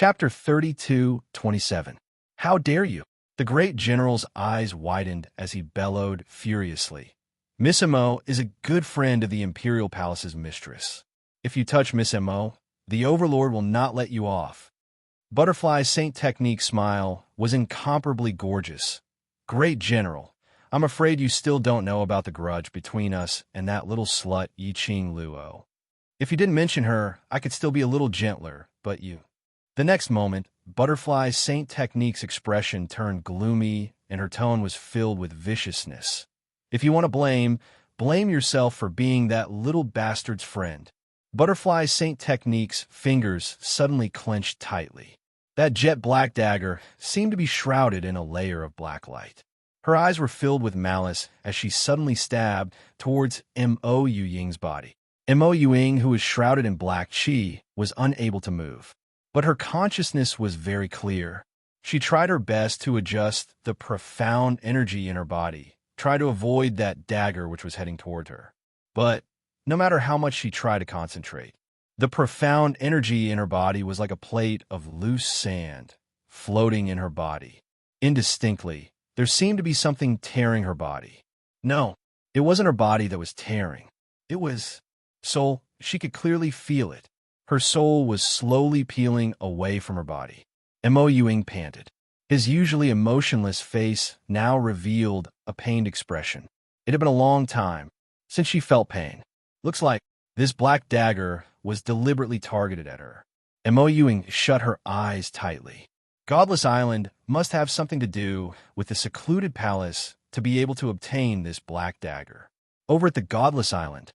Chapter 32:27. How dare you? The great general's eyes widened as he bellowed furiously. Miss Mo is a good friend of the Imperial Palace's mistress. If you touch Miss Mo, the Overlord will not let you off. Butterfly Saint Technique's smile was incomparably gorgeous. Great General, I'm afraid you still don't know about the grudge between us and that little slut Yiqing Luo. If you didn't mention her, I could still be a little gentler, but you... The next moment, Butterfly Saint Technique's expression turned gloomy and her tone was filled with viciousness. If you want to blame yourself for being that little bastard's friend. Butterfly Saint Technique's fingers suddenly clenched tightly. That jet black dagger seemed to be shrouded in a layer of black light. Her eyes were filled with malice as she suddenly stabbed towards Mo Yuying's body. Mo Yuying, who was shrouded in black qi, was unable to move. But her consciousness was very clear. She tried her best to adjust the profound energy in her body, try to avoid that dagger which was heading toward her. But no matter how much she tried to concentrate, the profound energy in her body was like a plate of loose sand floating in her body. Indistinctly, there seemed to be something tearing her body. No, it wasn't her body that was tearing. It was soul. She could clearly feel it. Her soul was slowly peeling away from her body. Mo Yuying panted. His usually emotionless face now revealed a pained expression. It had been a long time since she felt pain. Looks like this black dagger was deliberately targeted at her. Mo Yuying shut her eyes tightly. Godless Island must have something to do with the secluded palace to be able to obtain this black dagger. Over at the Godless Island,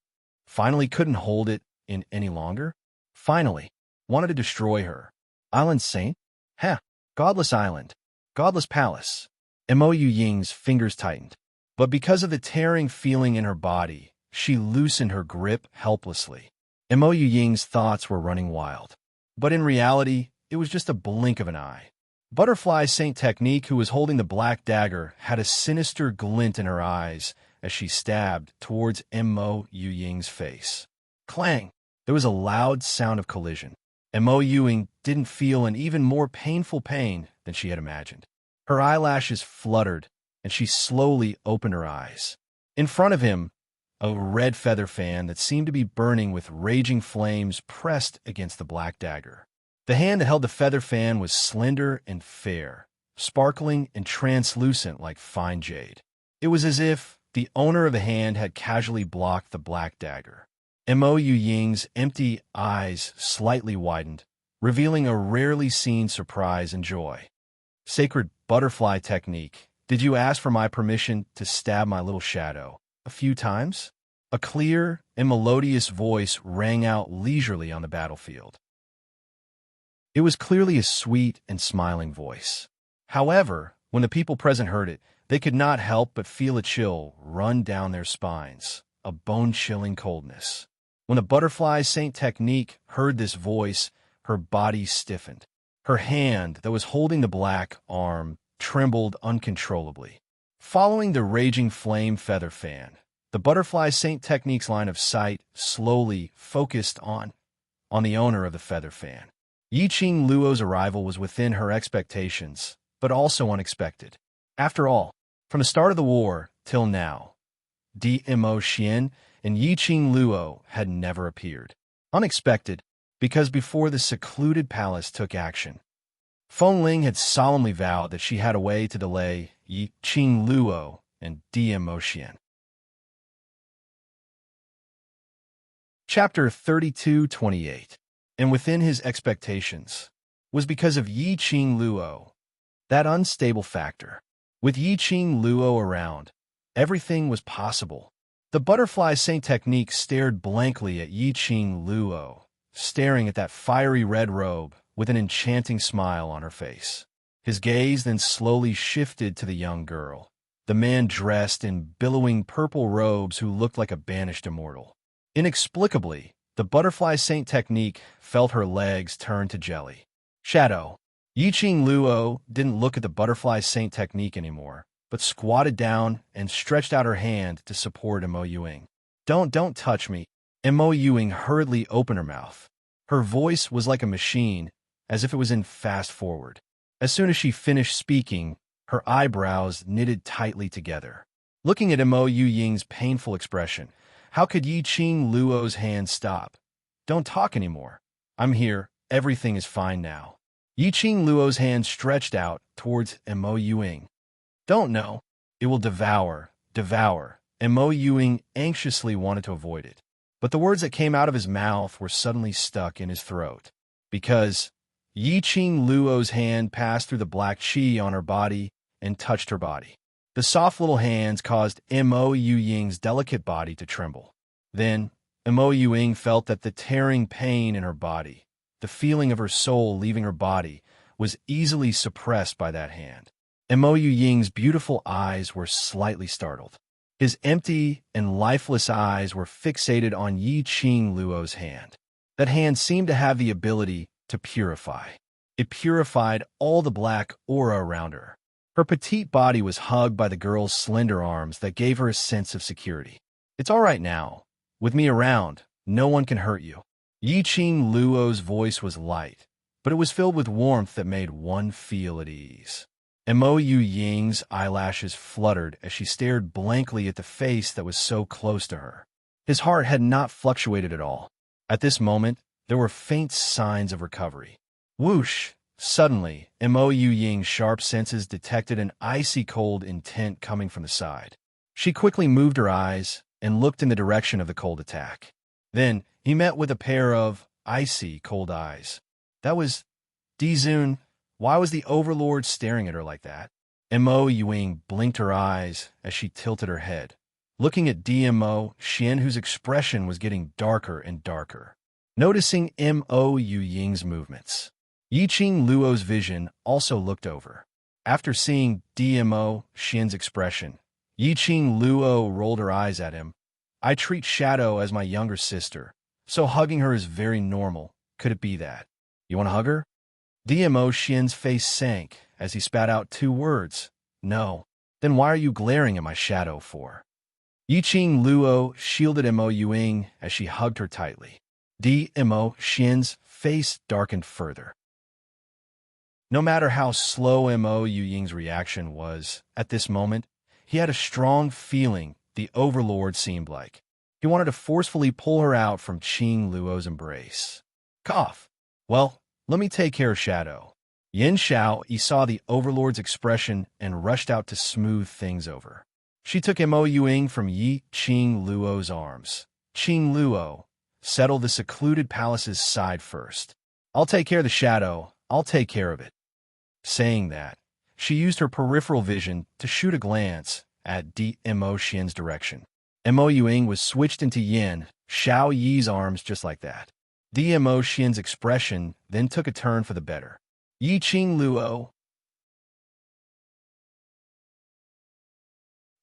finally couldn't hold it in any longer? Finally, wanted to destroy her. Island Saint? Heh, Godless Island. Godless Palace. Mo Yuying's fingers tightened. But because of the tearing feeling in her body, she loosened her grip helplessly. Mo Yuying's thoughts were running wild. But in reality, it was just a blink of an eye. Butterfly Saint Technique, who was holding the black dagger, had a sinister glint in her eyes as she stabbed towards Mo Yuying's face. Clang! There was a loud sound of collision. Mo Yuying didn't feel an even more painful pain than she had imagined. Her eyelashes fluttered, and she slowly opened her eyes. In front of him, a red feather fan that seemed to be burning with raging flames pressed against the black dagger. The hand that held the feather fan was slender and fair, sparkling and translucent like fine jade. It was as if the owner of the hand had casually blocked the black dagger. Mo Yuying's empty eyes slightly widened, revealing a rarely seen surprise and joy. Sacred Butterfly Technique, did you ask for my permission to stab my little shadow a few times? A clear and melodious voice rang out leisurely on the battlefield. It was clearly a sweet and smiling voice. However, when the people present heard it, they could not help but feel a chill run down their spines, a bone-chilling coldness. When the Butterfly Saint Technique heard this voice, her body stiffened. Her hand that was holding the black arm trembled uncontrollably. Following the raging flame feather fan, the Butterfly Saint Technique's line of sight slowly focused on the owner of the feather fan. Yiqing Luo's arrival was within her expectations, but also unexpected. After all, from the start of the war till now, Mo Xian and Yiqing Luo had never appeared. Unexpected, because before the secluded palace took action, Feng Ling had solemnly vowed that she had a way to delay Yiqing Luo and Mo Xian. Chapter 32:28. And within his expectations was because of Yiqing Luo, that unstable factor. With Yiqing Luo around, everything was possible. The Butterfly Saint Technique stared blankly at Yiqing Luo, staring at that fiery red robe with an enchanting smile on her face. His gaze then slowly shifted to the young girl, the man dressed in billowing purple robes who looked like a banished immortal. Inexplicably, the Butterfly Saint Technique felt her legs turn to jelly. Shadow. Yiqing Luo didn't look at the Butterfly Saint Technique anymore, but squatted down and stretched out her hand to support Mo Yuying. Don't touch me. Mo Yuying hurriedly opened her mouth. Her voice was like a machine, as if it was in fast forward. As soon as she finished speaking, her eyebrows knitted tightly together. Looking at Mo Ying's painful expression, how could Yi Qing Luo's hand stop? Don't talk anymore. I'm here. Everything is fine now. Yi Qing Luo's hand stretched out towards Mo Ying. Don't know. It will devour. Mo Ying anxiously wanted to avoid it. But the words that came out of his mouth were suddenly stuck in his throat. Because Yi Qing Luo's hand passed through the black qi on her body and touched her body. The soft little hands caused Mo Ying's delicate body to tremble. Then, Mo Ying felt that the tearing pain in her body, the feeling of her soul leaving her body, was easily suppressed by that hand. Mo Ying's beautiful eyes were slightly startled. His empty and lifeless eyes were fixated on Yi Qing Luo's hand. That hand seemed to have the ability to purify. It purified all the black aura around her. Her petite body was hugged by the girl's slender arms that gave her a sense of security. It's all right now. With me around, no one can hurt you. Yi Qing Luo's voice was light, but it was filled with warmth that made one feel at ease. Mo Ying's eyelashes fluttered as she stared blankly at the face that was so close to her. His heart had not fluctuated at all. At this moment, there were faint signs of recovery. Whoosh! Suddenly, Mo Ying's sharp senses detected an icy cold intent coming from the side. She quickly moved her eyes and looked in the direction of the cold attack. Then, he met with a pair of icy cold eyes. That was Dizun. Why was the Overlord staring at her like that? Mo Ying blinked her eyes as she tilted her head, looking at Mo Xian, whose expression was getting darker and darker. Noticing Mo Ying's movements, Yi Qing Luo's vision also looked over. After seeing Mo Xian's expression, Yi Qing Luo rolled her eyes at him. I treat Shadow as my younger sister, so hugging her is very normal. Could it be that? You want to hug her? Mo Xian's face sank as he spat out two words. No. Then why are you glaring at my shadow for? Yi Qing Luo shielded Mo Ying as she hugged her tightly. Mo Xian's face darkened further. No matter how slow Mo Ying's reaction was, at this moment, he had a strong feeling the Overlord seemed like. He wanted to forcefully pull her out from Qing Luo's embrace. Cough. Well, let me take care of Shadow. Yin Xiao saw the Overlord's expression and rushed out to smooth things over. She took Mo Ying from Yi Qing Luo's arms. Qing Luo, settle the secluded palace's side first. I'll take care of the Shadow. I'll take care of it. Saying that, she used her peripheral vision to shoot a glance at Mo Xian's direction. Mo Ying was switched into Yin Xiao Yi's arms just like that. Mo Xian's expression then took a turn for the better. Yi Qing Luo.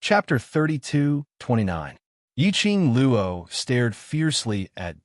Chapter 32-29. Yi Qing Luo stared fiercely at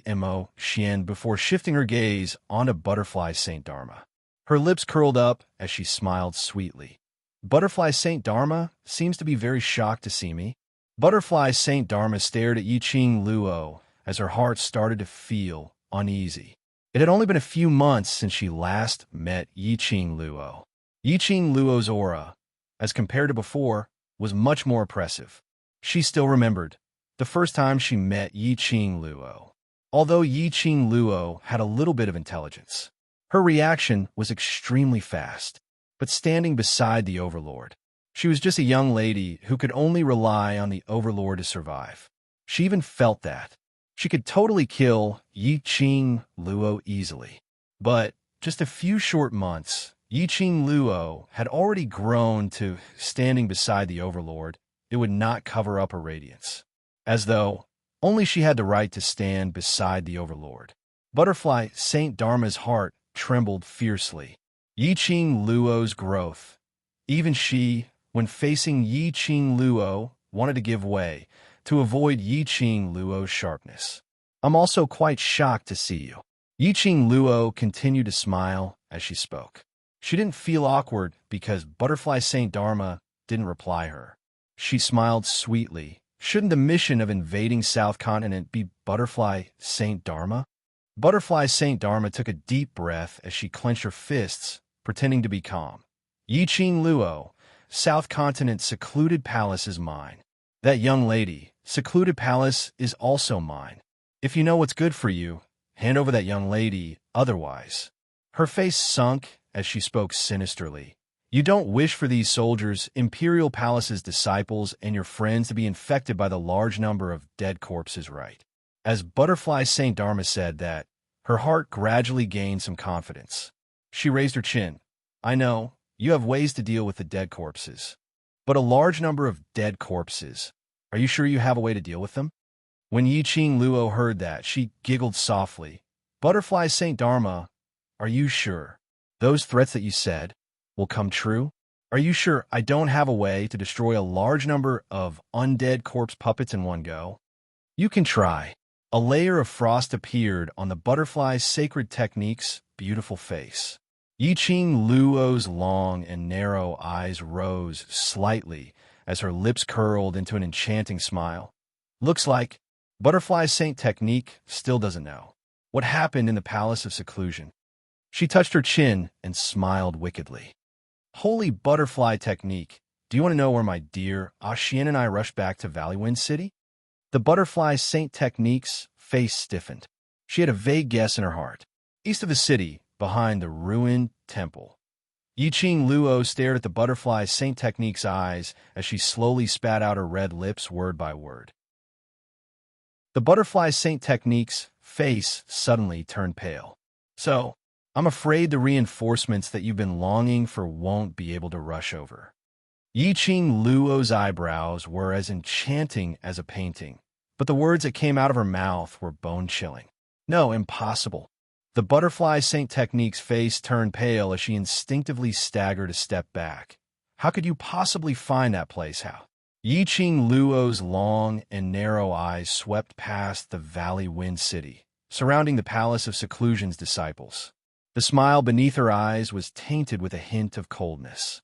Mo Xian before shifting her gaze onto Butterfly Saint Dharma. Her lips curled up as she smiled sweetly. Butterfly Saint Dharma seems to be very shocked to see me. Butterfly Saint Dharma stared at Yi Qing Luo as her heart started to feel uneasy. It had only been a few months since she last met Yi Qing Luo. Yi Qing Luo's aura, as compared to before, was much more oppressive. She still remembered the first time she met Yi Qing Luo. Although Yi Qing Luo had a little bit of intelligence, her reaction was extremely fast. But standing beside the Overlord, she was just a young lady who could only rely on the Overlord to survive. She even felt that she could totally kill Yi Qing Luo easily. But just a few short months, Yi Qing Luo had already grown to standing beside the Overlord. It would not cover up her radiance, as though only she had the right to stand beside the Overlord. Butterfly Saint Dharma's heart trembled fiercely. Yi Qing Luo's growth. Even she, when facing Yi Qing Luo, wanted to give way to avoid Yi Qing Luo's sharpness. I'm also quite shocked to see you. Yi Qing Luo continued to smile as she spoke. She didn't feel awkward because Butterfly Saint Dharma didn't reply her. She smiled sweetly. Shouldn't the mission of invading South Continent be Butterfly Saint Dharma? Butterfly Saint Dharma took a deep breath as she clenched her fists, pretending to be calm. Yiqing Luo, South Continent Secluded Palace is mine. That young lady, Secluded Palace, is also mine. If you know what's good for you, hand over that young lady, otherwise. Her face sunk as she spoke sinisterly. You don't wish for these soldiers, Imperial Palace's disciples, and your friends to be infected by the large number of dead corpses, right? As Butterfly Saint Dharma said that, her heart gradually gained some confidence. She raised her chin. I know, you have ways to deal with the dead corpses. But a large number of dead corpses. Are you sure you have a way to deal with them? When Yiqing Luo heard that, she giggled softly. Butterfly Saint Dharma, are you sure? Those threats that you said will come true? Are you sure I don't have a way to destroy a large number of undead corpse puppets in one go? You can try. A layer of frost appeared on the butterfly's sacred technique's beautiful face. Yiqing Luo's long and narrow eyes rose slightly as her lips curled into an enchanting smile. Looks like Butterfly Saint Technique still doesn't know what happened in the Palace of Seclusion. She touched her chin and smiled wickedly. Holy Butterfly Technique, do you want to know where my dear Xian and I rushed back to Valley Wind City? The Butterfly Saint Technique's face stiffened. She had a vague guess in her heart. East of the city, behind the ruined temple. Yiqing Luo stared at the Butterfly Saint Technique's eyes as she slowly spat out her red lips word by word. The Butterfly Saint Technique's face suddenly turned pale. So, I'm afraid the reinforcements that you've been longing for won't be able to rush over. Yiqing Luo's eyebrows were as enchanting as a painting, but the words that came out of her mouth were bone-chilling. No, impossible. The Butterfly Saint Technique's face turned pale as she instinctively staggered a step back. How could you possibly find that place, how? Yiqing Luo's long and narrow eyes swept past the Valley Wind City, surrounding the Palace of Seclusion's disciples. The smile beneath her eyes was tainted with a hint of coldness.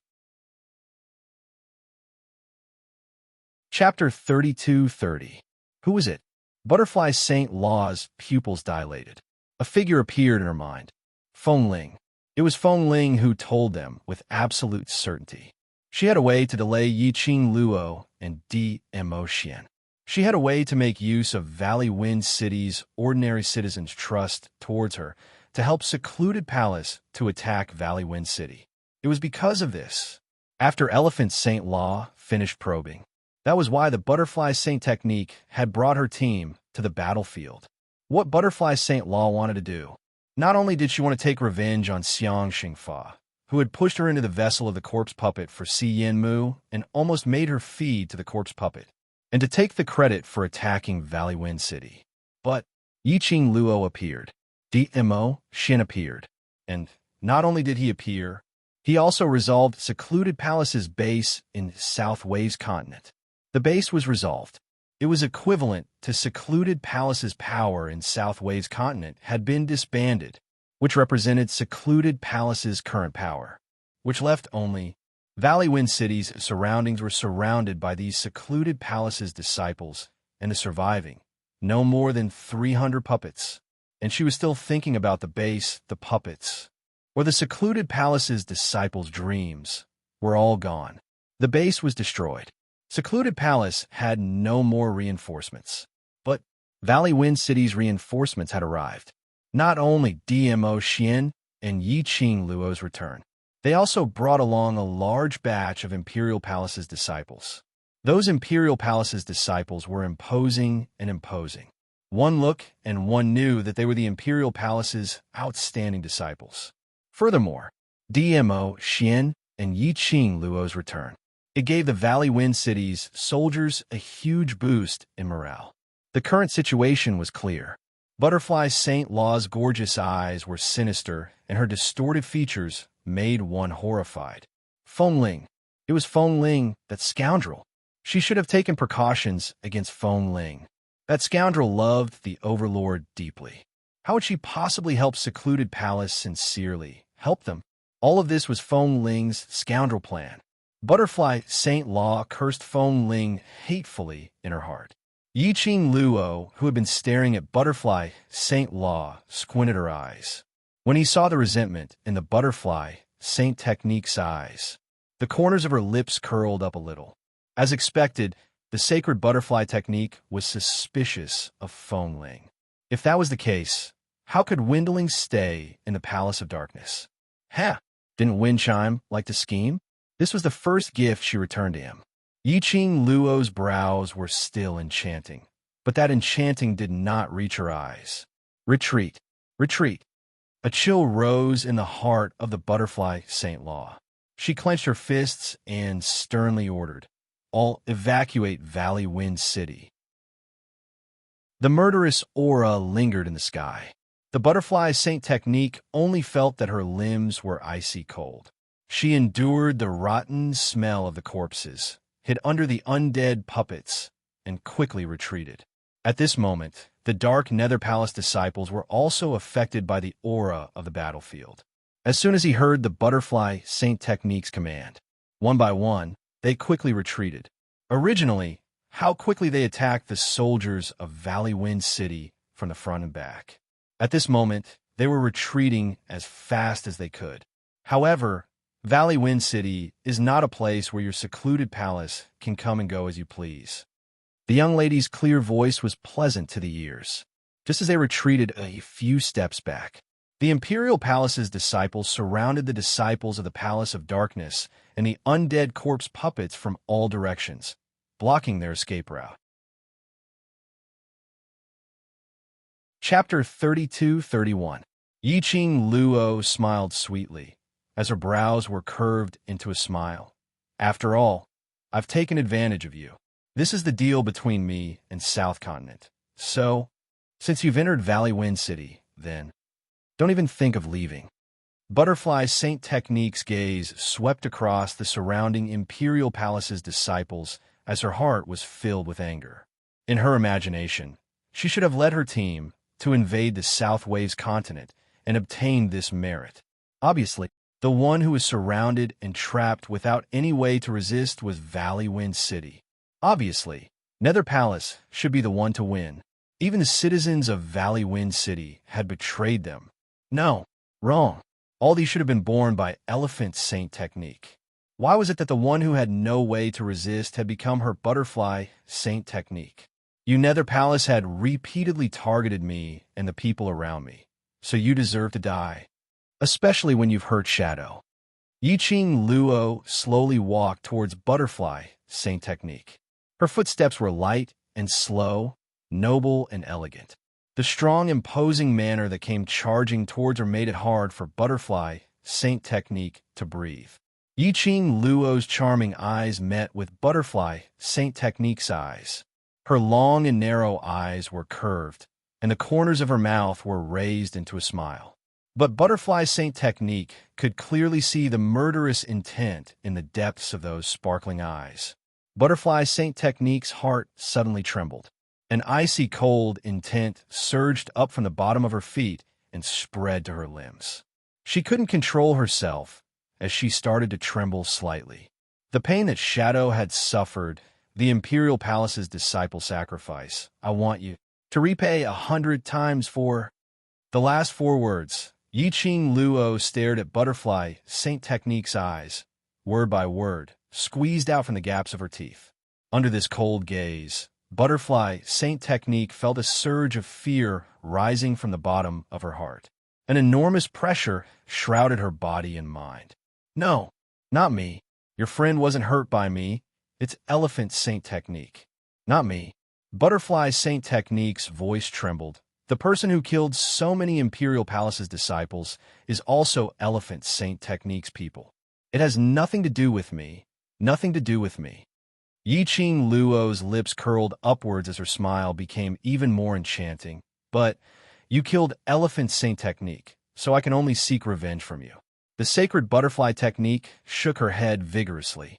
Chapter 32:30. Who was it? Butterfly Saint Law's pupils dilated. A figure appeared in her mind. Feng Ling. It was Feng Ling who told them with absolute certainty. She had a way to delay Yiqing Luo and Dmo Xian. She had a way to make use of Valley Wind City's ordinary citizens' trust towards her to help Secluded Palace to attack Valley Wind City. It was because of this. After Elephant Saint Law finished probing, that was why the Butterfly Saint Technique had brought her team to the battlefield. What Butterfly Saint Law wanted to do. Not only did she want to take revenge on Xiang Xingfa, who had pushed her into the vessel of the corpse puppet for Si Yin Mu and almost made her feed to the corpse puppet, and to take the credit for attacking Valley Wind City. But Yiqing Luo appeared. Dmo Xian appeared. And not only did he appear, he also resolved Secluded Palace's base in South Waves Continent. The base was resolved. It was equivalent to Secluded Palace's power in South Waves Continent had been disbanded, which represented Secluded Palace's current power, which left only Valley Wind City's surroundings were surrounded by these Secluded Palace's disciples and the surviving, no more than 300 puppets. And she was still thinking about the base, the puppets, or the Secluded Palace's disciples' dreams were all gone. The base was destroyed. Secluded Palace had no more reinforcements. But Valley Wind City's reinforcements had arrived. Not only Dmo Xian and Yiqing Luo's return, they also brought along a large batch of Imperial Palace's disciples. Those Imperial Palace's disciples were imposing and imposing. One look and one knew that they were the Imperial Palace's outstanding disciples. Furthermore, Dmo Xian and Yiqing Luo's return. It gave the Valley Wind City's soldiers a huge boost in morale. The current situation was clear. Butterfly Saint Law's gorgeous eyes were sinister, and her distorted features made one horrified. Feng Ling. It was Feng Ling, that scoundrel. She should have taken precautions against Feng Ling. That scoundrel loved the Overlord deeply. How would she possibly help Secluded Palace sincerely? Help them? All of this was Feng Ling's scoundrel plan. Butterfly Saint Law cursed Feng Ling hatefully in her heart. Yiqing Luo, who had been staring at Butterfly Saint Law, squinted her eyes. When he saw the resentment in the Butterfly Saint Technique's eyes, the corners of her lips curled up a little. As expected, the sacred Butterfly Technique was suspicious of Fengling. If that was the case, how could Windling stay in the Palace of Darkness? Didn't Windchime like to scheme? This was the first gift she returned to him. Yiqing Luo's brows were still enchanting, but that enchanting did not reach her eyes. Retreat, retreat. A chill rose in the heart of the Butterfly Saint Law. She clenched her fists and sternly ordered, "All evacuate Valley Wind City." The murderous aura lingered in the sky. The Butterfly Saint Technique only felt that her limbs were icy cold. She endured the rotten smell of the corpses, hid under the undead puppets, and quickly retreated. At this moment, the Dark Nether Palace disciples were also affected by the aura of the battlefield. As soon as he heard the Butterfly Saint Technique's command, one by one, they quickly retreated. Originally, how quickly they attacked the soldiers of Valley Wind City from the front and back. At this moment, they were retreating as fast as they could. However, Valley Wind City is not a place where your secluded palace can come and go as you please. The young lady's clear voice was pleasant to the ears. Just as they retreated a few steps back, the Imperial Palace's disciples surrounded the disciples of the Palace of Darkness and the undead corpse puppets from all directions, blocking their escape route. Chapter 32-31. Yiqing Luo smiled sweetly, as her brows were curved into a smile. After all, I've taken advantage of you. This is the deal between me and South Continent. So, since you've entered Valley Wind City, then, don't even think of leaving. Butterfly Saint Technique's gaze swept across the surrounding Imperial Palace's disciples as her heart was filled with anger. In her imagination, she should have led her team to invade the South Waves continent and obtain this merit. Obviously, the one who was surrounded and trapped without any way to resist was Valley Wind City. Obviously, Nether Palace should be the one to win. Even the citizens of Valley Wind City had betrayed them. No, wrong. All these should have been borne by Elephant Saint Technique. Why was it that the one who had no way to resist had become her Butterfly Saint Technique? You Nether Palace had repeatedly targeted me and the people around me, so you deserve to die. Especially when you've hurt Shadow. Yiqing Luo slowly walked towards Butterfly Saint Technique. Her footsteps were light and slow, noble and elegant. The strong, imposing manner that came charging towards her made it hard for Butterfly Saint Technique to breathe. Yiqing Luo's charming eyes met with Butterfly Saint Technique's eyes. Her long and narrow eyes were curved, and the corners of her mouth were raised into a smile. But Butterfly Saint Technique could clearly see the murderous intent in the depths of those sparkling eyes. Butterfly Saint Technique's heart suddenly trembled. An icy cold intent surged up from the bottom of her feet and spread to her limbs. She couldn't control herself as she started to tremble slightly. The pain that Shadow had suffered, the Imperial Palace's disciple sacrifice, I want you to repay 100 times for... The last 4 words. Yiqing Luo stared at Butterfly Saint Technique's eyes, word by word, squeezed out from the gaps of her teeth. Under this cold gaze, Butterfly Saint Technique felt a surge of fear rising from the bottom of her heart. An enormous pressure shrouded her body and mind. No, not me. Your friend wasn't hurt by me. It's Elephant Saint Technique. Not me. Butterfly Saint Technique's voice trembled. The person who killed so many Imperial Palace's disciples is also Elephant Saint Technique's people. It has nothing to do with me. Nothing to do with me. Yiqing Luo's lips curled upwards as her smile became even more enchanting. But you killed Elephant Saint Technique, so I can only seek revenge from you. The sacred Butterfly Technique shook her head vigorously.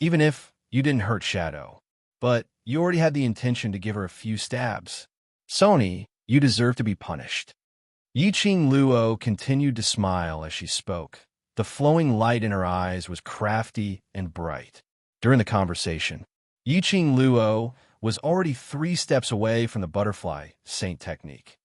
Even if you didn't hurt Shadow, but you already had the intention to give her a few stabs. Sony, you deserve to be punished. Yiqing Luo continued to smile as she spoke. The flowing light in her eyes was crafty and bright. During the conversation, Yiqing Luo was already 3 steps away from the butterfly saint technique.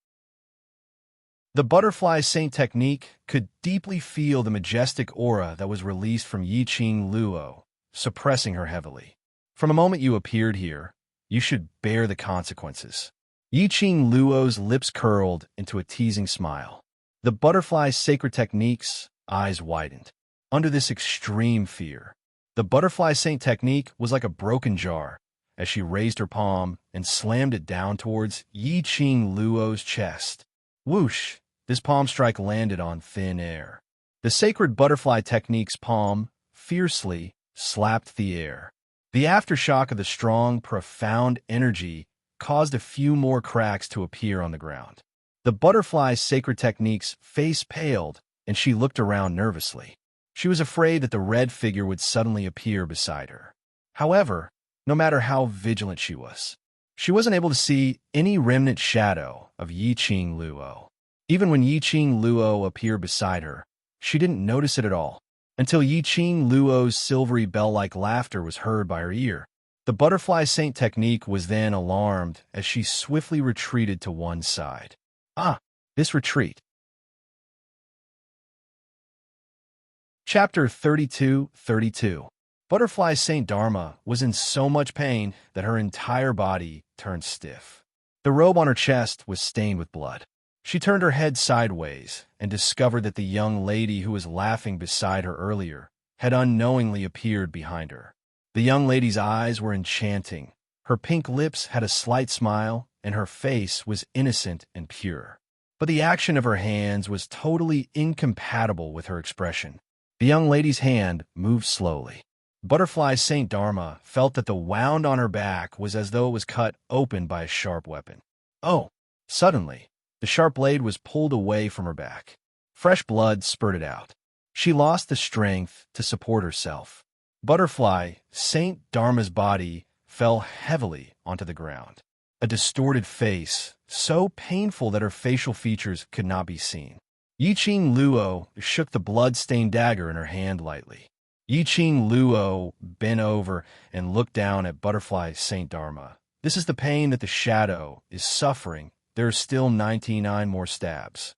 The butterfly saint technique could deeply feel the majestic aura that was released from Yiqing Luo, suppressing her heavily. From the moment you appeared here, you should bear the consequences. Yiqing Luo's lips curled into a teasing smile. The butterfly's sacred technique's eyes widened. Under this extreme fear, the butterfly saint technique was like a broken jar as she raised her palm and slammed it down towards Yiqing Luo's chest. Whoosh! This palm strike landed on thin air. The sacred butterfly technique's palm fiercely slapped the air. The aftershock of the strong, profound energy caused a few more cracks to appear on the ground. The butterfly's sacred technique's face paled, and she looked around nervously. She was afraid that the red figure would suddenly appear beside her. However, no matter how vigilant she wasn't able to see any remnant shadow of Yiqing Luo. Even when Yiqing Luo appeared beside her, she didn't notice it at all, until Yiqing Luo's silvery bell-like laughter was heard by her ear. The butterfly saint technique was then alarmed as she swiftly retreated to one side. This retreat. Chapter 32. Butterfly Saint Dharma was in so much pain that her entire body turned stiff. The robe on her chest was stained with blood. She turned her head sideways and discovered that the young lady who was laughing beside her earlier had unknowingly appeared behind her. The young lady's eyes were enchanting. Her pink lips had a slight smile, and her face was innocent and pure. But the action of her hands was totally incompatible with her expression. The young lady's hand moved slowly. Butterfly Saint Dharma felt that the wound on her back was as though it was cut open by a sharp weapon. Suddenly, the sharp blade was pulled away from her back. Fresh blood spurted out. She lost the strength to support herself. Butterfly Saint Dharma's body fell heavily onto the ground. A distorted face, so painful that her facial features could not be seen. Yiqing Luo shook the blood-stained dagger in her hand lightly. Yiqing Luo bent over and looked down at Butterfly Saint Dharma. This is the pain that the shadow is suffering. There are still 99 more stabs.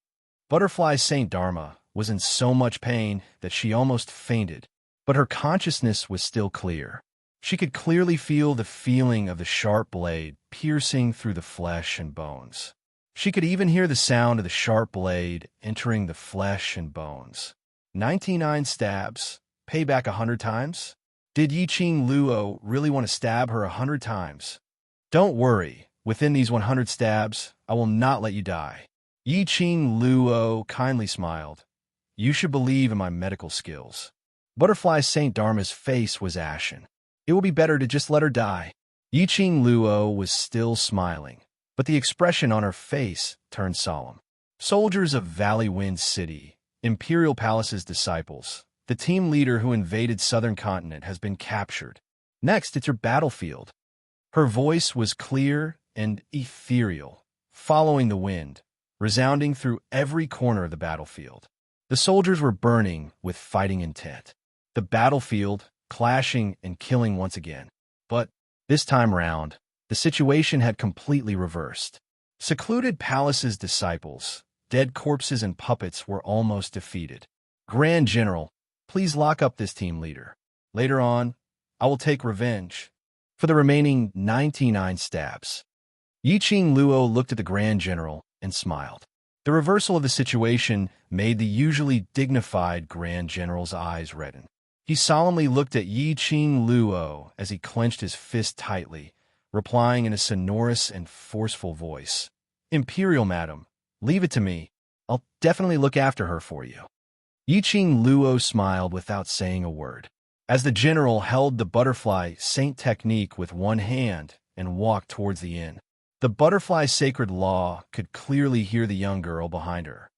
Butterfly Saint Dharma was in so much pain that she almost fainted, but her consciousness was still clear. She could clearly feel the feeling of the sharp blade piercing through the flesh and bones. She could even hear the sound of the sharp blade entering the flesh and bones. 99 stabs, payback 100 times? Did Yiqing Luo really want to stab her 100 times? Don't worry, within these 100 stabs, I will not let you die. Yiqing Luo kindly smiled. You should believe in my medical skills. Butterfly Saint Dharma's face was ashen. It will be better to just let her die. Yiqing Luo was still smiling, but the expression on her face turned solemn. Soldiers of Valley Wind City, Imperial Palace's disciples, the team leader who invaded Southern Continent has been captured. Next, it's your battlefield. Her voice was clear and ethereal, following the wind, resounding through every corner of the battlefield. The soldiers were burning with fighting intent. The battlefield, clashing and killing once again. But this time round, the situation had completely reversed. Secluded Palace's disciples, dead corpses and puppets were almost defeated. Grand General, please lock up this team leader. Later on, I will take revenge for the remaining 99 stabs. Yiqing Luo looked at the Grand General and smiled. The reversal of the situation made the usually dignified Grand General's eyes redden. He solemnly looked at Yiqing Luo as he clenched his fist tightly, replying in a sonorous and forceful voice. Imperial Madam, leave it to me. I'll definitely look after her for you. Yiqing Luo smiled without saying a word, as the general held the butterfly saint technique with one hand and walked towards the inn. The butterfly sacred law could clearly hear the young girl behind her.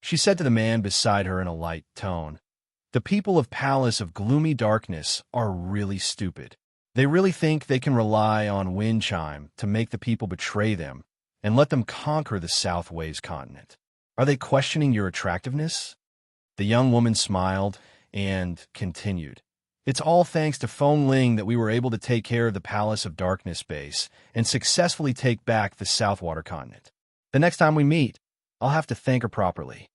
She said to the man beside her in a light tone, "The people of Palace of Gloomy Darkness are really stupid. They really think they can rely on wind chime to make the people betray them and let them conquer the South Waves continent. Are they questioning your attractiveness?" The young woman smiled and continued, It's all thanks to Feng Ling that we were able to take care of the Palace of Darkness base and successfully take back the Southwater continent. The next time we meet, I'll have to thank her properly.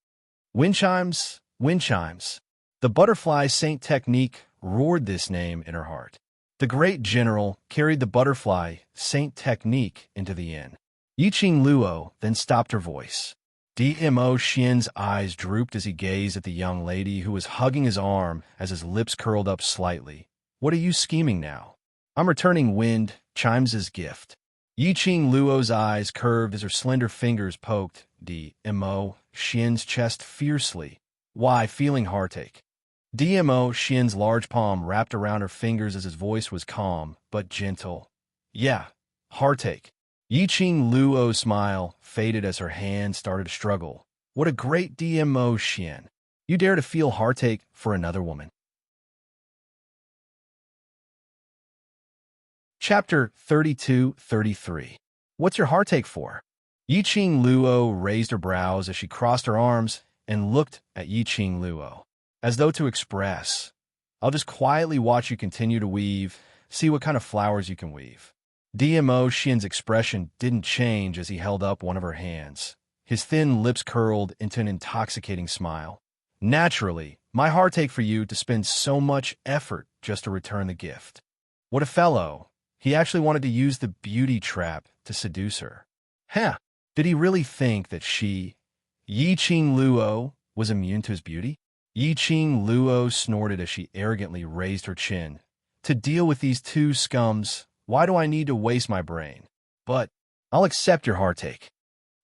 Wind chimes, wind chimes. The butterfly saint technique roared this name in her heart. The great general carried the butterfly saint technique into the inn. Yiqing Luo then stopped her voice. Dmo Xian's eyes drooped as he gazed at the young lady who was hugging his arm as his lips curled up slightly. What are you scheming now? I'm returning wind chimes' gift. Yiqing Luo's eyes curved as her slender fingers poked Dmo Xian's chest fiercely. Why, feeling heartache. Dmo Xian's large palm wrapped around her fingers as his voice was calm but gentle. Yeah, heartache. Yiqing Luo's smile faded as her hand started to struggle. What a great Dmo Xian. You dare to feel heartache for another woman. Chapter 32-33. What's your heartache for? Yiqing Luo raised her brows as she crossed her arms and looked at Yiqing Luo, as though to express, I'll just quietly watch you continue to weave, see what kind of flowers you can weave. Dmo Xian's expression didn't change as he held up one of her hands. His thin lips curled into an intoxicating smile. Naturally, my heartache for you to spend so much effort just to return the gift. What a fellow. He actually wanted to use the beauty trap to seduce her. Huh, did he really think that she, Yiqing Luo, was immune to his beauty? Yiqing Luo snorted as she arrogantly raised her chin. To deal with these two scums, why do I need to waste my brain? But I'll accept your heartache.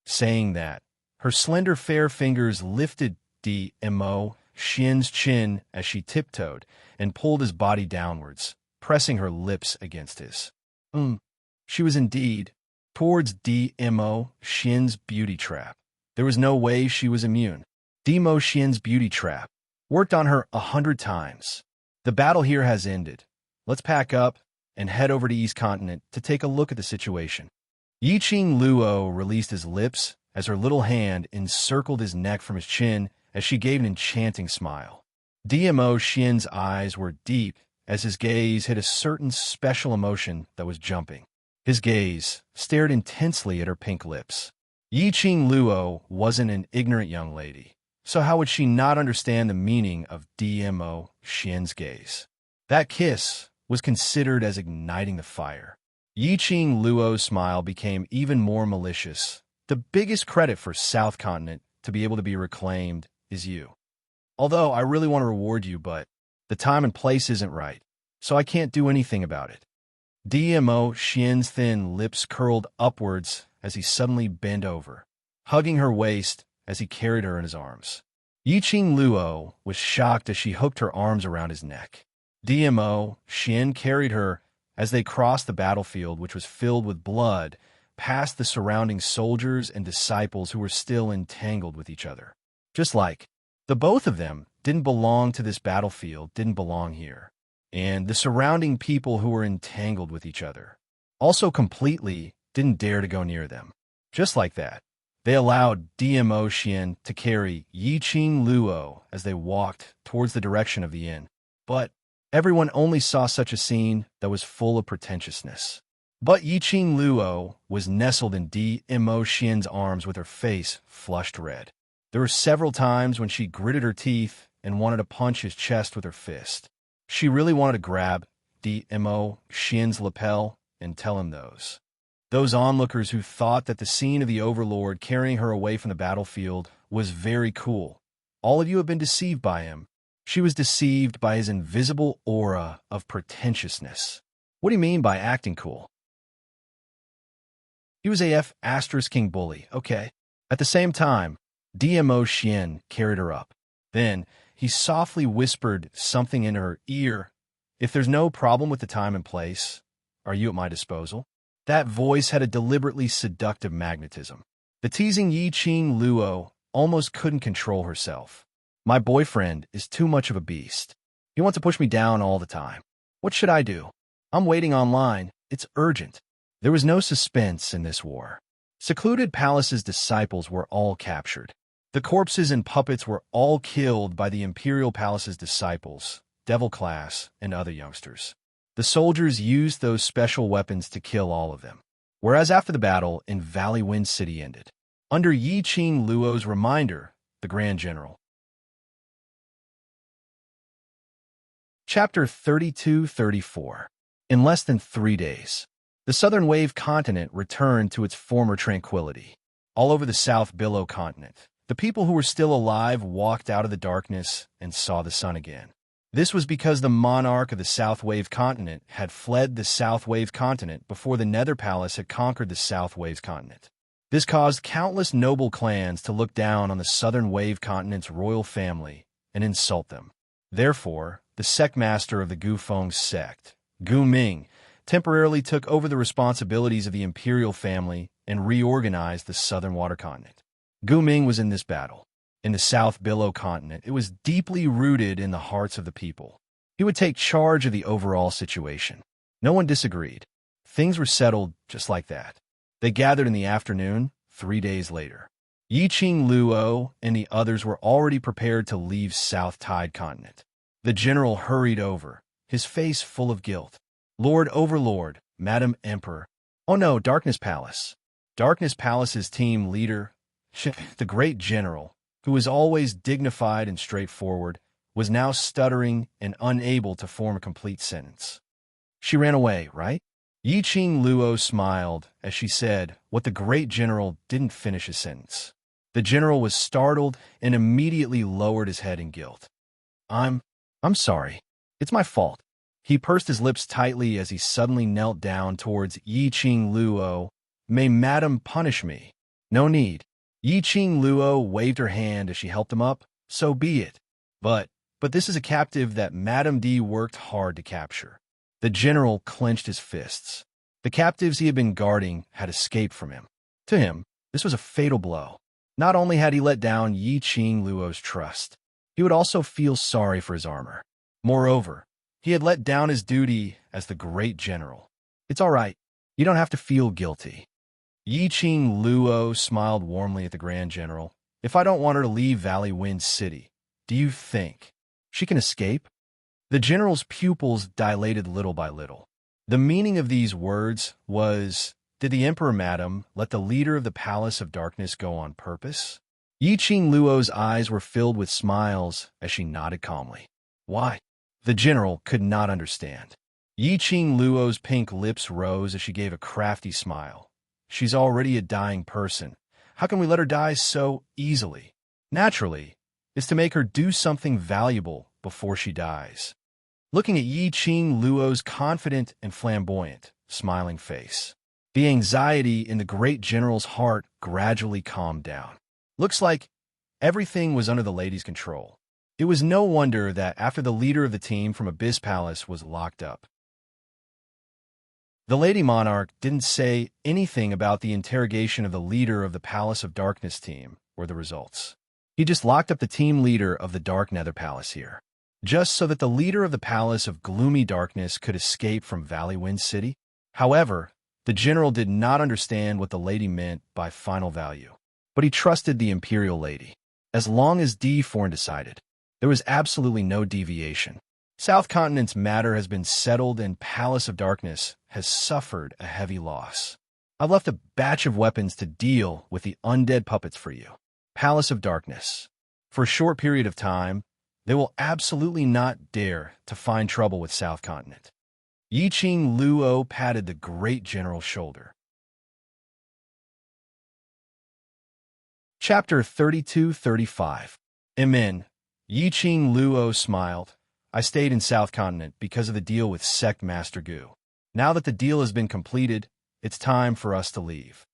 Saying that, her slender fair fingers lifted Dmo Xian's chin as she tiptoed and pulled his body downwards, pressing her lips against his. She was indeed towards Dmo Xian's beauty trap. There was no way she was immune. Dmo Xian's beauty trap worked on her 100 times. The battle here has ended. Let's pack up and head over to East Continent to take a look at the situation. Yiqing Luo released his lips as her little hand encircled his neck from his chin as she gave an enchanting smile. Dmo Xian's eyes were deep as his gaze hit a certain special emotion that was jumping. His gaze stared intensely at her pink lips. Yiqing Luo wasn't an ignorant young lady, so how would she not understand the meaning of Dmo Xian's gaze? That kiss was considered as igniting the fire. Yiqing Luo's smile became even more malicious. The biggest credit for South Continent to be able to be reclaimed is you. Although I really want to reward you, but the time and place isn't right, so I can't do anything about it. Dmo Xian's thin lips curled upwards as he suddenly bent over, hugging her waist as he carried her in his arms. Yiqing Luo was shocked as she hooked her arms around his neck. Dmo Xian carried her as they crossed the battlefield, which was filled with blood, past the surrounding soldiers and disciples who were still entangled with each other. Just like the both of them didn't belong to this battlefield, didn't belong here. And the surrounding people who were entangled with each other also completely didn't dare to go near them. Just like that, they allowed Dmo Xian to carry Yiqing Luo as they walked towards the direction of the inn. But everyone only saw such a scene that was full of pretentiousness. But Yiqing Luo was nestled in Dmo Xian's arms with her face flushed red. There were several times when she gritted her teeth and wanted to punch his chest with her fist. She really wanted to grab Dmo Xian's lapel and tell him those onlookers who thought that the scene of the Overlord carrying her away from the battlefield was very cool. All of you have been deceived by him. She was deceived by his invisible aura of pretentiousness. What do you mean by acting cool? He was AF * King Bully, okay. At the same time, Dmo Xian carried her up. Then, he softly whispered something in her ear. If there's no problem with the time and place, are you at my disposal? That voice had a deliberately seductive magnetism. The teasing Yiqing Luo almost couldn't control herself. My boyfriend is too much of a beast. He wants to push me down all the time. What should I do? I'm waiting online. It's urgent. There was no suspense in this war. Secluded Palace's disciples were all captured. The corpses and puppets were all killed by the Imperial Palace's disciples, Devil Class, and other youngsters. The soldiers used those special weapons to kill all of them. Whereas after the battle in Valley Wind City ended, under Yi Qing Luo's reminder, the Grand General. Chapter 32-34. In less than 3 days, the Southern Wave continent returned to its former tranquility. All over the South Billow continent, the people who were still alive walked out of the darkness and saw the sun again. This was because the monarch of the South Wave continent had fled the South Wave continent before the Nether Palace had conquered the South Wave continent. This caused countless noble clans to look down on the Southern Wave continent's royal family and insult them. Therefore, the sectmaster of the Gufeng sect, Gu Ming, temporarily took over the responsibilities of the imperial family and reorganized the Southern Water continent. Gu Ming was in this battle. In the South Billow continent, it was deeply rooted in the hearts of the people. He would take charge of the overall situation. No one disagreed. Things were settled just like that. They gathered in the afternoon, 3 days later. Yi Qing Luo and the others were already prepared to leave South Tide continent. The general hurried over, his face full of guilt. Lord Overlord, Madam Emperor. Oh no, Darkness Palace. Darkness Palace's team leader, the great general, who was always dignified and straightforward, was now stuttering and unable to form a complete sentence. She ran away, right? Yi Qing Luo smiled as she said what the great general didn't finish his sentence. The general was startled and immediately lowered his head in guilt. I'm sorry. It's my fault. He pursed his lips tightly as he suddenly knelt down towards Yi Qing Luo. May Madam punish me. No need. Yi Qing Luo waved her hand as she helped him up. So be it. But this is a captive that Madame D worked hard to capture. The general clenched his fists. The captives he had been guarding had escaped from him. To him, this was a fatal blow. Not only had he let down Yi Qing Luo's trust, he would also feel sorry for his armor. Moreover, he had let down his duty as the great general. It's all right. You don't have to feel guilty. Yi Qing Luo smiled warmly at the Grand General. If I don't want her to leave Valley Wind City, do you think she can escape? The general's pupils dilated little by little. The meaning of these words was, did the Emperor Madam let the leader of the Palace of Darkness go on purpose? Yi Qing Luo's eyes were filled with smiles as she nodded calmly. Why? The general could not understand. Yi Qing Luo's pink lips rose as she gave a crafty smile. She's already a dying person. How can we let her die so easily? Naturally, it's to make her do something valuable before she dies. Looking at Yi Qing Luo's confident and flamboyant, smiling face, the anxiety in the great general's heart gradually calmed down. Looks like everything was under the lady's control. It was no wonder that after the leader of the team from Abyss Palace was locked up, the Lady Monarch didn't say anything about the interrogation of the leader of the Palace of Darkness team or the results. He just locked up the team leader of the Dark Nether Palace here, just so that the leader of the Palace of Gloomy Darkness could escape from Valley Wind City. However, the general did not understand what the lady meant by final value, but he trusted the Imperial Lady. As long as D. Forn decided, there was absolutely no deviation. South Continent's matter has been settled and Palace of Darkness has suffered a heavy loss. I've left a batch of weapons to deal with the undead puppets for you. Palace of Darkness. For a short period of time, they will absolutely not dare to find trouble with South Continent. Yi Qing Luo patted the great general's shoulder. Chapter 32-35. Amen. Yi Qing Luo smiled. I stayed in South Continent because of the deal with Sect Master Gu. Now that the deal has been completed, it's time for us to leave.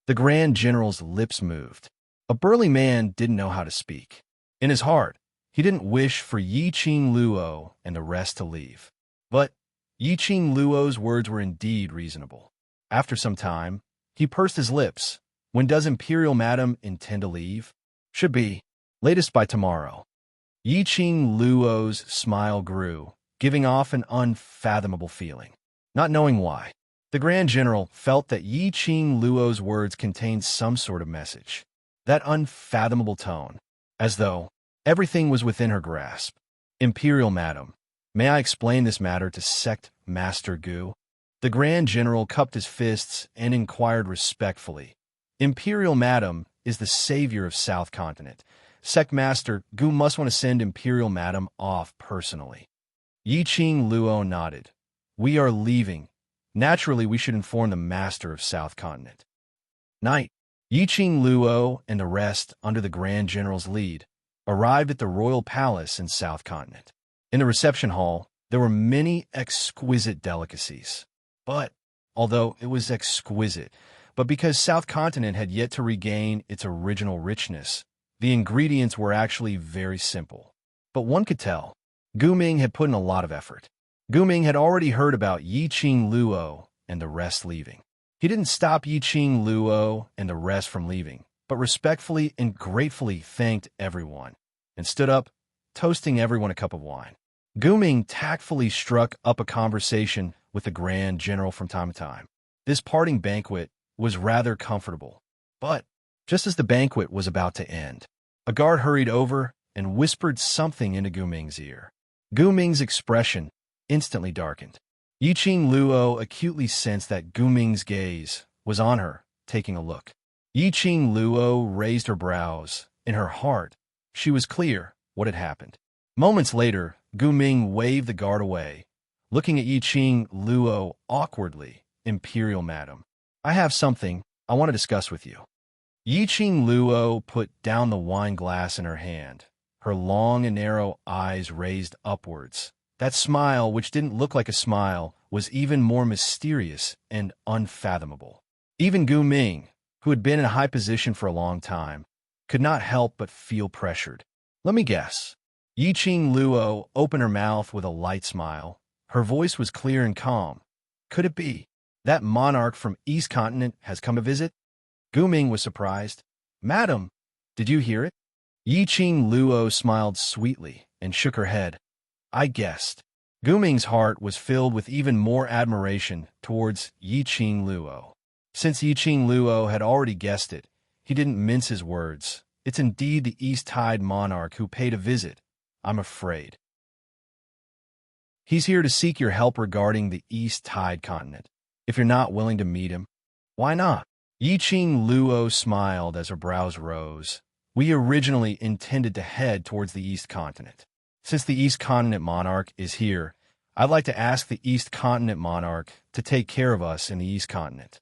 The Grand General's lips moved. A burly man didn't know how to speak. In his heart, he didn't wish for Yi Qing Luo and the rest to leave. But Yi Qing Luo's words were indeed reasonable. After some time, he pursed his lips. When does Imperial Madam intend to leave? Should be latest by tomorrow. Yi Qing Luo's smile grew, giving off an unfathomable feeling. Not knowing why, the Grand General felt that Yi Qing Luo's words contained some sort of message. That unfathomable tone, as though everything was within her grasp. Imperial Madam, May I explain this matter to Sect Master Gu? The Grand General cupped his fists and inquired respectfully. Imperial Madam is the savior of South Continent. Sect Master Gu must want to send Imperial Madam off personally. Yiqing Luo nodded. We are leaving. Naturally, we should inform the Master of South Continent. Night. Yiqing Luo and the rest, under the Grand General's lead, arrived at the Royal Palace in South Continent. In the reception hall, there were many exquisite delicacies. But, although it was exquisite, but because South Continent had yet to regain its original richness, the ingredients were actually very simple. But one could tell, Gu Ming had put in a lot of effort. Gu Ming had already heard about Yiqing Luo and the rest leaving. He didn't stop Yiqing Luo and the rest from leaving, but respectfully and gratefully thanked everyone, and stood up, toasting everyone a cup of wine. Gu Ming tactfully struck up a conversation with the Grand General from time to time. This parting banquet was rather comfortable, but just as the banquet was about to end, a guard hurried over and whispered something into Gu Ming's ear. Gu Ming's expression instantly darkened. Yiqing Luo acutely sensed that Gu Ming's gaze was on her, taking a look. Yiqing Luo raised her brows. In her heart, she was clear what had happened. Moments later, Gu Ming waved the guard away, looking at Yiqing Luo awkwardly. Imperial Madam, I have something I want to discuss with you. Yiqing Luo put down the wine glass in her hand, her long and narrow eyes raised upwards. That smile, which didn't look like a smile, was even more mysterious and unfathomable. Even Gu Ming, who had been in a high position for a long time, could not help but feel pressured. Let me guess. Yiqing Luo opened her mouth with a light smile. Her voice was clear and calm. Could it be that monarch from East Continent has come to visit? Gu Ming was surprised. Madam, did you hear it? Yiqing Luo smiled sweetly and shook her head. I guessed. Gu Ming's heart was filled with even more admiration towards Yiqing Luo. Since Yiqing Luo had already guessed it, he didn't mince his words. It's indeed the East Tide monarch who paid a visit, I'm afraid. He's here to seek your help regarding the East Tide continent. If you're not willing to meet him, why not? Yiqing Luo smiled as her brows rose. We originally intended to head towards the East Continent. Since the East Continent monarch is here, I'd like to ask the East Continent monarch to take care of us in the East Continent.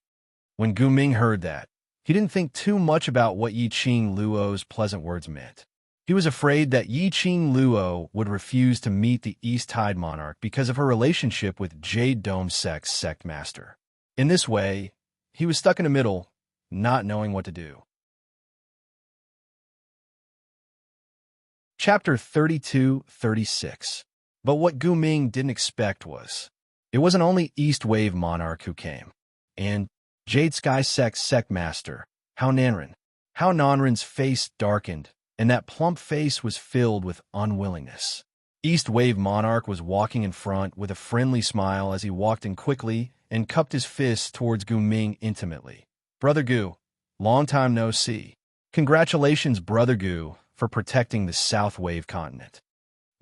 When Gu Ming heard that, he didn't think too much about what Yiqing Luo's pleasant words meant. He was afraid that Yiqing Luo would refuse to meet the East Tide monarch because of her relationship with Jade Dome Sect's sect master. In this way, he was stuck in the middle, not knowing what to do. Chapter 32-36. But what Gu Ming didn't expect was, it wasn't only East Wave Monarch who came, and Jade Sky Sect's sect master, Hao Nanren. Hao Nanren's face darkened, and that plump face was filled with unwillingness. East Wave Monarch was walking in front with a friendly smile as he walked in quickly and cupped his fists towards Gu Ming intimately. Brother Gu, long time no see. Congratulations, Brother Gu, for protecting the South Wave continent.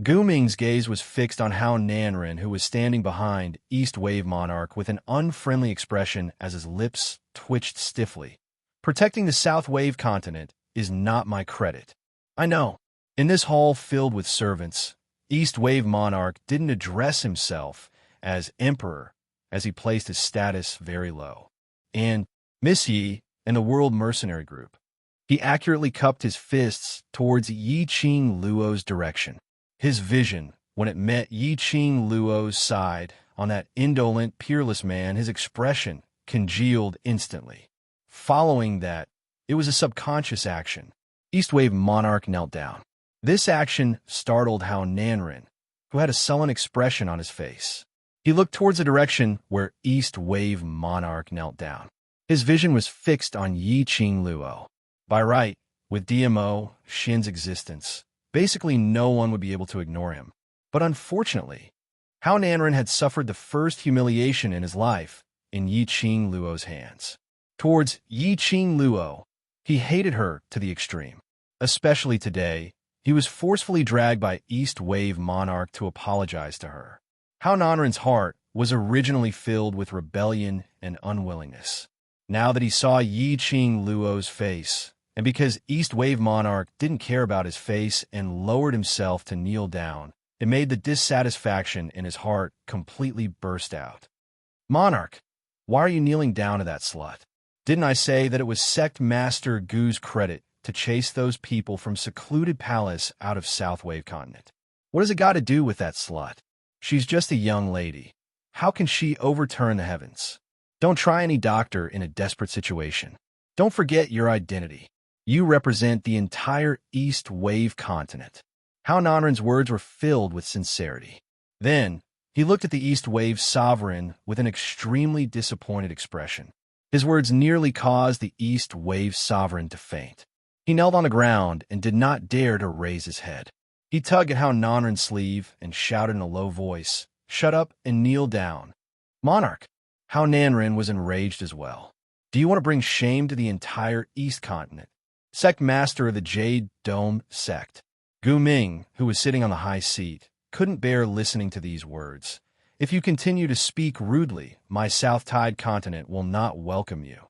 Gu Ming's gaze was fixed on Hao Nanren, who was standing behind East Wave Monarch with an unfriendly expression as his lips twitched stiffly. Protecting the South Wave continent is not my credit. I know. In this hall filled with servants, East Wave Monarch didn't address himself as Emperor, as he placed his status very low. And Miss Yi and the World Mercenary Group. He accurately cupped his fists towards Yiqing Luo's direction. His vision, when it met Yiqing Luo's side, on that indolent, peerless man, his expression congealed instantly. Following that, it was a subconscious action. East Wave Monarch knelt down. This action startled Hao Nanren, who had a sullen expression on his face. He looked towards the direction where East Wave Monarch knelt down. His vision was fixed on Yiqing Luo. By right, with DMO, Shin's existence, basically no one would be able to ignore him. But unfortunately, Hao Nanren had suffered the first humiliation in his life in Yiqing Luo's hands. Towards Yiqing Luo, he hated her to the extreme. Especially today, He was forcefully dragged by East Wave Monarch to apologize to her. Hao Nanren's heart was originally filled with rebellion and unwillingness. Now that he saw Yi Qing Luo's face, and because East Wave Monarch didn't care about his face and lowered himself to kneel down, it made the dissatisfaction in his heart completely burst out. Monarch, why are you kneeling down to that slut? Didn't I say that it was Sect Master Gu's credit to chase those people from secluded palace out of South Wave Continent? What has it got to do with that slut? She's just a young lady. How can she overturn the heavens? Don't try any doctor in a desperate situation. Don't forget your identity. You represent the entire East Wave Continent. Hao Nanren's words were filled with sincerity. Then, he looked at the East Wave sovereign with an extremely disappointed expression. His words nearly caused the East Wave sovereign to faint. He knelt on the ground and did not dare to raise his head. He tugged at Hao Nanren's sleeve and shouted in a low voice, "Shut up and kneel down." Monarch, Hao Nanren was enraged as well. Do you want to bring shame to the entire East Continent? Sect Master of the Jade Dome Sect, Gu Ming, who was sitting on the high seat, couldn't bear listening to these words. If you continue to speak rudely, my South Tide Continent will not welcome you.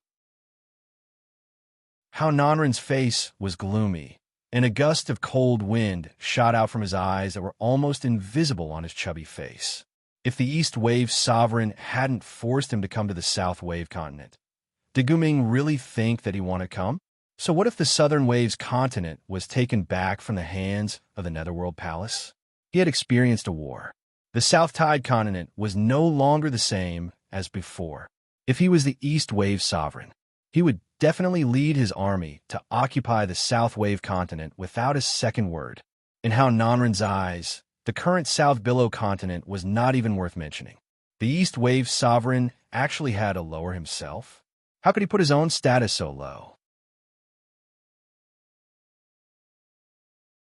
Hao Nanren's face was gloomy, and a gust of cold wind shot out from his eyes that were almost invisible on his chubby face. If the East Wave sovereign hadn't forced him to come to the South Wave Continent, did Gu Ming really think that he wanted to come? So what if the Southern Wave's continent was taken back from the hands of the Netherworld Palace? He had experienced a war. The South Tide continent was no longer the same as before. If he was the East Wave sovereign, he would definitely lead his army to occupy the South Wave continent without a second word. In Hao Nanren's eyes, the current South Billow continent was not even worth mentioning. The East Wave sovereign actually had to lower himself? How could he put his own status so low?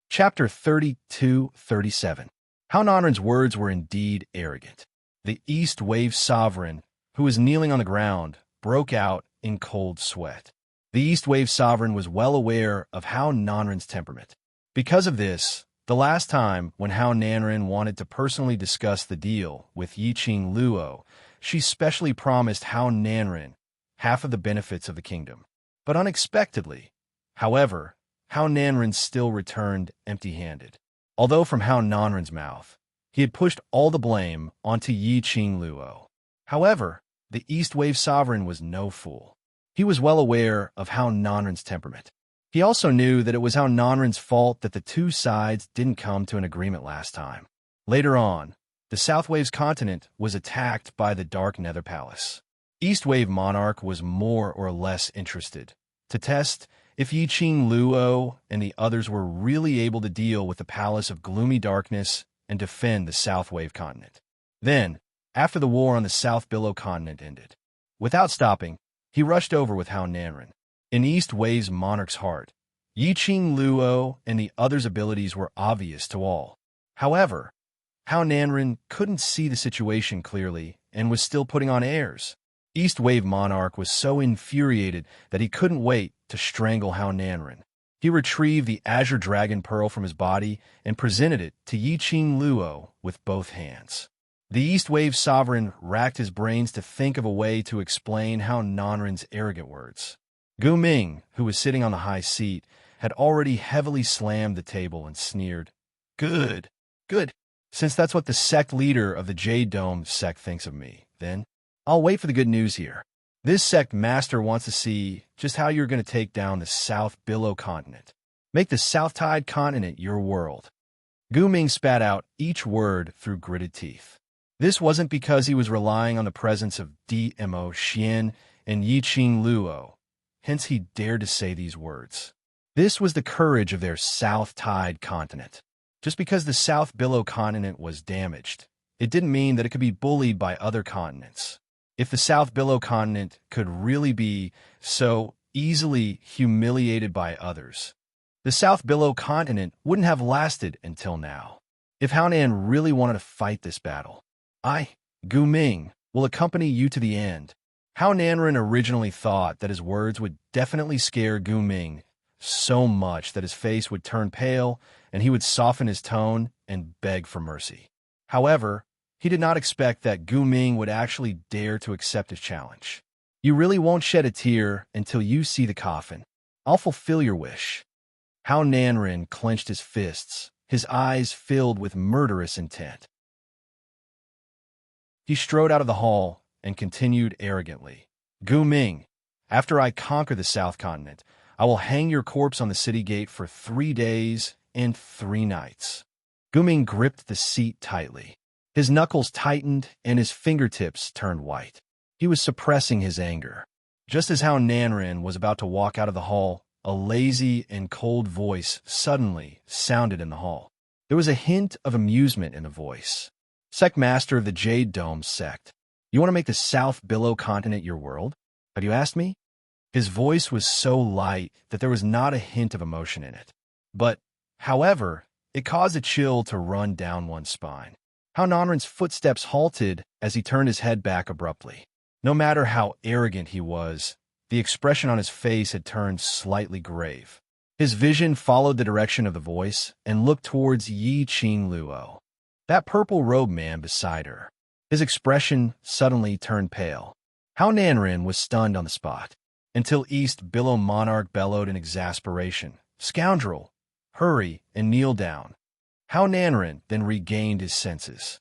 Chapter 32-37. Hao Nanren's words were indeed arrogant. The East Wave sovereign, who was kneeling on the ground, broke out in cold sweat. The East Wave sovereign was well aware of Hao Nanren's temperament. Because of this, the last time when Hao Nanren wanted to personally discuss the deal with Yi Qing Luo, she specially promised Hao Nanren half of the benefits of the kingdom. But unexpectedly, however, Hao Nanren still returned empty-handed. Although from Hao Nanren's mouth, he had pushed all the blame onto Yi Qing Luo. However, the East Wave sovereign was no fool. He was well aware of Hao Nanren's temperament. He also knew that it was Hao Nanren's fault that the two sides didn't come to an agreement last time. Later on, the South Wave's continent was attacked by the Dark Nether Palace. East Wave Monarch was more or less interested to test if Yi Qing Luo and the others were really able to deal with the Palace of Gloomy Darkness and defend the South Wave continent. Then, after the war on the South Billow continent ended, without stopping, he rushed over with Hao Nanren. In East Wave's monarch's heart, Yi Qing Luo and the others' abilities were obvious to all. However, Hao Nanren couldn't see the situation clearly and was still putting on airs. East Wave Monarch was so infuriated that he couldn't wait to strangle Hao Nanren. He retrieved the Azure Dragon Pearl from his body and presented it to Yi Qing Luo with both hands. The East Wave sovereign racked his brains to think of a way to explain Hao Nanren's arrogant words. Gu Ming, who was sitting on the high seat, had already heavily slammed the table and sneered, Good, good. Since that's what the sect leader of the Jade Dome sect thinks of me, then I'll wait for the good news here. This sect master wants to see just how you're going to take down the South Billow continent. Make the South Tide continent your world. Gu Ming spat out each word through gritted teeth. This wasn't because he was relying on the presence of Dmo Xian and Yi Qing Luo, hence he dared to say these words. This was the courage of their South Tide continent. Just because the South Billow continent was damaged, it didn't mean that it could be bullied by other continents. If the South Billow continent could really be so easily humiliated by others, the South Billow continent wouldn't have lasted until now. If Hao Nan really wanted to fight this battle, I, Gu Ming, will accompany you to the end. Hao Nanren originally thought that his words would definitely scare Gu Ming so much that his face would turn pale and he would soften his tone and beg for mercy. However, he did not expect that Gu Ming would actually dare to accept his challenge. You really won't shed a tear until you see the coffin. I'll fulfill your wish. Hao Nanren clenched his fists, his eyes filled with murderous intent. He strode out of the hall and continued arrogantly. Gu Ming, after I conquer the South Continent, I will hang your corpse on the city gate for 3 days and 3 nights. Gu Ming gripped the seat tightly. His knuckles tightened and his fingertips turned white. He was suppressing his anger. Just as Hao Nanren was about to walk out of the hall, a lazy and cold voice suddenly sounded in the hall. There was a hint of amusement in the voice. Sect Master of the Jade Dome sect, you want to make the South Billow continent your world? Have you asked me? His voice was so light that there was not a hint of emotion in it. But, however, it caused a chill to run down one's spine. Hao Nanren's footsteps halted as he turned his head back abruptly. No matter how arrogant he was, the expression on his face had turned slightly grave. His vision followed the direction of the voice and looked towards Yi Qing Luo, that purple-robed man beside her. His expression suddenly turned pale. Hao Nanren was stunned on the spot, until East Billow Monarch bellowed in exasperation, "Scoundrel! Hurry and kneel down." Hao Nanren then regained his senses.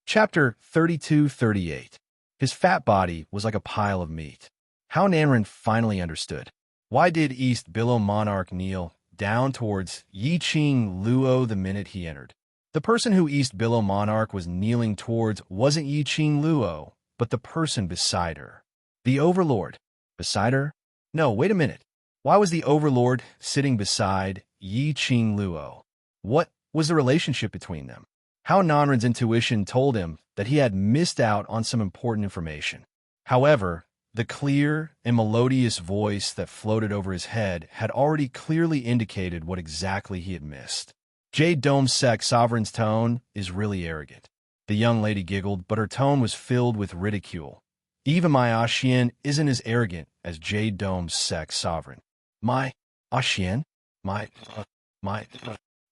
Chapter 32-38. His fat body was like a pile of meat. Hao Nanren finally understood. Why did East Billow Monarch kneel down towards Yi Qing Luo the minute he entered? The person who East Billow Monarch was kneeling towards wasn't Yi Qing Luo, but the person beside her. The Overlord. Beside her? No, wait a minute. Why was the Overlord sitting beside Yi Qing Luo? What was the relationship between them? Hao Nanren's intuition told him that he had missed out on some important information. However, the clear and melodious voice that floated over his head had already clearly indicated what exactly he had missed. Jade Dome Sect Sovereign's tone is really arrogant. The young lady giggled, but her tone was filled with ridicule. Even my Axian isn't as arrogant as Jade Dome Sect Sovereign. My Axian? My.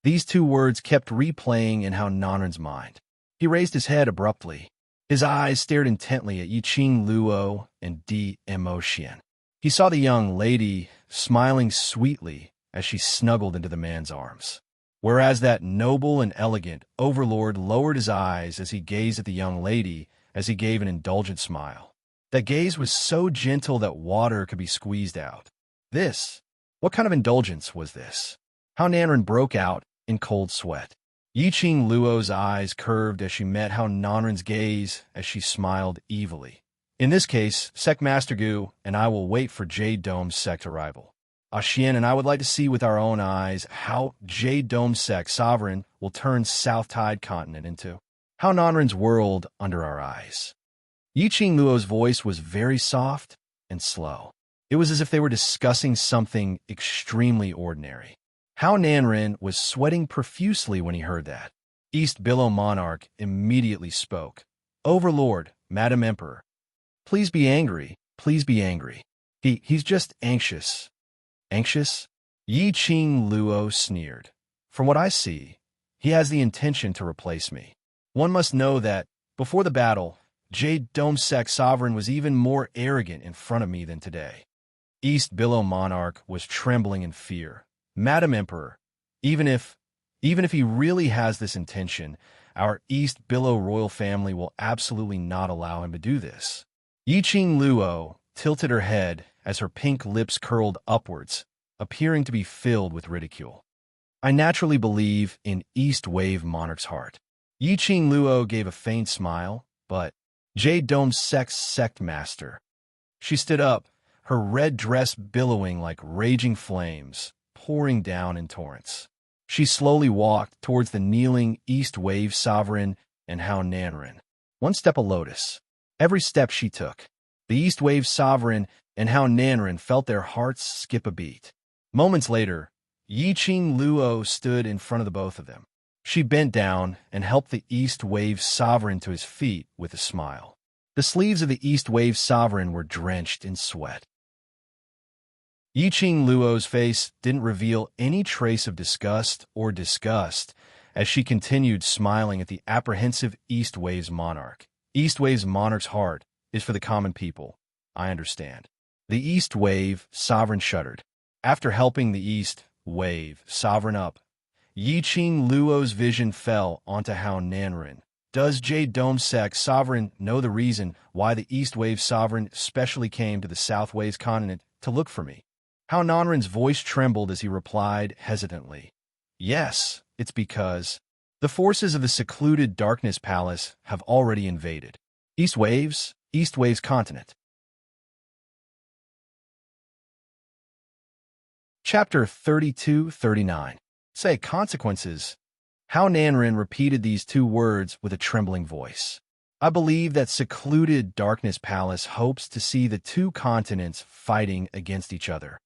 These 2 words kept replaying in Hao Nanren's mind. He raised his head abruptly. His eyes stared intently at Yi Qing Luo and Di Emotian. He saw the young lady smiling sweetly as she snuggled into the man's arms, whereas that noble and elegant overlord lowered his eyes as he gazed at the young lady as he gave an indulgent smile. That gaze was so gentle that water could be squeezed out. What kind of indulgence was this? Hao Nanren broke out in cold sweat. Yi Qing Luo's eyes curved as she met Hao Nanren's gaze as she smiled evilly. In this case, Sect Master Gu and I will wait for Jade Dome's sect arrival. Axian and I would like to see with our own eyes how Jade Dome Sect Sovereign will turn South Tide Continent into Hao Nanren's world under our eyes. Yi Qing Luo's voice was very soft and slow. It was as if they were discussing something extremely ordinary. Hao Nanren was sweating profusely when he heard that. East Billow Monarch immediately spoke. Overlord, Madam Emperor, please be angry. Please be angry. He's just anxious. Anxious? Yi Qing Luo sneered. From what I see, he has the intention to replace me. One must know that, before the battle, Jade Dome Sect Sovereign was even more arrogant in front of me than today. East Billow Monarch was trembling in fear. Madam Emperor, even if he really has this intention, our East Billow royal family will absolutely not allow him to do this. Yi Qing Luo tilted her head as her pink lips curled upwards, appearing to be filled with ridicule. I naturally believe in East Wave Monarch's heart. Yi Qing Luo gave a faint smile, but Jade Dome Sect Master. She stood up, her red dress billowing like raging flames, pouring down in torrents. She slowly walked towards the kneeling East Wave Sovereign and Hao Nanren. One step a lotus. Every step she took, the East Wave Sovereign and Hao Nanren felt their hearts skip a beat. Moments later, Yi Qing Luo stood in front of the both of them. She bent down and helped the East Wave Sovereign to his feet with a smile. The sleeves of the East Wave Sovereign were drenched in sweat. Yiqing Luo's face didn't reveal any trace of disgust or disgust as she continued smiling at the apprehensive East Wave's monarch. East Wave's monarch's heart is for the common people. I understand. The East Wave sovereign shuddered. After helping the East Wave sovereign up, Yiqing Luo's vision fell onto how Nanren. Does Jade Dome Sect sovereign know the reason why the East Wave sovereign specially came to the South Wave's continent to look for me? How Nanren's voice trembled as he replied hesitantly. Yes, it's because the forces of the secluded Darkness Palace have already invaded East Wave's continent. Chapter 32-39. Say consequences. How Nanren repeated these two words with a trembling voice. I believe that secluded Darkness Palace hopes to see the two continents fighting against each other.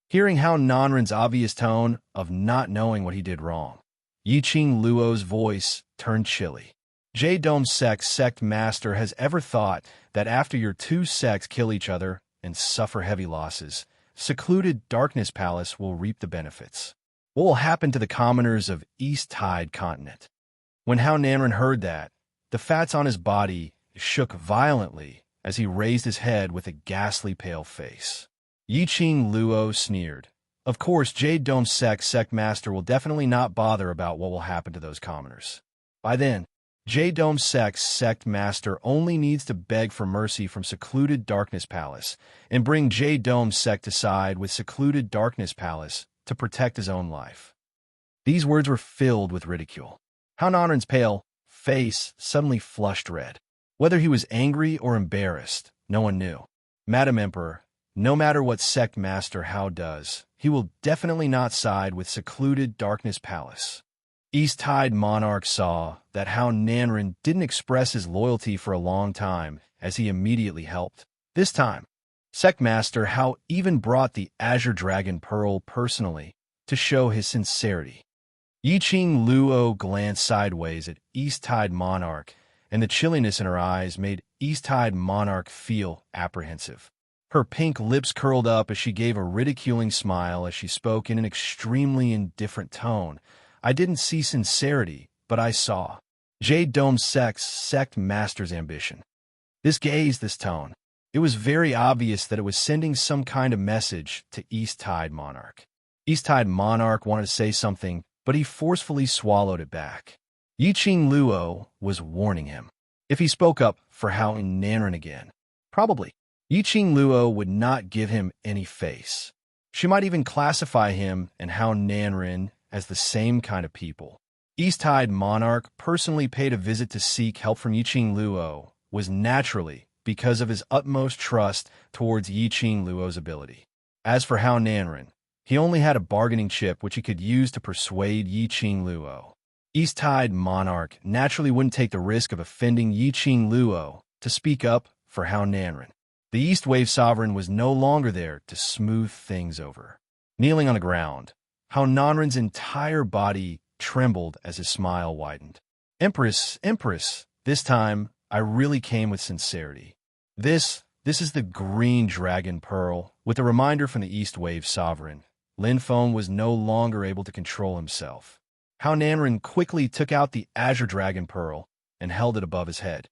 Hearing how Nanren's obvious tone of not knowing what he did wrong, Yiqing Luo's voice turned chilly. Jade Dome Sect Master has ever thought that after your two sects kill each other and suffer heavy losses, secluded Darkness Palace will reap the benefits. What will happen to the commoners of East Tide Continent? When How Nanren heard that, the fats on his body shook violently as he raised his head with a ghastly pale face. Yiqing Luo sneered. Of course, Jade Dome Sect Master will definitely not bother about what will happen to those commoners. By then, Jade Dome Sect Master only needs to beg for mercy from secluded Darkness Palace and bring Jade Dome Sect aside with secluded Darkness Palace to protect his own life. These words were filled with ridicule. How Nanren's pale face suddenly flushed red. Whether he was angry or embarrassed, no one knew. Madam Emperor, no matter what Sect Master How does, he will definitely not side with secluded Darkness Palace. East Tide Monarch saw that How Nanren didn't express his loyalty for a long time as he immediately helped. This time, Sect Master How even brought the Azure Dragon Pearl personally to show his sincerity. Yiqing Luo glanced sideways at East Tide Monarch, and the chilliness in her eyes made East Tide Monarch feel apprehensive. Her pink lips curled up as she gave a ridiculing smile as she spoke in an extremely indifferent tone. I didn't see sincerity, but I saw Jade Dome Sect Master's ambition. This gaze, this tone, it was very obvious that it was sending some kind of message to East Tide Monarch. East Tide Monarch wanted to say something, but he forcefully swallowed it back. Yiqing Luo was warning him. If he spoke up for How Nanren again, probably Yiqing Luo would not give him any face. She might even classify him and How Nanren as the same kind of people. East Tide Monarch personally paid a visit to seek help from Yiqing Luo was naturally because of his utmost trust towards Yiqing Luo's ability. As for How Nanren, he only had a bargaining chip which he could use to persuade Yiqing Luo. East Tide Monarch naturally wouldn't take the risk of offending Yiqing Luo to speak up for How Nanren. The East Wave Sovereign was no longer there to smooth things over. Kneeling on the ground, How Nanren's entire body trembled as his smile widened. Empress, this time I really came with sincerity. This is the Green Dragon Pearl. With a reminder from the East Wave Sovereign, Lin Feng was no longer able to control himself. How Nanren quickly took out the Azure Dragon Pearl and held it above his head.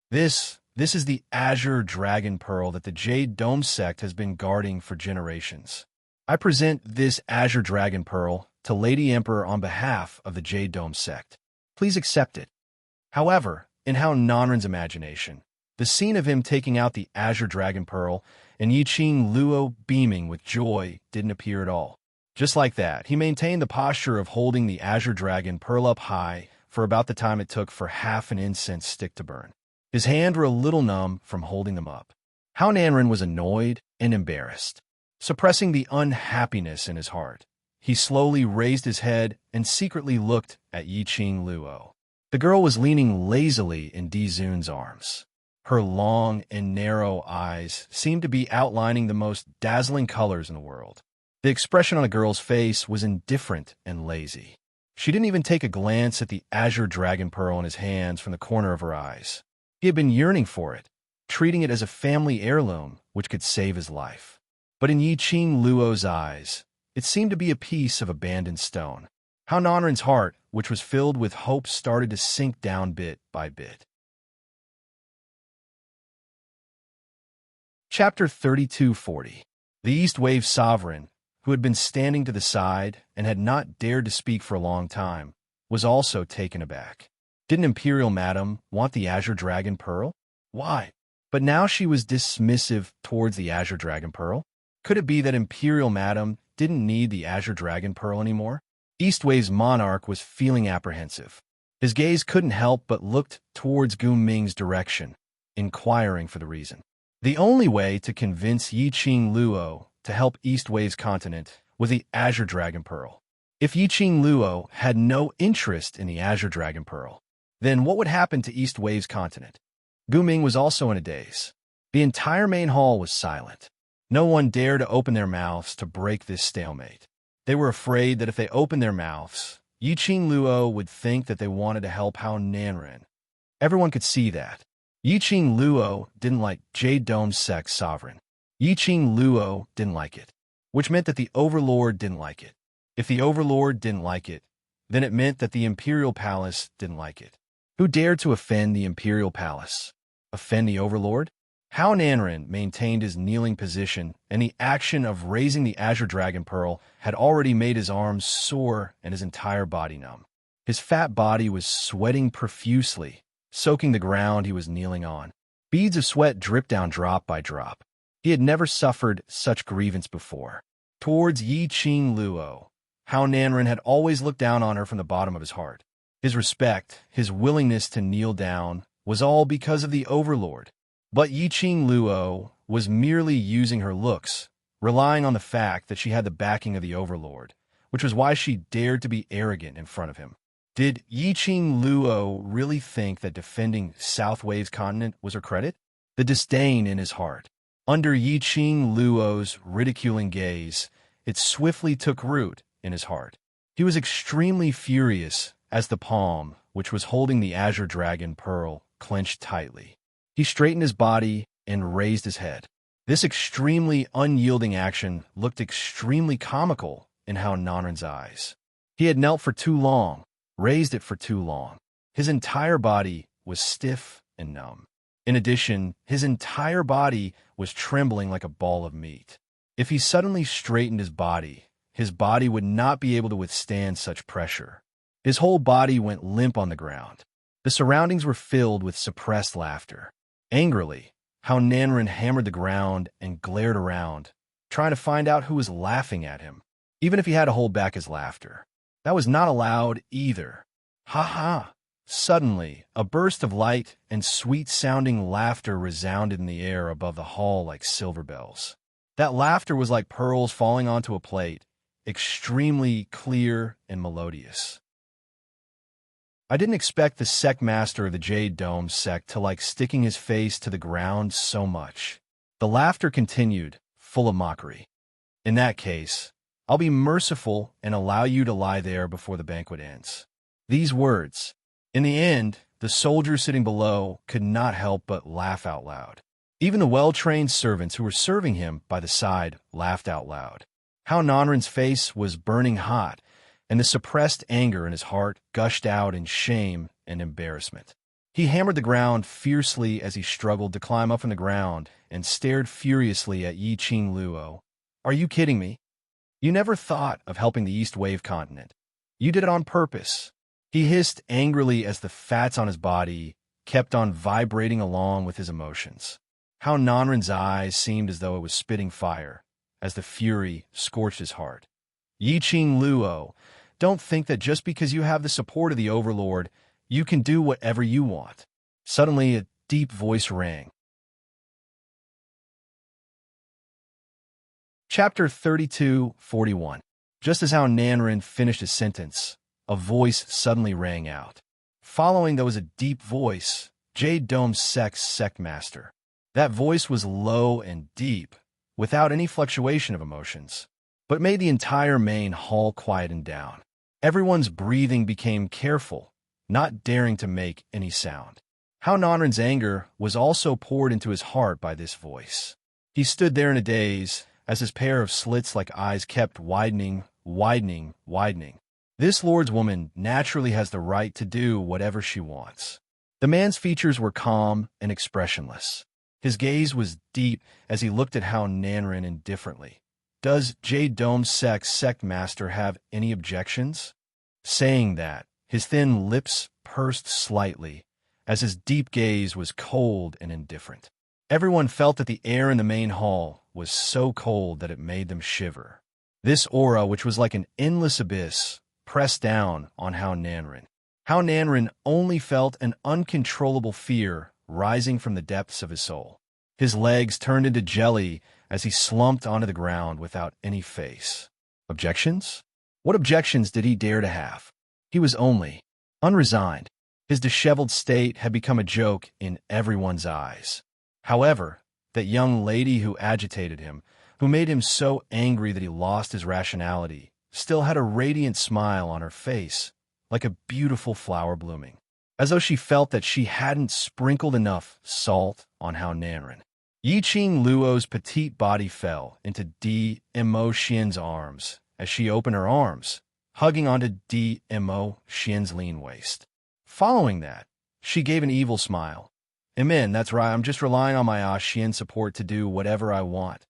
This is the Azure Dragon Pearl that the Jade Dome Sect has been guarding for generations. I present this Azure Dragon Pearl to Lady Emperor on behalf of the Jade Dome Sect. Please accept it. However, in How Nanren's imagination, the scene of him taking out the Azure Dragon Pearl and Yiqing Luo beaming with joy didn't appear at all. Just like that, he maintained the posture of holding the Azure Dragon Pearl up high for about the time it took for half an incense stick to burn. His hands were a little numb from holding them up. How Nanren was annoyed and embarrassed. Suppressing the unhappiness in his heart, he slowly raised his head and secretly looked at Yiqing Luo. The girl was leaning lazily in Dizun's arms. Her long and narrow eyes seemed to be outlining the most dazzling colors in the world. The expression on the girl's face was indifferent and lazy. She didn't even take a glance at the Azure Dragon Pearl in his hands from the corner of her eyes. He had been yearning for it, treating it as a family heirloom which could save his life. But in Yi-Ching Luo's eyes, it seemed to be a piece of abandoned stone. How Nanren's heart, which was filled with hope, started to sink down bit by bit. Chapter 3240. The East Wave Sovereign, who had been standing to the side and had not dared to speak for a long time, was also taken aback. Didn't Imperial Madam want the Azure Dragon Pearl? Why? But now she was dismissive towards the Azure Dragon Pearl. Could it be that Imperial Madam didn't need the Azure Dragon Pearl anymore? East Wave's monarch was feeling apprehensive. His gaze couldn't help but looked towards Gu Ming's direction, inquiring for the reason. The only way to convince Yi-Ching Luo to help East Wave's continent was the Azure Dragon Pearl. If Yi-Ching Luo had no interest in the Azure Dragon Pearl, then what would happen to East Wave's continent? Gu Ming was also in a daze. The entire main hall was silent. No one dared to open their mouths to break this stalemate. They were afraid that if they opened their mouths, Yi-Ching Luo would think that they wanted to help Hao Nanren. Everyone could see that. Yi-Ching Luo didn't like Jade Dome's sex sovereign. Yi-Ching Luo didn't like it, which meant that the Overlord didn't like it. If the Overlord didn't like it, then it meant that the Imperial Palace didn't like it. Who dared to offend the Imperial Palace? Offend the Overlord? Hao Nanren maintained his kneeling position, and the action of raising the Azure Dragon Pearl had already made his arms sore and his entire body numb. His fat body was sweating profusely, soaking the ground he was kneeling on. Beads of sweat dripped down drop by drop. He had never suffered such grievance before. Towards Yi-Ching Luo, Hao Nanren had always looked down on her from the bottom of his heart. His respect, his willingness to kneel down, was all because of the Overlord. But Yi-Ching Luo was merely using her looks, relying on the fact that she had the backing of the Overlord, which was why she dared to be arrogant in front of him. Did Yi-Ching Luo really think that defending South Wave's continent was her credit? The disdain in his heart. Under Yi-Ching Luo's ridiculing gaze, it swiftly took root in his heart. He was extremely furious as the palm, which was holding the Azure Dragon Pearl, clenched tightly. He straightened his body and raised his head. This extremely unyielding action looked extremely comical in Hao Nanren's eyes. He had knelt for too long, raised it for too long. His entire body was stiff and numb. In addition, his entire body was trembling like a ball of meat. If he suddenly straightened his body would not be able to withstand such pressure. His whole body went limp on the ground. The surroundings were filled with suppressed laughter. Angrily, Hao Nanren hammered the ground and glared around, trying to find out who was laughing at him, even if he had to hold back his laughter. That was not allowed either. Ha ha! Suddenly, a burst of light and sweet-sounding laughter resounded in the air above the hall like silver bells. That laughter was like pearls falling onto a plate, extremely clear and melodious. I didn't expect the sect master of the Jade Dome sect to like sticking his face to the ground so much. The laughter continued, full of mockery. In that case, I'll be merciful and allow you to lie there before the banquet ends. These words. In the end, the soldier sitting below could not help but laugh out loud. Even the well-trained servants who were serving him by the side laughed out loud. Hao Nanren's face was burning hot, and the suppressed anger in his heart gushed out in shame and embarrassment. He hammered the ground fiercely as he struggled to climb up from the ground and stared furiously at Yi-Ching Luo. Are you kidding me? You never thought of helping the East Wave continent. You did it on purpose. He hissed angrily as the fats on his body kept on vibrating along with his emotions. Hao Nanren's eyes seemed as though it was spitting fire, as the fury scorched his heart. Yi-Ching Luo, don't think that just because you have the support of the Overlord, you can do whatever you want. Suddenly, a deep voice rang. Chapter 3241. Just as Hao Nanren finished his sentence, a voice suddenly rang out. Following there was a deep voice, Jade Dome's sect master. That voice was low and deep, without any fluctuation of emotions, but made the entire main hall quieten down. Everyone's breathing became careful, not daring to make any sound. Hao Nanren's anger was also poured into his heart by this voice. He stood there in a daze, as his pair of slits-like eyes kept widening. This lord's woman naturally has the right to do whatever she wants. The man's features were calm and expressionless. His gaze was deep as he looked at Hao Nanren indifferently. Does Jade Dome's sect master have any objections? Saying that, his thin lips pursed slightly, as his deep gaze was cold and indifferent. Everyone felt that the air in the main hall was so cold that it made them shiver. This aura, which was like an endless abyss, pressed down on Hao Nanren. Hao Nanren only felt an uncontrollable fear rising from the depths of his soul. His legs turned into jelly as he slumped onto the ground without any face. Objections? What objections did he dare to have? He was only unresigned. His disheveled state had become a joke in everyone's eyes. However, that young lady who agitated him, who made him so angry that he lost his rationality, still had a radiant smile on her face, like a beautiful flower blooming, as though she felt that she hadn't sprinkled enough salt on Hao Nanren. Yiqing Luo's petite body fell into Mo Xian's arms as she opened her arms, hugging onto Mo Xian's lean waist. Following that, she gave an evil smile. Amen, that's right, I'm just relying on my Xian support to do whatever I want.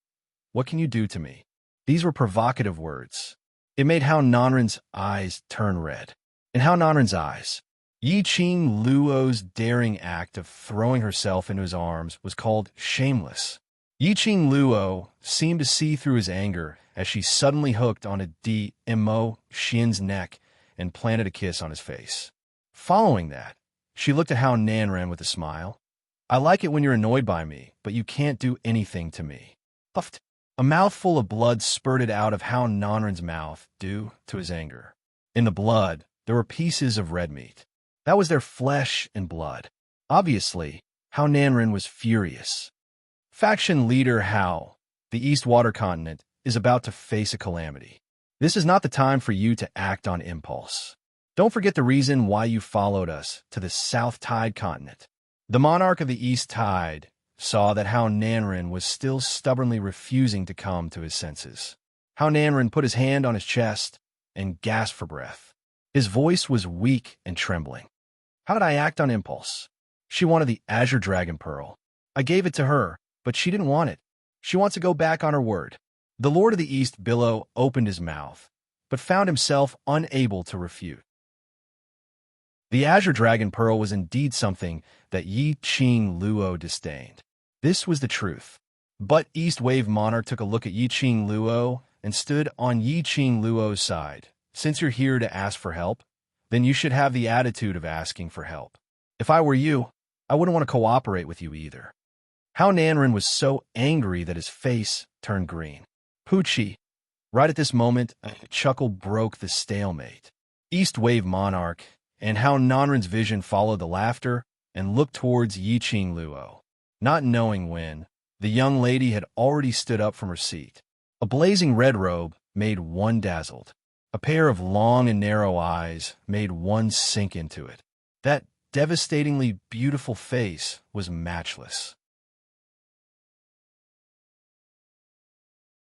What can you do to me? These were provocative words. It made Hao Nanren's eyes turn red. In Hao Nanren's eyes, Yiqing Luo's daring act of throwing herself into his arms was called shameless. Yiqing Luo seemed to see through his anger as she suddenly hooked onto Mo Xian's neck and planted a kiss on his face. Following that, she looked at Hao Nanren with a smile. I like it when you're annoyed by me, but you can't do anything to me. Puffed. A mouthful of blood spurted out of Hao Nanren's mouth due to his anger. In the blood, there were pieces of red meat. That was their flesh and blood. Obviously, Hao Nanren was furious. Faction leader Hao, the East Water Continent, is about to face a calamity. This is not the time for you to act on impulse. Don't forget the reason why you followed us to the South Tide Continent. The monarch of the East Tide saw that Hao Nanren was still stubbornly refusing to come to his senses. Hao Nanren put his hand on his chest and gasped for breath. His voice was weak and trembling. How did I act on impulse? She wanted the Azure Dragon Pearl. I gave it to her, but she didn't want it. She wants to go back on her word. The Lord of the East Billow opened his mouth, but found himself unable to refute. The Azure Dragon Pearl was indeed something that Yiqing Luo disdained. This was the truth. But East Wave Monarch took a look at Yiqing Luo and stood on Yiqing Luo's side. Since you're here to ask for help, then you should have the attitude of asking for help. If I were you, I wouldn't want to cooperate with you either. Hao Nanren was so angry that his face turned green. Poochie. Right at this moment, a chuckle broke the stalemate. East Wave Monarch and Hao Nanren's vision followed the laughter and looked towards Yiqing Luo. Not knowing when, the young lady had already stood up from her seat. A blazing red robe made one dazzled. A pair of long and narrow eyes made one sink into it. That devastatingly beautiful face was matchless.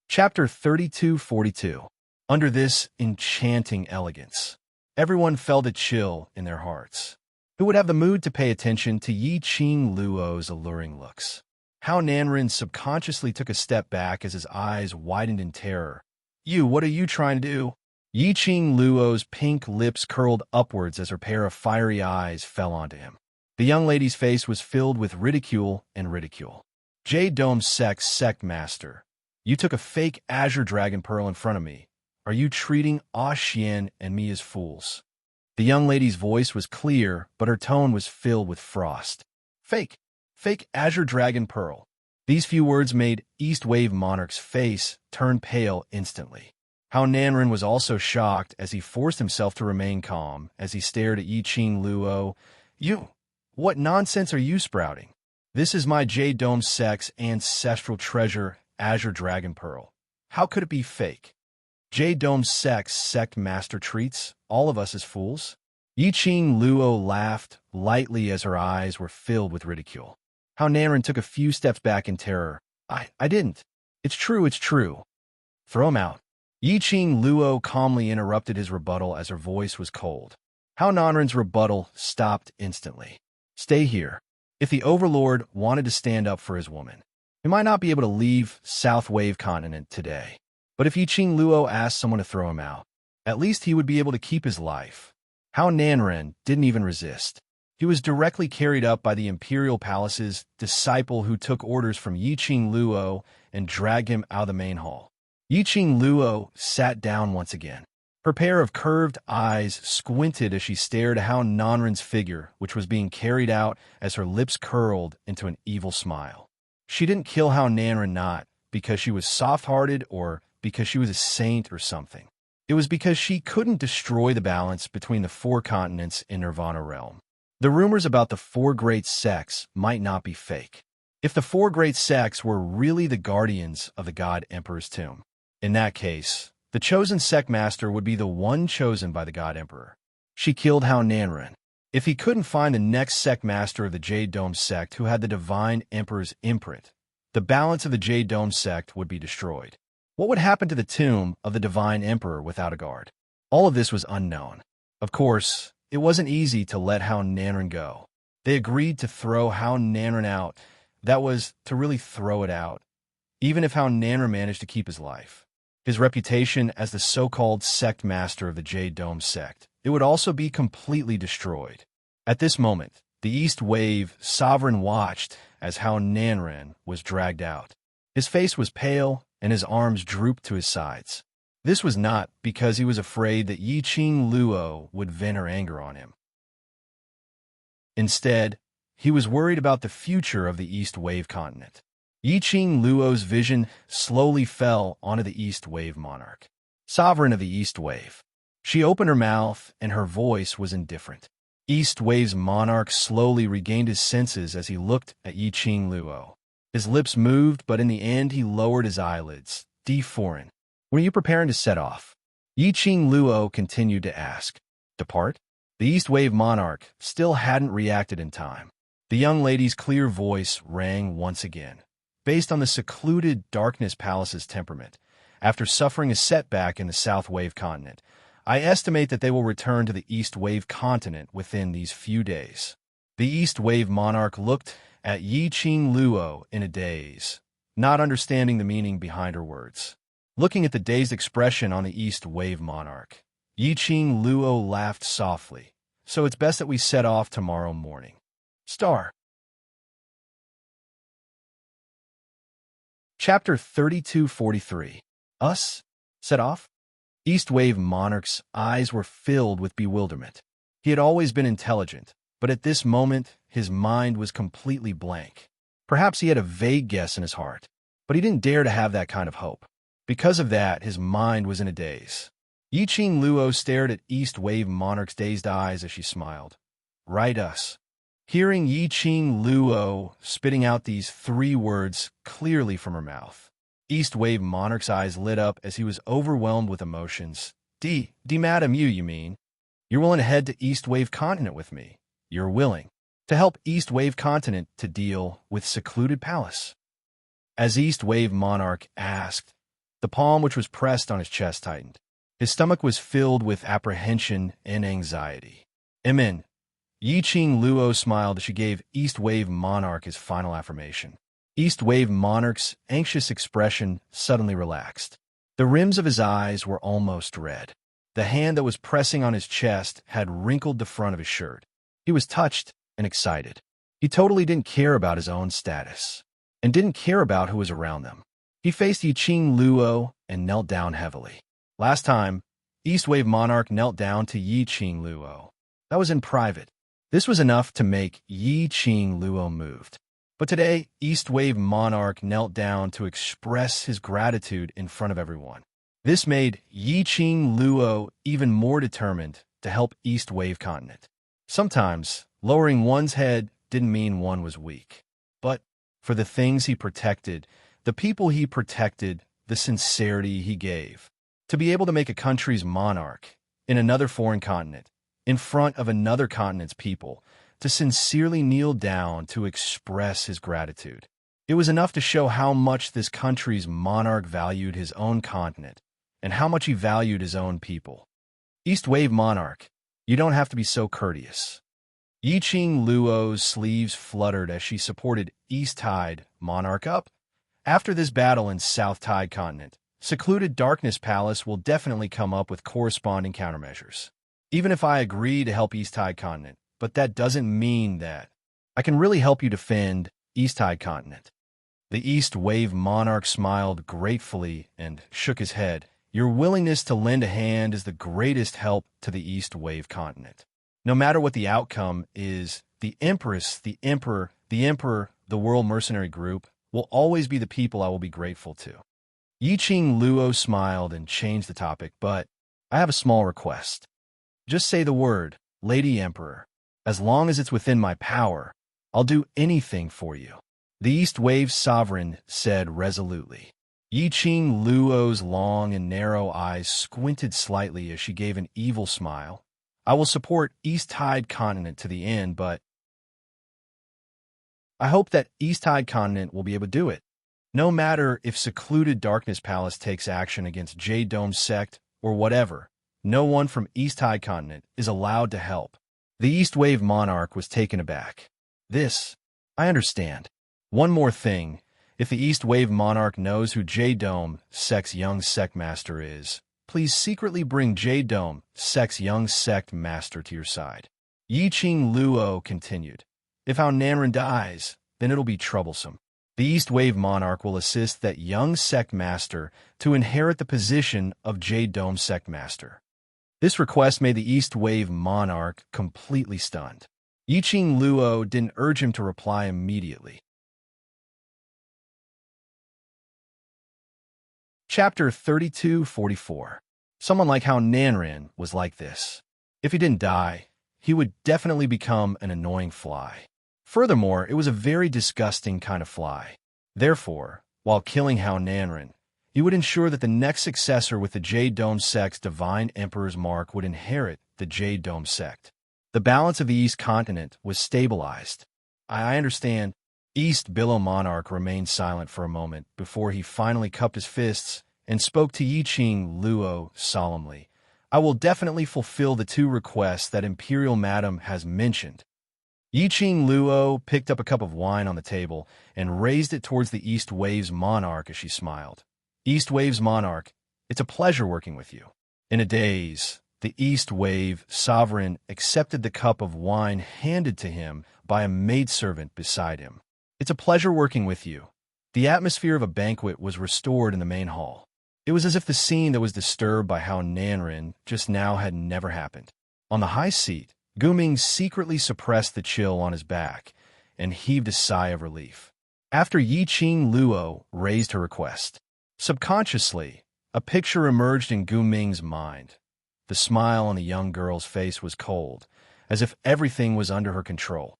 Chapter 3242. Under this enchanting elegance, everyone felt a chill in their hearts. Who would have the mood to pay attention to Yiqing Luo's alluring looks? Hao Nanren subconsciously took a step back as his eyes widened in terror. What are you trying to do? Yiqing Luo's pink lips curled upwards as her pair of fiery eyes fell onto him. The young lady's face was filled with ridicule and ridicule. Jade Dome's sect master, you took a fake Azure Dragon Pearl in front of me. Are you treating Xian and me as fools? The young lady's voice was clear, but her tone was filled with frost. Fake Azure Dragon Pearl. These few words made East Wave Monarch's face turn pale instantly. Hao Nanren was also shocked as he forced himself to remain calm as he stared at Yiqing Luo. What nonsense are you sprouting? This is my Jade Dome sect's ancestral treasure, Azure Dragon Pearl. How could it be fake? Jade Dome sect's sect master treats all of us as fools? Yiqing Luo laughed lightly as her eyes were filled with ridicule. Hao Nanren took a few steps back in terror. I didn't. It's true, it's true. Throw him out. Yi Qing Luo calmly interrupted his rebuttal as her voice was cold. Hao Nanren's rebuttal stopped instantly. Stay here. If the Overlord wanted to stand up for his woman, he might not be able to leave South Wave Continent today. But if Yi Qing Luo asked someone to throw him out, at least he would be able to keep his life. Hao Nanren didn't even resist. He was directly carried up by the Imperial Palace's disciple who took orders from Yi Qing Luo and dragged him out of the main hall. Yi Qing Luo sat down once again. Her pair of curved eyes squinted as she stared at Hao Nanren's figure, which was being carried out as her lips curled into an evil smile. She didn't kill Hao Nanren not because she was soft-hearted or because she was a saint or something. It was because she couldn't destroy the balance between the four continents in Nirvana realm. The rumors about the four great sects might not be fake. If the four great sects were really the guardians of the God Emperor's tomb, in that case, the chosen sect master would be the one chosen by the God Emperor. She killed Hao Nanren. If he couldn't find the next sect master of the Jade Dome sect who had the Divine Emperor's imprint, the balance of the Jade Dome sect would be destroyed. What would happen to the tomb of the Divine Emperor without a guard? All of this was unknown. Of course, it wasn't easy to let Hao Nanren go. They agreed to throw Hao Nanren out. That was to really throw it out, even if Hao Nanren managed to keep his life. His reputation as the so-called sect master of the Jade Dome sect, it would also be completely destroyed. At this moment, the East Wave sovereign watched as Hao Nanren was dragged out. His face was pale, and his arms drooped to his sides. This was not because he was afraid that Yi Qing Luo would vent her anger on him. Instead, he was worried about the future of the East Wave continent. Yi Qing Luo's vision slowly fell onto the East Wave monarch, sovereign of the East Wave. She opened her mouth, and her voice was indifferent. East Wave's monarch slowly regained his senses as he looked at Yi Qing Luo. His lips moved, but in the end he lowered his eyelids. Foreign. When are you preparing to set off? Yi Qing Luo continued to ask. Depart? The East Wave monarch still hadn't reacted in time. The young lady's clear voice rang once again. Based on the secluded Darkness Palace's temperament, after suffering a setback in the South Wave continent, I estimate that they will return to the East Wave continent within these few days. The East Wave monarch looked at Yi Qing Luo in a daze, not understanding the meaning behind her words. Looking at the dazed expression on the East Wave monarch, Yi Qing Luo laughed softly. So it's best that we set off tomorrow morning. Star. Chapter 3243. Us? Set off? East Wave monarch's eyes were filled with bewilderment. He had always been intelligent, but at this moment, his mind was completely blank. Perhaps he had a vague guess in his heart, but he didn't dare to have that kind of hope. Because of that, his mind was in a daze. Yi Qing Luo stared at East Wave monarch's dazed eyes as she smiled. Right, us. Hearing Yi Qing Luo spitting out these three words clearly from her mouth, East Wave monarch's eyes lit up as he was overwhelmed with emotions. Madam, you mean? You're willing to head to East Wave continent with me. You're willing to help East Wave continent to deal with secluded palace. As East Wave monarch asked, the palm which was pressed on his chest tightened. His stomach was filled with apprehension and anxiety. Amen. Yi Qing Luo smiled as she gave East Wave monarch his final affirmation. East Wave monarch's anxious expression suddenly relaxed. The rims of his eyes were almost red. The hand that was pressing on his chest had wrinkled the front of his shirt. He was touched and excited. He totally didn't care about his own status, and didn't care about who was around them. He faced Yi Qing Luo and knelt down heavily. Last time, East Wave monarch knelt down to Yi Qing Luo. That was in private. This was enough to make Yi Qing Luo moved. But today, East Wave monarch knelt down to express his gratitude in front of everyone. This made Yi Qing Luo even more determined to help East Wave continent. Sometimes, lowering one's head didn't mean one was weak. But for the things he protected, the people he protected, the sincerity he gave, to be able to make a country's monarch in another foreign continent, in front of another continent's people, to sincerely kneel down to express his gratitude. It was enough to show how much this country's monarch valued his own continent and how much he valued his own people. East Wave Monarch, you don't have to be so courteous. Yiqing Luo's sleeves fluttered as she supported East Tide Monarch up. After this battle in South Tide Continent, Secluded Darkness Palace will definitely come up with corresponding countermeasures. Even if I agree to help East Tide Continent, but that doesn't mean that I can really help you defend East Tide Continent. The East Wave Monarch smiled gratefully and shook his head. Your willingness to lend a hand is the greatest help to the East Wave continent. No matter what the outcome is, the Empress, the Emperor, the World Mercenary Group will always be the people I will be grateful to. Yiqing Luo smiled and changed the topic, but I have a small request. Just say the word, Lady Emperor. As long as it's within my power, I'll do anything for you. The East Wave Sovereign said resolutely. Yiqing Luo's long and narrow eyes squinted slightly as she gave an evil smile. I will support East Tide Continent to the end, but I hope that East Tide Continent will be able to do it. No matter if Secluded Darkness Palace takes action against Jade Dome Sect or whatever, no one from East Tide Continent is allowed to help. The East Wave Monarch was taken aback. This, I understand. One more thing. If the East Wave Monarch knows who Jade Dome Sect's young sect master is, please secretly bring Jade Dome Sect's young sect master to your side. Yiqing Luo continued. If Hao Nanren dies, then it'll be troublesome. The East Wave Monarch will assist that young sect master to inherit the position of Jade Dome sect master. This request made the East Wave Monarch completely stunned. Yiqing Luo didn't urge him to reply immediately. Chapter 3244. Someone like Hao Nanren was like this. If he didn't die, he would definitely become an annoying fly. Furthermore, it was a very disgusting kind of fly. Therefore, while killing Hao Nanren, he would ensure that the next successor with the Jade Dome Sect's Divine Emperor's mark would inherit the Jade Dome Sect. The balance of the East Continent was stabilized. I understand. East Billow Monarch remained silent for a moment before he finally cupped his fists and spoke to Yiqing Luo solemnly. I will definitely fulfill the 2 requests that Imperial Madam has mentioned. Yiqing Luo picked up a cup of wine on the table and raised it towards the East Wave's Monarch as she smiled. East Wave's Monarch, it's a pleasure working with you. In a daze, the East Wave Sovereign accepted the cup of wine handed to him by a maidservant beside him. It's a pleasure working with you. The atmosphere of a banquet was restored in the main hall. It was as if the scene that was disturbed by Hao Nanren just now had never happened. On the high seat, Guming secretly suppressed the chill on his back and heaved a sigh of relief. After Yiqing Luo raised her request, subconsciously, a picture emerged in Guming's mind. The smile on the young girl's face was cold, as if everything was under her control.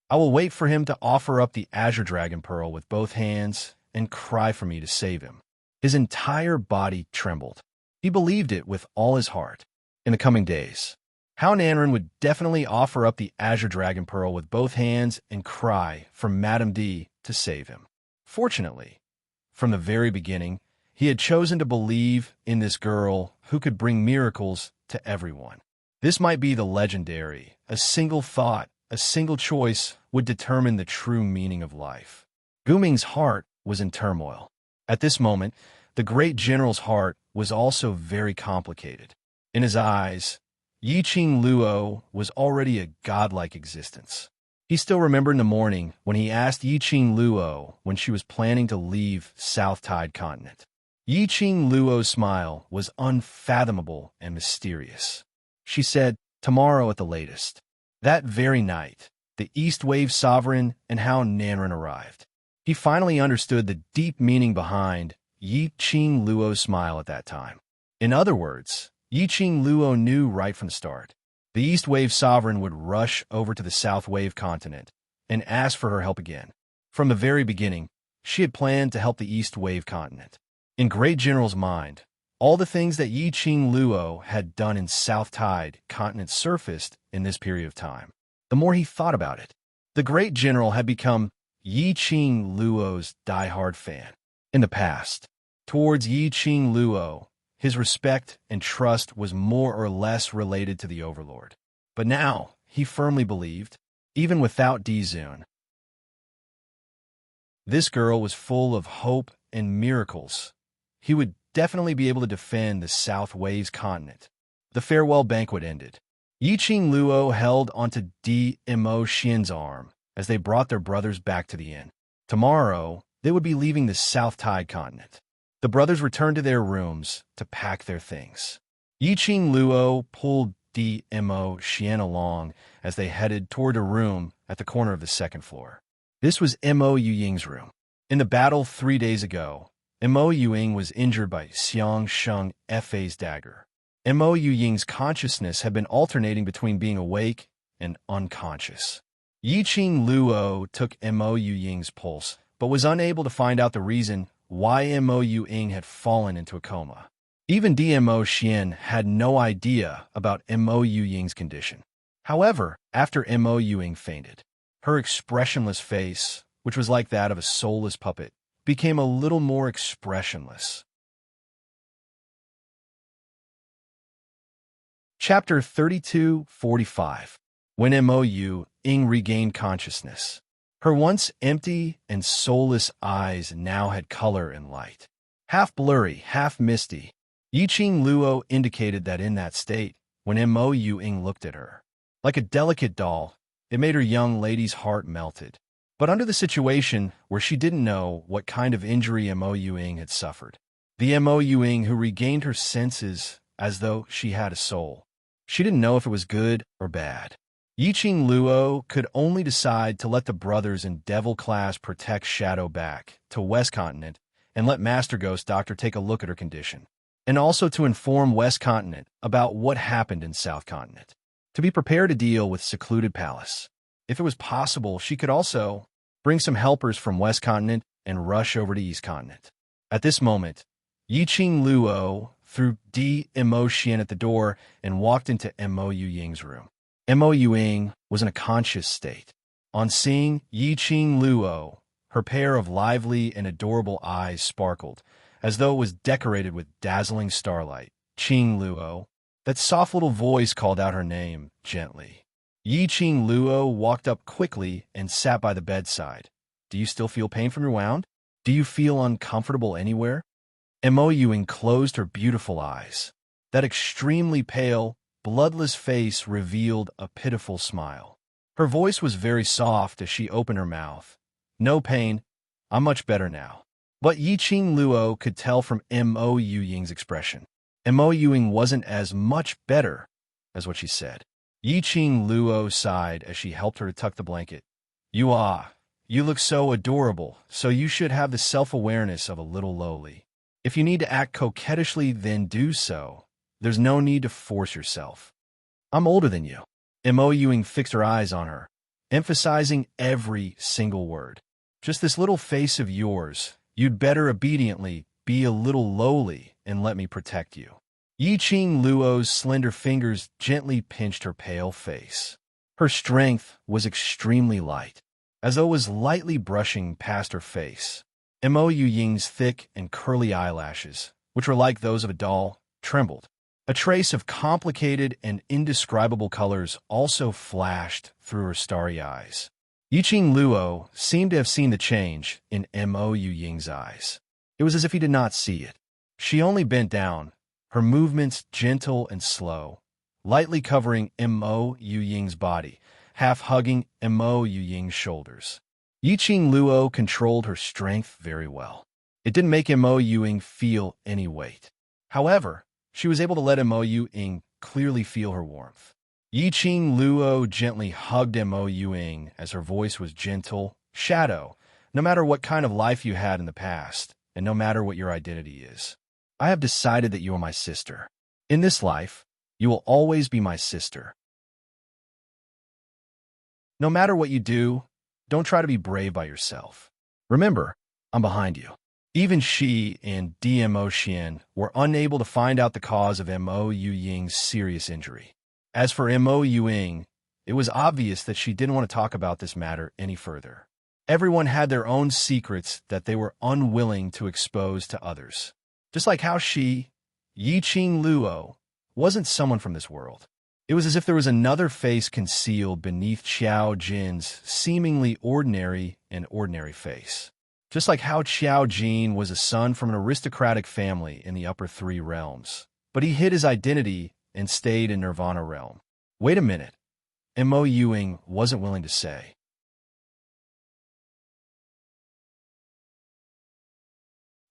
I will wait for him to offer up the Azure Dragon Pearl with both hands and cry for me to save him. His entire body trembled. He believed it with all his heart. In the coming days, Hao Nanren would definitely offer up the Azure Dragon Pearl with both hands and cry for Madame D to save him. Fortunately, from the very beginning, he had chosen to believe in this girl who could bring miracles to everyone. This might be the legendary. A single thought, a single choice would determine the true meaning of life. Guming's heart was in turmoil. At this moment, the great general's heart was also very complicated. In his eyes, Yiqing Luo was already a godlike existence. He still remembered in the morning when he asked Yiqing Luo when she was planning to leave South Tide Continent. Yiqing Luo's smile was unfathomable and mysterious. She said, tomorrow at the latest. That very night, the East Wave Sovereign and Hao Nanren arrived. He finally understood the deep meaning behind Yiqing Luo's smile at that time. In other words, Yiqing Luo knew right from the start. The East Wave Sovereign would rush over to the South Wave continent and ask for her help again. From the very beginning, she had planned to help the East Wave continent. In Great General's mind, all the things that Yiqing Luo had done in South Tide continent surfaced in this period of time. The more he thought about it, the Great General had become Yi Qing Luo's diehard fan. In the past, towards Yi Qing Luo, his respect and trust was more or less related to the overlord. But now, he firmly believed, even without Dizun, this girl was full of hope and miracles. He would definitely be able to defend the South Waves continent. The farewell banquet ended. Yi Qing Luo held onto Mo Xian's arm as they brought their brothers back to the inn. Tomorrow, they would be leaving the South Tide continent. The brothers returned to their rooms to pack their things. Yi Qing Luo pulled Mo Xian along as they headed toward a room at the corner of the second floor. This was Mo Yuying's room. In the battle 3 days ago, Mo Yuying was injured by Xiang Sheng Fa's dagger. Mo Yuying's consciousness had been alternating between being awake and unconscious. Yi Qing Luo took Mo Yuying's pulse, but was unable to find out the reason why Mo Yuying had fallen into a coma. Even Mo Xian had no idea about Mo Yuying's condition. However, after Mo Yuying fainted, her expressionless face, which was like that of a soulless puppet, became a little more expressionless. Chapter 32-45. When Mo Yuying regained consciousness, her once empty and soulless eyes now had color and light. Half blurry, half misty, Yi Qing Luo indicated that in that state, when Mo Yuying looked at her, like a delicate doll, it made her young lady's heart melted. But under the situation where she didn't know what kind of injury Mo Yuying had suffered, the Mo Yuying who regained her senses as though she had a soul, she didn't know if it was good or bad. Yi Qing Luo could only decide to let the brothers in Devil class protect Shadow back to West Continent and let Master Ghost Doctor take a look at her condition, and also to inform West Continent about what happened in South Continent, to be prepared to deal with Secluded Palace. If it was possible, she could also bring some helpers from West Continent and rush over to East Continent. At this moment, Yi Qing Luo threw Mo Xian at the door and walked into Mo Yuying's room. Mo Yuying was in a conscious state. On seeing Yi Qing Luo, her pair of lively and adorable eyes sparkled, as though it was decorated with dazzling starlight. Qing Luo. That soft little voice called out her name gently. Yi Qing Luo walked up quickly and sat by the bedside. Do you still feel pain from your wound? Do you feel uncomfortable anywhere? Mo Yuying closed her beautiful eyes. That extremely pale, bloodless face revealed a pitiful smile. Her voice was very soft as she opened her mouth. No pain. I'm much better now. But Yi Qing Luo could tell from Mo Yuying's expression. Mo Yuying wasn't as much better as what she said. Yi Qing Luo sighed as she helped her to tuck the blanket. You look so adorable, so you should have the self-awareness of a little lowly. If you need to act coquettishly, then do so. There's no need to force yourself. I'm older than you. Mo Yuying fixed her eyes on her, emphasizing every single word. Just this little face of yours, you'd better obediently be a little lowly and let me protect you. Yi Qing Luo's slender fingers gently pinched her pale face. Her strength was extremely light, as though it was lightly brushing past her face. Mo Yuying's thick and curly eyelashes, which were like those of a doll, trembled. A trace of complicated and indescribable colors also flashed through her starry eyes. Yi Qing Luo seemed to have seen the change in Mo Yuying's eyes. It was as if he did not see it. She only bent down, her movements gentle and slow, lightly covering Mo Yuying's body, half hugging Mo Yuying's shoulders. Yi Qing Luo controlled her strength very well. It didn't make Mo Yuying feel any weight. However, she was able to let Mo Yuying clearly feel her warmth. Yi Qing Luo gently hugged Mo Yuying as her voice was gentle. Shadow, no matter what kind of life you had in the past, and no matter what your identity is, I have decided that you are my sister. In this life, you will always be my sister. No matter what you do, don't try to be brave by yourself. Remember, I'm behind you. Even she and Mo Xian were unable to find out the cause of Mo Yuying's serious injury. As for Mo Yuying, it was obvious that she didn't want to talk about this matter any further. Everyone had their own secrets that they were unwilling to expose to others. Just like how Yi Qing Luo, wasn't someone from this world. It was as if there was another face concealed beneath Qiao Jin's seemingly ordinary and ordinary face. Just like how Qiao Jin was a son from an aristocratic family in the upper three realms. But he hid his identity and stayed in Nirvana realm. Wait a minute. Mo Yuing wasn't willing to say.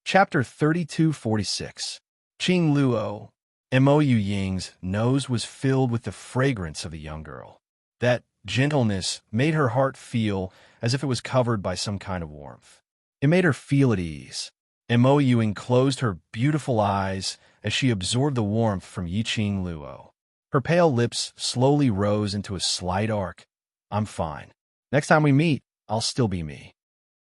Chapter 3246. Qing Luo. Mo Ying's nose was filled with the fragrance of a young girl. That gentleness made her heart feel as if it was covered by some kind of warmth. It made her feel at ease. Mo Ying closed her beautiful eyes as she absorbed the warmth from Yi Qing Luo. Her pale lips slowly rose into a slight arc. I'm fine. Next time we meet, I'll still be me.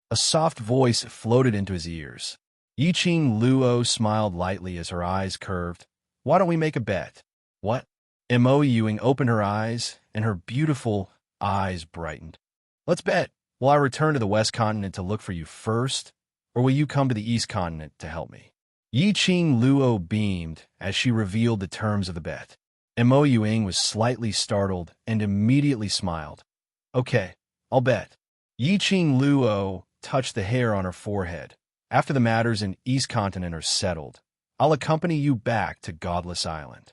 A soft voice floated into his ears. Yi Qing Luo smiled lightly as her eyes curved. Why don't we make a bet? What? Mo Yuing opened her eyes, and her beautiful eyes brightened. Let's bet. Will I return to the West Continent to look for you first, or will you come to the East Continent to help me? Yi Qing Luo beamed as she revealed the terms of the bet. Mo Yuing was slightly startled and immediately smiled. Okay, I'll bet. Yi Qing Luo touched the hair on her forehead. After the matters in East Continent are settled, I'll accompany you back to Godless Island.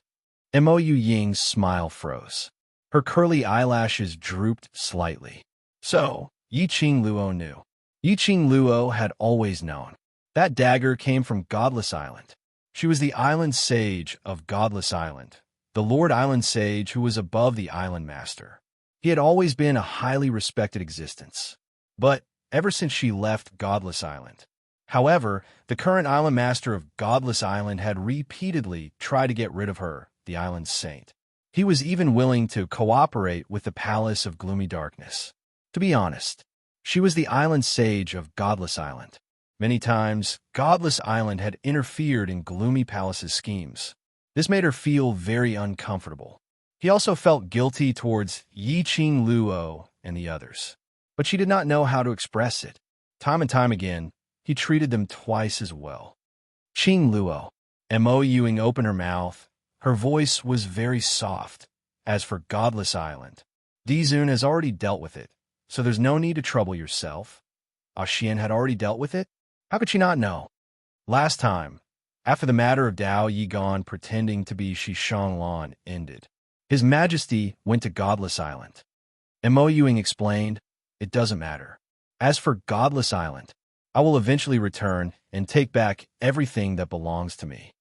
Mo Ying's smile froze. Her curly eyelashes drooped slightly. So, Yi Qing Luo knew. Yi Qing Luo had always known. That dagger came from Godless Island. She was the island sage of Godless Island, the Lord Island Sage who was above the Island Master. He had always been a highly respected existence. But ever since she left Godless Island, however, the current Island Master of Godless Island had repeatedly tried to get rid of her, the Island Saint. He was even willing to cooperate with the Palace of Gloomy Darkness. To be honest, she was the Island Sage of Godless Island. Many times, Godless Island had interfered in Gloomy Palace's schemes. This made her feel very uncomfortable. He also felt guilty towards Yi Qing Luo and the others. But she did not know how to express it. Time and time again, he treated them twice as well. Qing Luo. Mo Yuing opened her mouth. Her voice was very soft. As for Godless Island, Dizun has already dealt with it, so there's no need to trouble yourself. Xian had already dealt with it? How could she not know? Last time, after the matter of Dao Yigan pretending to be Shishanglan ended, His Majesty went to Godless Island. Mo Yuing explained, it doesn't matter. As for Godless Island, I will eventually return and take back everything that belongs to me.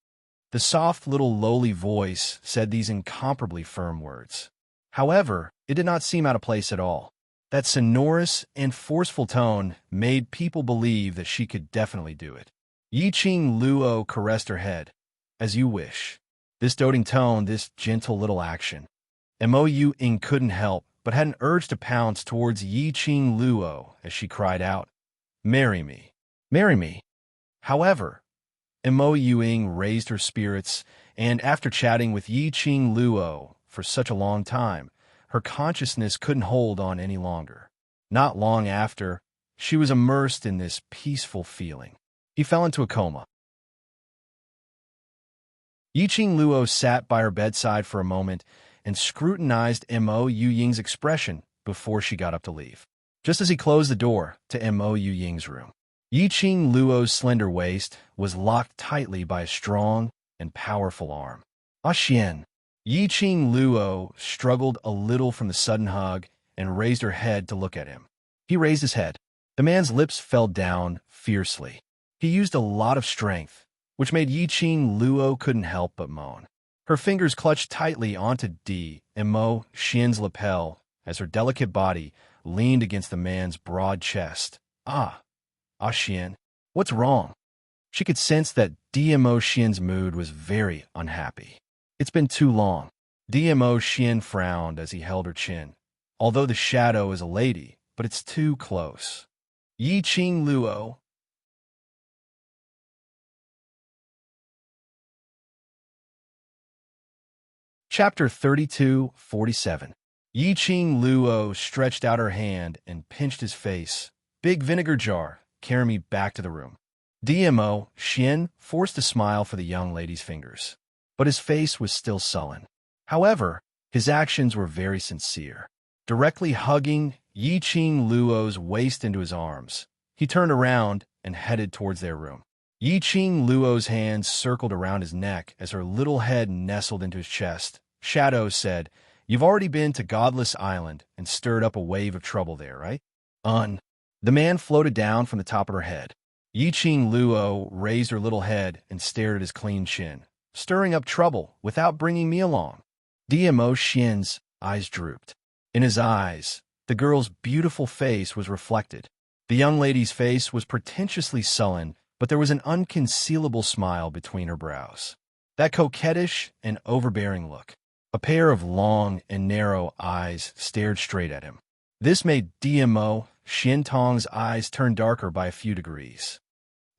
The soft little lowly voice said these incomparably firm words. However, it did not seem out of place at all. That sonorous and forceful tone made people believe that she could definitely do it. Yi Qing Luo caressed her head. As you wish. This doting tone, this gentle little action. Mo Yuing couldn't help but had an urge to pounce towards Yi Qing Luo as she cried out, Marry me. Marry me. However, Mo Yuing raised her spirits, and after chatting with Yi Qing Luo for such a long time, her consciousness couldn't hold on any longer. Not long after, she was immersed in this peaceful feeling. He fell into a coma. Yi Qing Luo sat by her bedside for a moment and scrutinized Mo Ying's expression before she got up to leave. Just as he closed the door to Mo Ying's room, Yi Qing Luo's slender waist was locked tightly by a strong and powerful arm. Xian. Yi Qing Luo struggled a little from the sudden hug and raised her head to look at him. He raised his head. The man's lips fell down fiercely. He used a lot of strength, which made Yi Qing Luo couldn't help but moan. Her fingers clutched tightly onto Mo Xian's lapel as her delicate body leaned against the man's broad chest. Xian, what's wrong? She could sense that Mo Xian's mood was very unhappy. It's been too long. Mo Xian frowned as he held her chin. Although the shadow is a lady, but it's too close. Yi Qing Luo. Chapter 3247. Yi Qing Luo stretched out her hand and pinched his face, Big vinegar jar. Carry me back to the room. DMO, Xian, forced a smile for the young lady's fingers. But his face was still sullen. However, his actions were very sincere. Directly hugging Yiqing Luo's waist into his arms, he turned around and headed towards their room. Yiqing Luo's hands circled around his neck as her little head nestled into his chest. Shadow said, "You've already been to Godless Island and stirred up a wave of trouble there, right?" The man floated down from the top of her head. Yiqing Luo raised her little head and stared at his clean chin. "Stirring up trouble without bringing me along." DMO Xian's eyes drooped. In his eyes, the girl's beautiful face was reflected. The young lady's face was pretentiously sullen, but there was an unconcealable smile between her brows. That coquettish and overbearing look. A pair of long and narrow eyes stared straight at him. This made DMO Xiantong's eyes turn darker by a few degrees.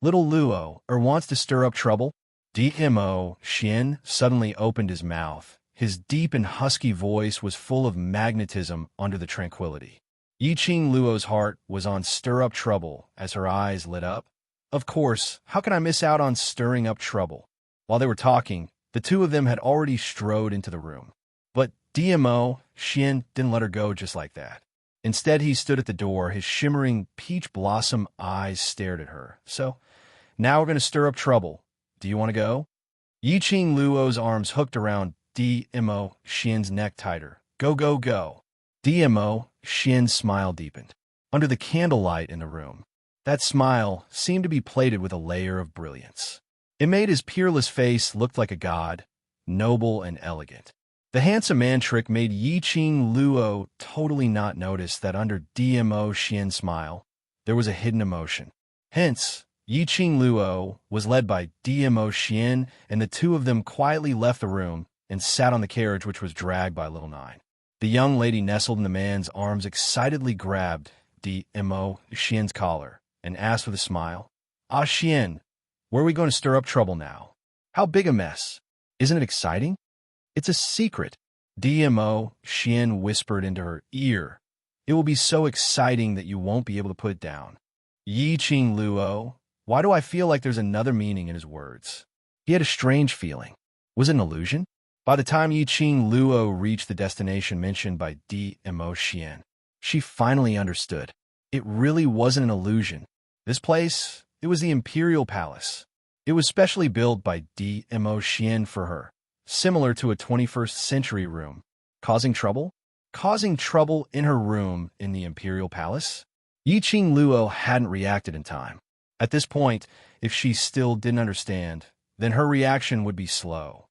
"Little Luo wants to stir up trouble?" DMO Xian suddenly opened his mouth. His deep and husky voice was full of magnetism under the tranquility. Yiqing Luo's heart was on stir up trouble as her eyes lit up. Of course, how can I miss out on stirring up trouble? While they were talking, the two of them had already strode into the room. But DMO Xian didn't let her go just like that. Instead, he stood at the door, his shimmering peach blossom eyes stared at her. "So, now we're going to stir up trouble. Do you want to go?" Yiqing Luo's arms hooked around DMO Xian's neck tighter. "Go, go, go." DMO Xian's smile deepened. Under the candlelight in the room, that smile seemed to be plated with a layer of brilliance. It made his peerless face look like a god, noble and elegant. The handsome man trick made Yiqing Luo totally not notice that under DMO Xian's smile, there was a hidden emotion. Hence, Yiqing Luo was led by DMO Xian, and the two of them quietly left the room and sat on the carriage which was dragged by Little Nine. The young lady nestled in the man's arms, excitedly grabbed DMO Xian's collar and asked with a smile, "Ah, Xian, where are we going to stir up trouble now? How big a mess? Isn't it exciting?" "It's a secret," DMO Xian whispered into her ear. "It will be so exciting that you won't be able to put it down." Yiqing Luo, why do I feel like there's another meaning in his words? He had a strange feeling. Was it an illusion? By the time Yiqing Luo reached the destination mentioned by DMO Xian, she finally understood. It really wasn't an illusion. This place, it was the Imperial Palace. It was specially built by DMO Xian for her, similar to a 21st century room. Causing trouble? Causing trouble in her room in the Imperial Palace? Yiqing Luo hadn't reacted in time. At this point, if she still didn't understand, then her reaction would be slow.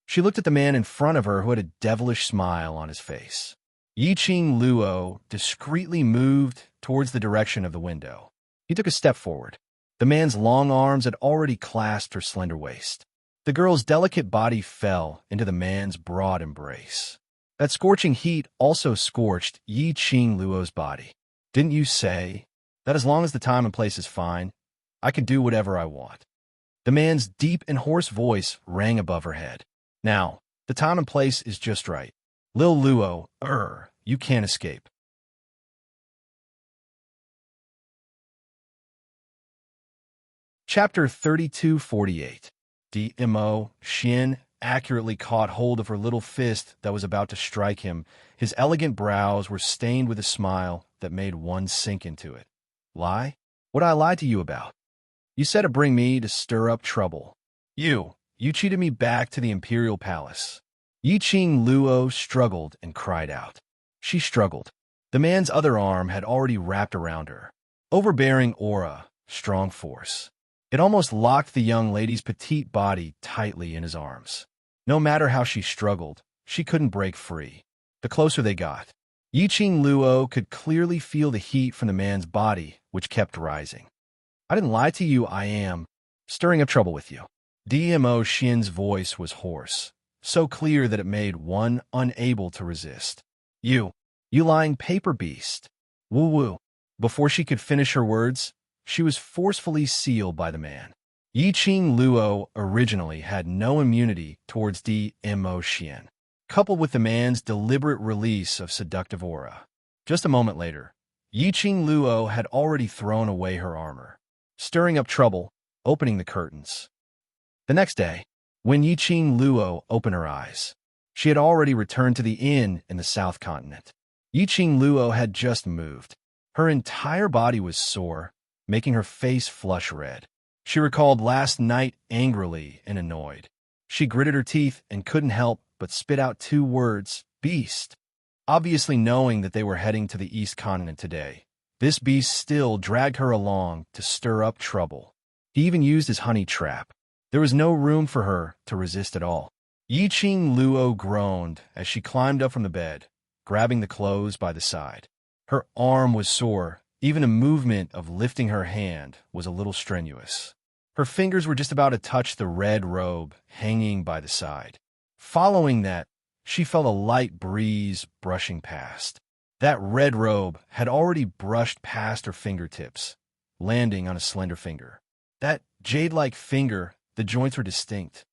She looked at the man in front of her who had a devilish smile on his face. Yiqing Luo discreetly moved towards the direction of the window. He took a step forward. The man's long arms had already clasped her slender waist. The girl's delicate body fell into the man's broad embrace. That scorching heat also scorched Yiqing Luo's body. "Didn't you say that as long as the time and place is fine, I can do whatever I want?" The man's deep and hoarse voice rang above her head. "Now, the time and place is just right. Lil Luo, you can't escape." Chapter 3248. DMO Xian accurately caught hold of her little fist that was about to strike him. His elegant brows were stained with a smile that made one sink into it. "Lie? What I lied to you about? You said to bring me to stir up trouble. You cheated me back to the Imperial Palace." Yiqing Luo struggled and cried out. She struggled. The man's other arm had already wrapped around her. Overbearing aura, strong force. It almost locked the young lady's petite body tightly in his arms. No matter how she struggled, she couldn't break free. The closer they got, Yiqing Luo could clearly feel the heat from the man's body, which kept rising. "I didn't lie to you, I am stirring up trouble with you." DMO Xian's voice was hoarse, so clear that it made one unable to resist. You lying paper beast. Woo-woo." Before she could finish her words, she was forcefully sealed by the man. Yiqing Luo originally had no immunity towards DMO Xian, coupled with the man's deliberate release of seductive aura. Just a moment later, Yiqing Luo had already thrown away her armor, stirring up trouble, opening the curtains. The next day, when Yiqing Luo opened her eyes, she had already returned to the inn in the South Continent. Yiqing Luo had just moved. Her entire body was sore, making her face flush red. She recalled last night angrily and annoyed. She gritted her teeth and couldn't help but spit out 2 words, beast. Obviously knowing that they were heading to the East Continent today, this beast still dragged her along to stir up trouble. He even used his honey trap. There was no room for her to resist at all. Yiqing Luo groaned as she climbed up from the bed, grabbing the clothes by the side. Her arm was sore. Even a movement of lifting her hand was a little strenuous. Her fingers were just about to touch the red robe hanging by the side. Following that, she felt a light breeze brushing past. That red robe had already brushed past her fingertips, landing on a slender finger. That jade-like finger, the joints were distinct.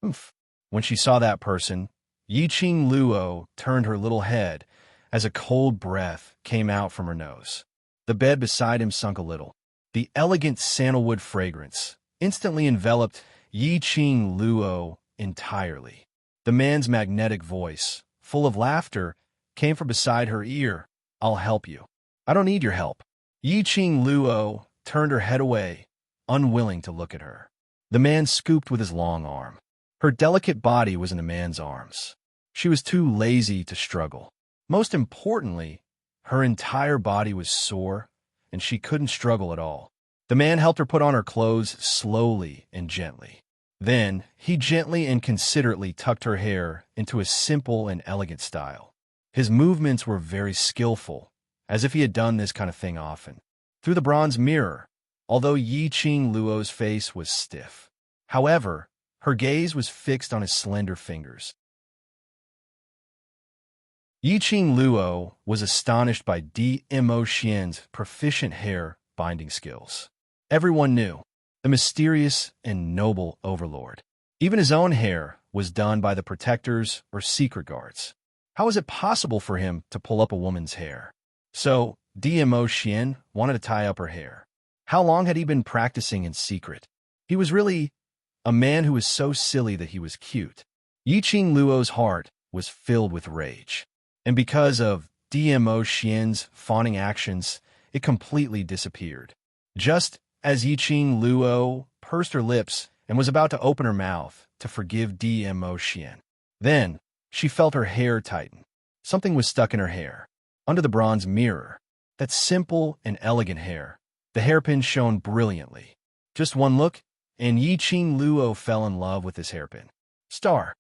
Oof. When she saw that person, Yiqing Luo turned her little head as a cold breath came out from her nose. The bed beside him sunk a little. The elegant sandalwood fragrance instantly enveloped Yiqing Luo entirely. The man's magnetic voice, full of laughter, came from beside her ear. "I'll help you." "I don't need your help." Yiqing Luo turned her head away, unwilling to look at her. The man scooped with his long arm. Her delicate body was in the man's arms. She was too lazy to struggle. Most importantly, her entire body was sore, and she couldn't struggle at all. The man helped her put on her clothes slowly and gently. Then, he gently and considerately tucked her hair into a simple and elegant style. His movements were very skillful, as if he had done this kind of thing often. Through the bronze mirror, although Yiqing Luo's face was stiff. However, her gaze was fixed on his slender fingers. Yiqing Luo was astonished by Dmo Xian's proficient hair binding skills. Everyone knew the mysterious and noble overlord. Even his own hair was done by the protectors or secret guards. How was it possible for him to pull up a woman's hair? So, Dmo Xian wanted to tie up her hair. How long had he been practicing in secret? He was really a man who was so silly that he was cute. Yiqing Luo's heart was filled with rage. And because of Dmo Xian's fawning actions, it completely disappeared. Just as Yiqing Luo pursed her lips and was about to open her mouth to forgive Dmo Xian, then she felt her hair tighten. Something was stuck in her hair, under the bronze mirror. That simple and elegant hair. The hairpin shone brilliantly. Just one look, and Yiqing Luo fell in love with this hairpin. Star.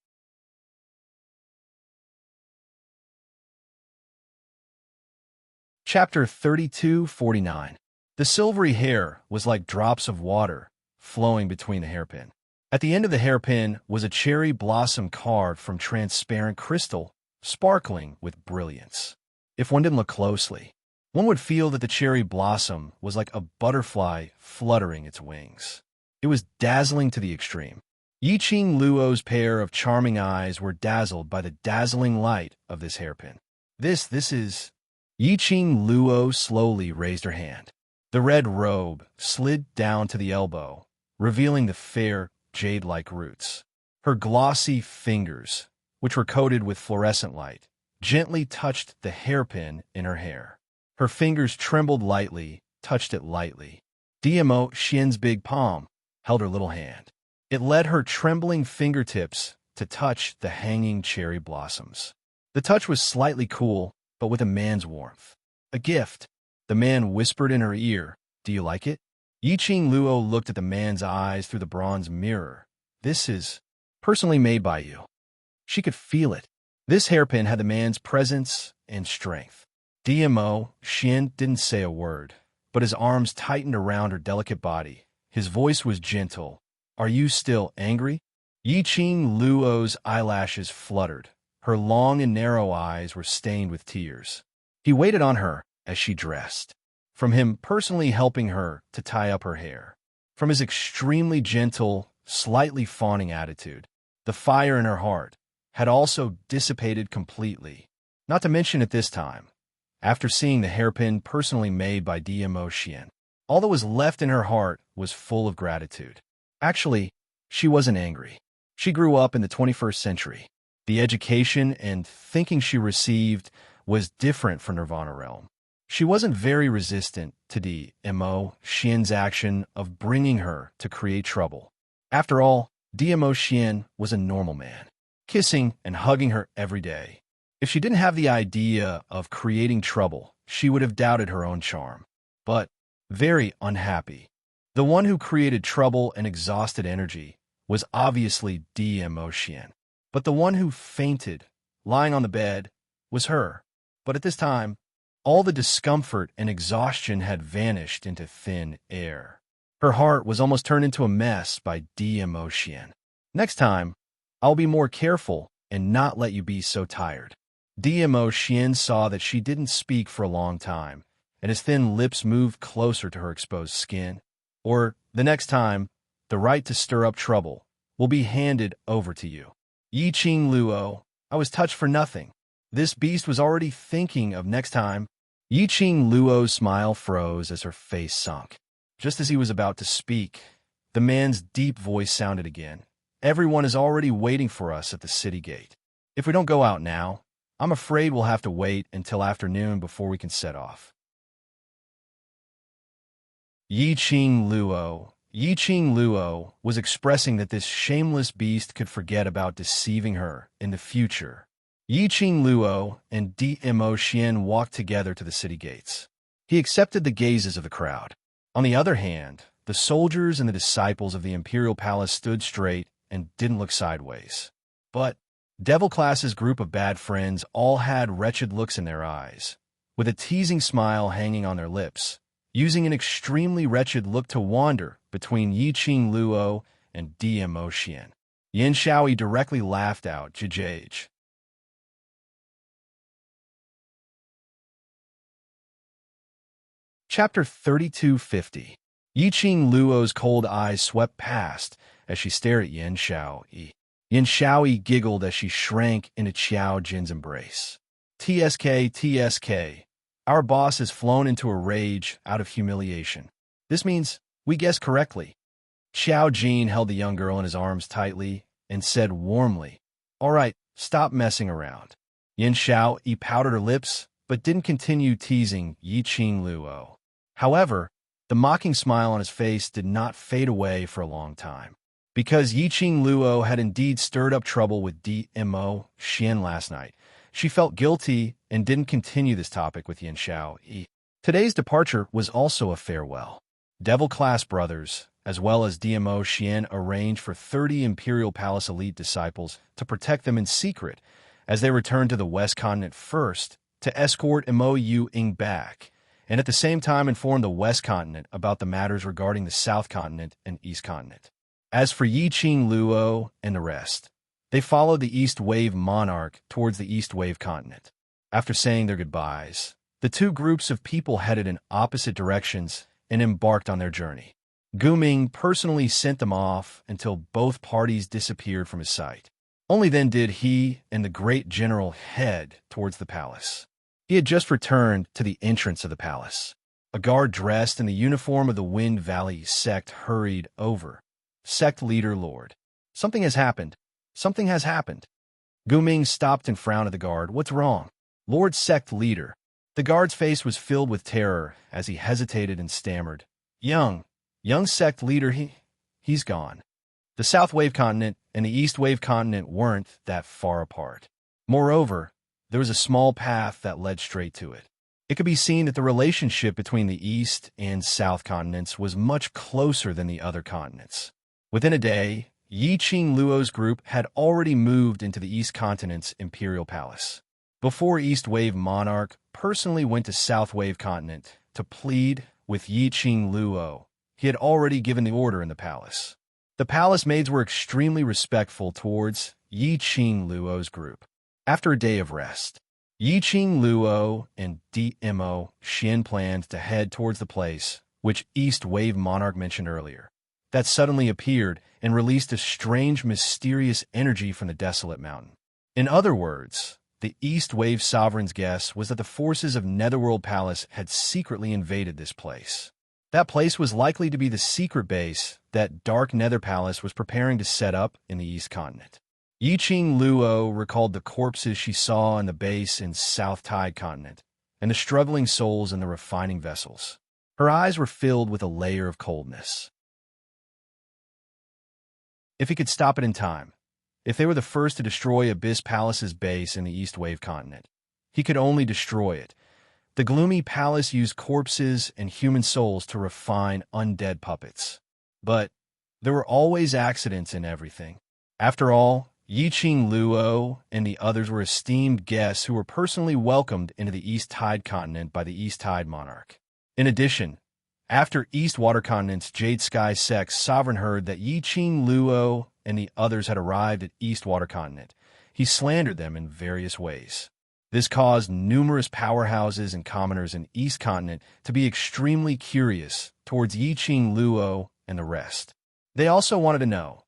Chapter 32:49. The silvery hair was like drops of water flowing between the hairpin. At the end of the hairpin was a cherry blossom carved from transparent crystal, sparkling with brilliance. If one didn't look closely, one would feel that the cherry blossom was like a butterfly fluttering its wings. It was dazzling to the extreme. Yiqing Luo's pair of charming eyes were dazzled by the dazzling light of this hairpin. This is... Yiqing Luo slowly raised her hand. The red robe slid down to the elbow, revealing the fair, jade-like roots. Her glossy fingers, which were coated with fluorescent light, gently touched the hairpin in her hair. Her fingers trembled lightly, touched it lightly. Dmo Xian's big palm held her little hand. It led her trembling fingertips to touch the hanging cherry blossoms. The touch was slightly cool, but with a man's warmth. A gift. The man whispered in her ear, "Do you like it?" Yiqing Luo looked at the man's eyes through the bronze mirror. "This is personally made by you." She could feel it. This hairpin had the man's presence and strength. Dmo Xian didn't say a word, but his arms tightened around her delicate body. His voice was gentle. "Are you still angry?" Yiqing Luo's eyelashes fluttered. Her long and narrow eyes were stained with tears. He waited on her as she dressed. From him personally helping her to tie up her hair. From his extremely gentle, slightly fawning attitude, the fire in her heart had also dissipated completely. Not to mention at this time, after seeing the hairpin personally made by Dmo Xian. All that was left in her heart was full of gratitude. Actually, she wasn't angry. She grew up in the 21st century. The education and thinking she received was different from Nirvana realm. She wasn't very resistant to Dmo Xian's action of bringing her to create trouble. After all, Dmo Xian was a normal man, kissing and hugging her every day. If she didn't have the idea of creating trouble, she would have doubted her own charm. But very unhappy. The one who created trouble and exhausted energy was obviously Dmo Xian. But the one who fainted, lying on the bed, was her. But at this time, all the discomfort and exhaustion had vanished into thin air. Her heart was almost turned into a mess by Dmo Xian. Next time, I'll be more careful and not let you be so tired. Dmo Xian saw that she didn't speak for a long time, and his thin lips moved closer to her exposed skin. Or, the next time, the right to stir up trouble will be handed over to you. Yi Qing Luo, I was touched for nothing. This beast was already thinking of next time. Yi Qing Luo's smile froze as her face sunk. Just as he was about to speak, the man's deep voice sounded again. Everyone is already waiting for us at the city gate. If we don't go out now, I'm afraid we'll have to wait until afternoon before we can set off. Yi Qing Luo was expressing that this shameless beast could forget about deceiving her in the future. Yi Qing Luo and Dmo Xian walked together to the city gates. He accepted the gazes of the crowd. On the other hand, the soldiers and the disciples of the imperial palace stood straight and didn't look sideways. But Devil Class's group of bad friends all had wretched looks in their eyes, with a teasing smile hanging on their lips, using an extremely wretched look to wander between Yi Qing Luo and Dmo Xian. Yin Shaoyi directly laughed out, Jijage. Chapter 3250. Yi Qing Luo's cold eyes swept past as she stared at Yin Shaoyi. Yin Shaoyi giggled as she shrank into Qiao Jin's embrace. TSK. Our boss has flown into a rage out of humiliation. This means we guessed correctly. Qiao Jin held the young girl in his arms tightly and said warmly, "All right, stop messing around." Yin Shaoyi pouted her lips, but didn't continue teasing Yi Qing Luo. However, the mocking smile on his face did not fade away for a long time. Because Yi Qing Luo had indeed stirred up trouble with Dmo Xian last night, she felt guilty and didn't continue this topic with Yin Shaoyi. Today's departure was also a farewell. Devil Class brothers, as well as Dmo Xian, arranged for 30 Imperial Palace elite disciples to protect them in secret as they returned to the West Continent first to escort Mo Ying back, and at the same time inform the West Continent about the matters regarding the South Continent and East Continent. As for Yi Qing Luo and the rest, they followed the East Wave monarch towards the East Wave continent. After saying their goodbyes, the two groups of people headed in opposite directions and embarked on their journey. Guming personally sent them off until both parties disappeared from his sight. Only then did he and the great general head towards the palace. He had just returned to the entrance of the palace. A guard dressed in the uniform of the Wind Valley sect hurried over. Sect leader Lord. Something has happened. Something has happened. Guming stopped and frowned at the guard. What's wrong? Lord Sect leader. The guard's face was filled with terror as he hesitated and stammered. Young sect leader, he's gone. The South Wave continent and the East Wave continent weren't that far apart. Moreover, there was a small path that led straight to it. It could be seen that the relationship between the East and South continents was much closer than the other continents. Within a day, Yi Qing Luo's group had already moved into the East Continent's Imperial Palace. Before East Wave Monarch personally went to South Wave Continent to plead with Yi Qing Luo, he had already given the order in the palace. The palace maids were extremely respectful towards Yi Qing Luo's group. After a day of rest, Yi Qing Luo and Dmo Xian planned to head towards the place which East Wave Monarch mentioned earlier, that suddenly appeared and released a strange, mysterious energy from the desolate mountain. In other words, the East Wave Sovereign's guess was that the forces of Netherworld Palace had secretly invaded this place. That place was likely to be the secret base that Dark Nether Palace was preparing to set up in the East Continent. Yiqing Luo recalled the corpses she saw in the base in South Tide Continent, and the struggling souls in the refining vessels. Her eyes were filled with a layer of coldness. If he could stop it in time, if they were the first to destroy Abyss Palace's base in the East Wave Continent, he could only destroy it. The gloomy palace used corpses and human souls to refine undead puppets. But there were always accidents in everything. After all, Yiqing Luo and the others were esteemed guests who were personally welcomed into the East Tide Continent by the East Tide Monarch. In addition, after East Water Continent's Jade Sky Sect's sovereign heard that Yiqing Luo and the others had arrived at East Water Continent, he slandered them in various ways. This caused numerous powerhouses and commoners in East Continent to be extremely curious towards Yiqing Luo and the rest. They also wanted to know.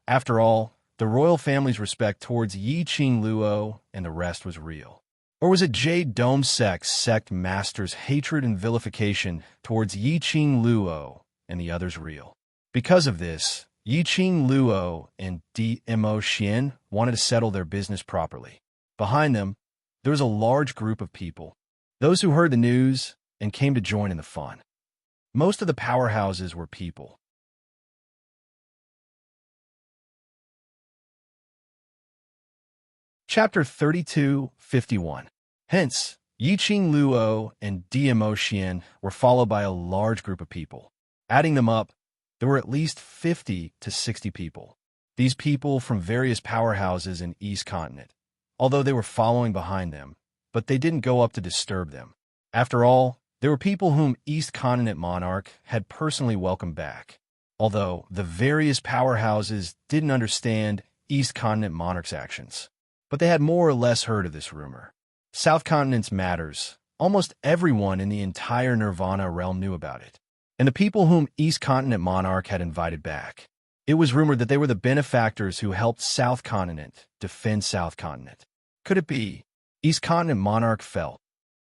After all, the royal family's respect towards Yiqing Luo and the rest was real. Or was it Jade Dome sect master's hatred and vilification towards Yiqing Luo and the others real? Because of this, Yiqing Luo and Dmo Xian wanted to settle their business properly. Behind them, there was a large group of people, those who heard the news and came to join in the fun. Most of the powerhouses were people. Chapter 32:51. Hence, Yiqing Luo and Dmo Xian were followed by a large group of people. Adding them up, there were at least 50 to 60 people. These people from various powerhouses in East Continent, although they were following behind them, but they didn't go up to disturb them. After all, there were people whom East Continent Monarch had personally welcomed back, although the various powerhouses didn't understand East Continent Monarch's actions. But they had more or less heard of this rumor. South Continent's matters, almost everyone in the entire Nirvana realm knew about it, and the people whom East Continent Monarch had invited back. It was rumored that they were the benefactors who helped South Continent defend South Continent. Could it be East Continent Monarch felt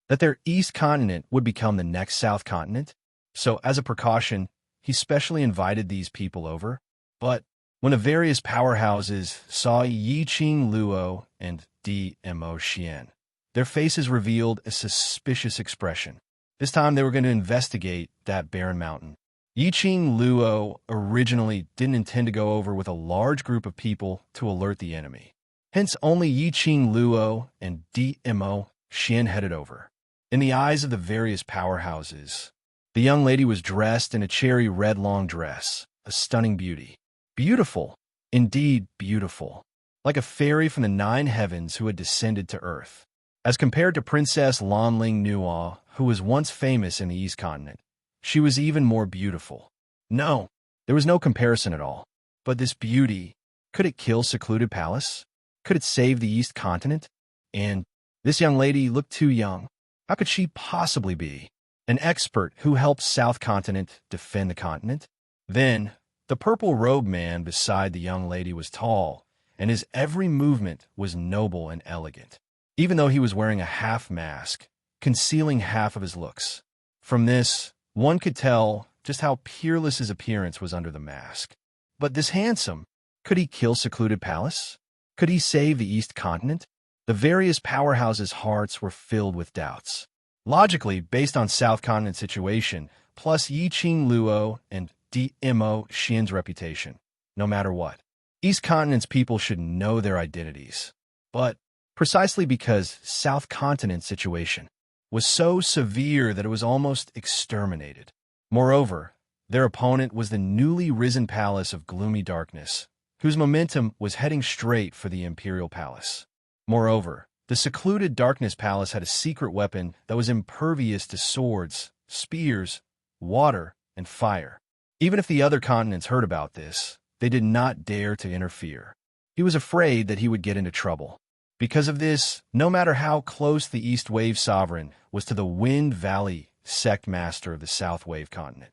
that their East Continent would become the next South Continent? So, as a precaution, he specially invited these people over. But when the various powerhouses saw Yiqing Luo and Dmo Xian, their faces revealed a suspicious expression. This time they were going to investigate that barren mountain. Yiqing Luo originally didn't intend to go over with a large group of people to alert the enemy. Hence, only Yiqing Luo and Dmo Xian headed over. In the eyes of the various powerhouses, the young lady was dressed in a cherry red long dress, a stunning beauty. Beautiful, indeed beautiful, like a fairy from the 9 heavens who had descended to earth. As compared to Princess Lanling Nua, who was once famous in the East Continent, she was even more beautiful. No, there was no comparison at all. But this beauty, could it kill Secluded Palace? Could it save the East Continent? And this young lady looked too young. How could she possibly be an expert who helped South Continent defend the continent? Then, the purple-robed man beside the young lady was tall, and his every movement was noble and elegant, even though he was wearing a half-mask, concealing half of his looks. From this, one could tell just how peerless his appearance was under the mask. But this handsome, could he kill Secluded Palace? Could he save the East Continent? The various powerhouses' hearts were filled with doubts. Logically, based on South Continent's situation, plus Yiqing Luo and Dmo Xian's reputation, no matter what, East Continent's people should know their identities. But precisely because South Continent's situation was so severe that it was almost exterminated. Moreover, their opponent was the newly risen palace of gloomy darkness, whose momentum was heading straight for the Imperial Palace. Moreover, the secluded Darkness Palace had a secret weapon that was impervious to swords, spears, water, and fire. Even if the other continents heard about this, they did not dare to interfere. He was afraid that he would get into trouble. Because of this, no matter how close the East Wave Sovereign was to the Wind Valley sect master of the South Wave continent.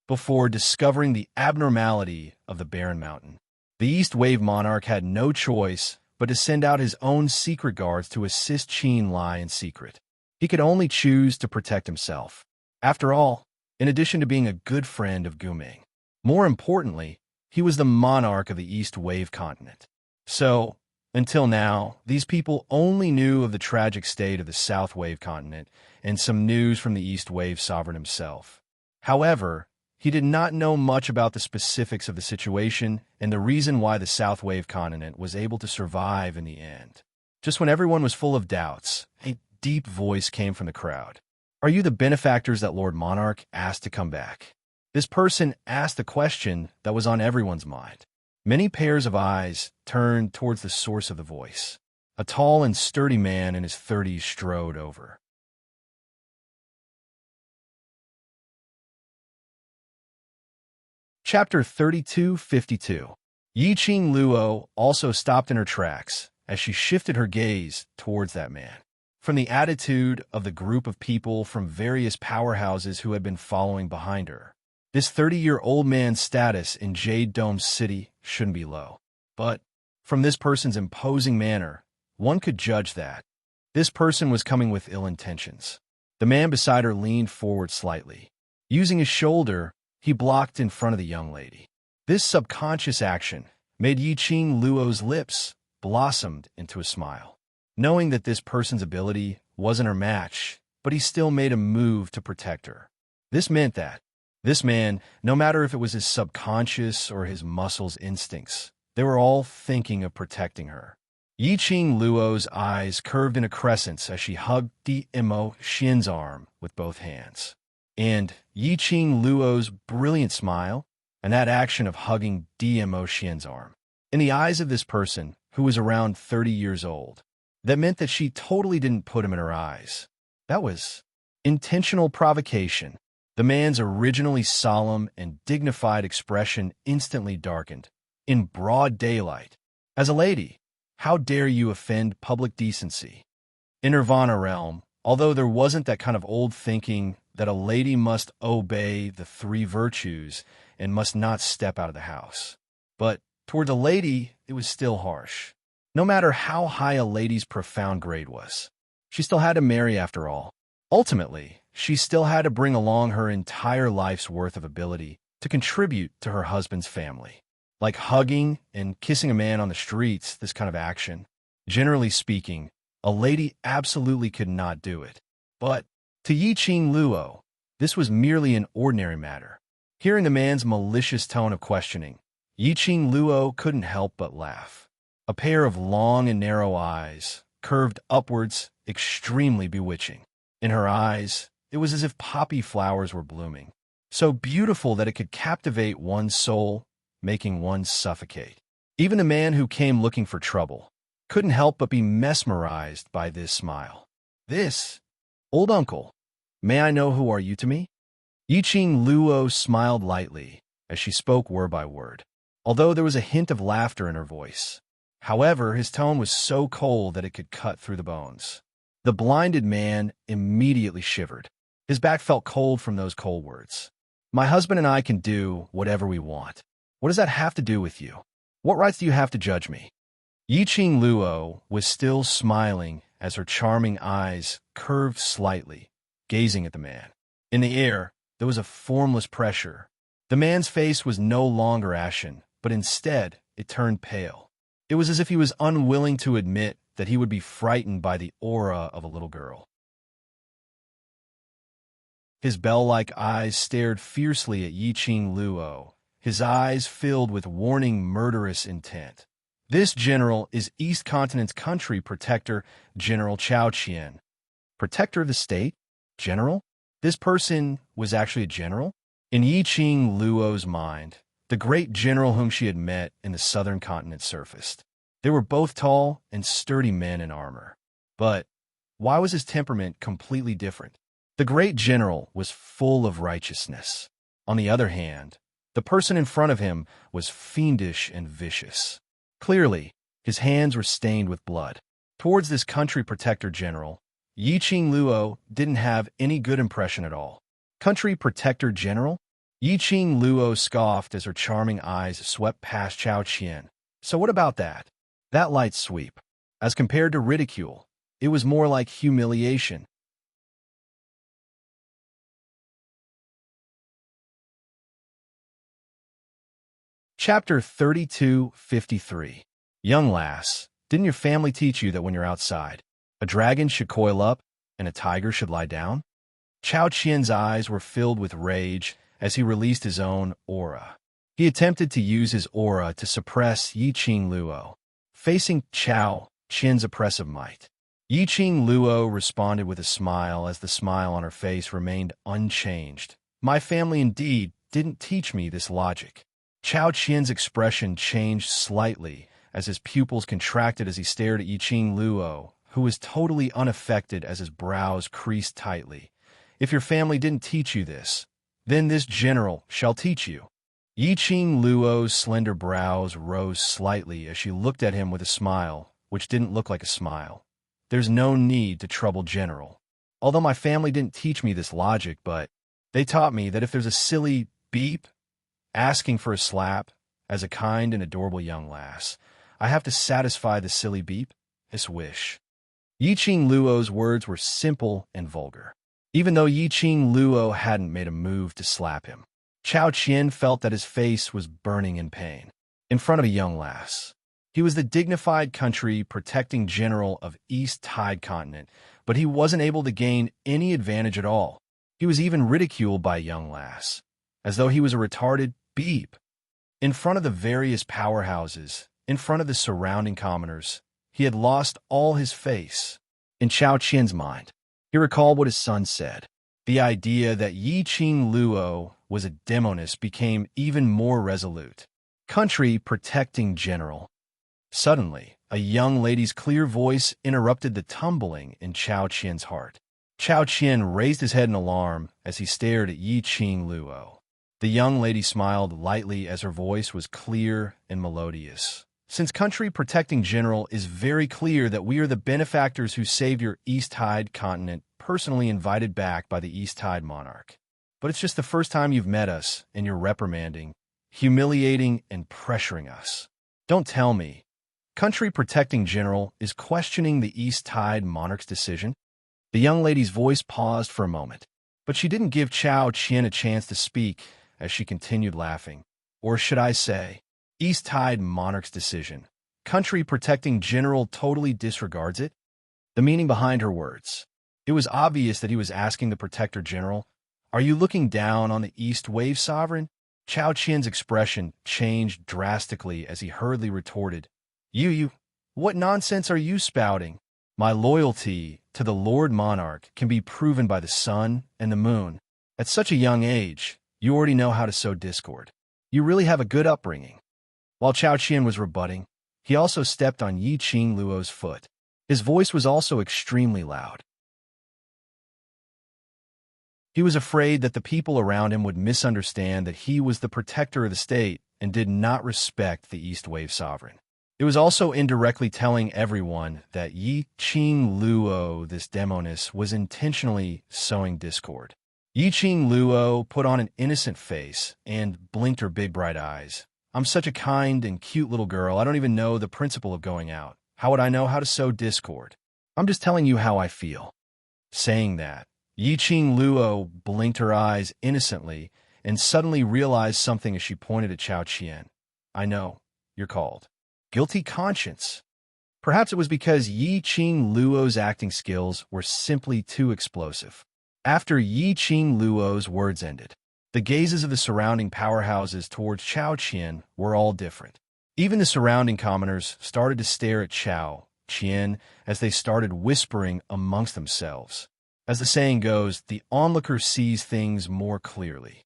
Before discovering the abnormality of the barren mountain, the East Wave Monarch had no choice but to send out his own secret guards to assist Qin Lai in secret. He could only choose to protect himself. After all, in addition to being a good friend of Guming, more importantly, he was the monarch of the East Wave continent. So, until now, these people only knew of the tragic state of the South Wave continent and some news from the East Wave sovereign himself. However, he did not know much about the specifics of the situation and the reason why the South Wave continent was able to survive in the end. Just when everyone was full of doubts, a deep voice came from the crowd. "Are you the benefactors that Lord Monarch asked to come back?" This person asked a question that was on everyone's mind. Many pairs of eyes turned towards the source of the voice. A tall and sturdy man in his 30s strode over. Chapter 3252. Yiqing Luo also stopped in her tracks as she shifted her gaze towards that man. From the attitude of the group of people from various powerhouses who had been following behind her, this 30-year-old man's status in Jade Dome City shouldn't be low. But from this person's imposing manner, one could judge that this person was coming with ill intentions. The man beside her leaned forward slightly. Using his shoulder, he blocked in front of the young lady. This subconscious action made Yiqing Luo's lips blossomed into a smile. Knowing that this person's ability wasn't her match, but he still made a move to protect her. This meant that this man, no matter if it was his subconscious or his muscles' instincts, they were all thinking of protecting her. Yiqing Luo's eyes curved in a crescent as she hugged Dimo Xian's arm with both hands. And Yiqing Luo's brilliant smile, and that action of hugging Dimo Xian's arm, in the eyes of this person, who was around 30 years old, that meant that she totally didn't put him in her eyes. That was intentional provocation. The man's originally solemn and dignified expression instantly darkened, in broad daylight. As a lady, how dare you offend public decency? In Nirvana realm, although there wasn't that kind of old thinking that a lady must obey the 3 virtues and must not step out of the house. But toward a lady, it was still harsh. No matter how high a lady's profound grade was, she still had to marry after all. Ultimately, she still had to bring along her entire life's worth of ability to contribute to her husband's family. Like hugging and kissing a man on the streets, this kind of action, generally speaking, a lady absolutely could not do it. But to Yiqing Luo, this was merely an ordinary matter. Hearing the man's malicious tone of questioning, Yiqing Luo couldn't help but laugh. A pair of long and narrow eyes, curved upwards, extremely bewitching. In her eyes, it was as if poppy flowers were blooming, so beautiful that it could captivate one's soul, making one suffocate. Even the man who came looking for trouble couldn't help but be mesmerized by this smile. "This, old uncle, may I know who are you to me?" Yiqing Luo smiled lightly as she spoke word by word, although there was a hint of laughter in her voice. However, his tone was so cold that it could cut through the bones. The blinded man immediately shivered. His back felt cold from those cold words. "My husband and I can do whatever we want. What does that have to do with you? What rights do you have to judge me?" Yiqing Luo was still smiling as her charming eyes curved slightly, gazing at the man. In the air, there was a formless pressure. The man's face was no longer ashen, but instead it turned pale. It was as if he was unwilling to admit that he would be frightened by the aura of a little girl. His bell-like eyes stared fiercely at Yiqing Luo, his eyes filled with warning murderous intent. This general is East Continent's country protector, General Chao Qian. Protector of the state? General? This person was actually a general? In Yiqing Luo's mind, the great general whom she had met in the southern continent surfaced. They were both tall and sturdy men in armor. But why was his temperament completely different? The great general was full of righteousness. On the other hand, the person in front of him was fiendish and vicious. Clearly, his hands were stained with blood. Towards this country protector general, Yiqing Luo didn't have any good impression at all. Country protector general? Yiqing Luo scoffed as her charming eyes swept past Chao Qian. So what about that? That light sweep. As compared to ridicule, it was more like humiliation. Chapter 32:53. Young lass, didn't your family teach you that when you're outside, a dragon should coil up and a tiger should lie down? Chao Qian's eyes were filled with rage as he released his own aura. He attempted to use his aura to suppress Yi Qing Luo, facing Chao Qian's oppressive might. Yi Qing Luo responded with a smile as the smile on her face remained unchanged. My family indeed didn't teach me this logic. Chao Qian's expression changed slightly as his pupils contracted as he stared at Yi Qing Luo, who was totally unaffected as his brows creased tightly. If your family didn't teach you this, then this general shall teach you. Yi Qing Luo's slender brows rose slightly as she looked at him with a smile, which didn't look like a smile. There's no need to trouble General. Although my family didn't teach me this logic, but they taught me that if there's a silly beep asking for a slap as a kind and adorable young lass, I have to satisfy the silly beep, his wish. Yi Qing Luo's words were simple and vulgar. Even though Yi Qing Luo hadn't made a move to slap him, Chao Qian felt that his face was burning in pain. In front of a young lass. He was the dignified country protecting general of East Tide Continent, but he wasn't able to gain any advantage at all. He was even ridiculed by a young lass, as though he was a retarded beep. In front of the various powerhouses, in front of the surrounding commoners, he had lost all his face. In Chao Qian's mind, he recalled what his son said. The idea that Yi Qing Luo was a demoness became even more resolute. Country protecting general. Suddenly, a young lady's clear voice interrupted the tumbling in Chao Qian's heart. Chao Qian raised his head in alarm as he stared at Yi Qing Luo. The young lady smiled lightly as her voice was clear and melodious. Since country protecting general is very clear that we are the benefactors who saved your East Tide continent, personally invited back by the East Tide monarch. But it's just the first time you've met us, and you're reprimanding, humiliating, and pressuring us. Don't tell me. Country protecting general is questioning the East Tide monarch's decision? The young lady's voice paused for a moment, but she didn't give Chao Qian a chance to speak as she continued laughing. Or should I say, East Tide monarch's decision. Country protecting general totally disregards it? The meaning behind her words. It was obvious that he was asking the protector general, are you looking down on the East Wave sovereign? Chao Qian's expression changed drastically as he hurriedly retorted, You, what nonsense are you spouting? My loyalty to the Lord Monarch can be proven by the sun and the moon. At such a young age, you already know how to sow discord. You really have a good upbringing. While Chao Qian was rebutting, he also stepped on Yi Qing Luo's foot. His voice was also extremely loud. He was afraid that the people around him would misunderstand that he was the protector of the state and did not respect the East Wave sovereign. It was also indirectly telling everyone that Yi Qing Luo, this demoness, was intentionally sowing discord. Yi Qing Luo put on an innocent face and blinked her big bright eyes. I'm such a kind and cute little girl, I don't even know the principle of going out. How would I know how to sow discord? I'm just telling you how I feel. Saying that, Yi Qing Luo blinked her eyes innocently and suddenly realized something as she pointed at Chao Qian. I know, you're called. Guilty conscience. Perhaps it was because Yi Qing Luo's acting skills were simply too explosive. After Yi Qing Luo's words ended, the gazes of the surrounding powerhouses towards Chao Qian were all different. Even the surrounding commoners started to stare at Chao Qian as they started whispering amongst themselves. As the saying goes, the onlooker sees things more clearly.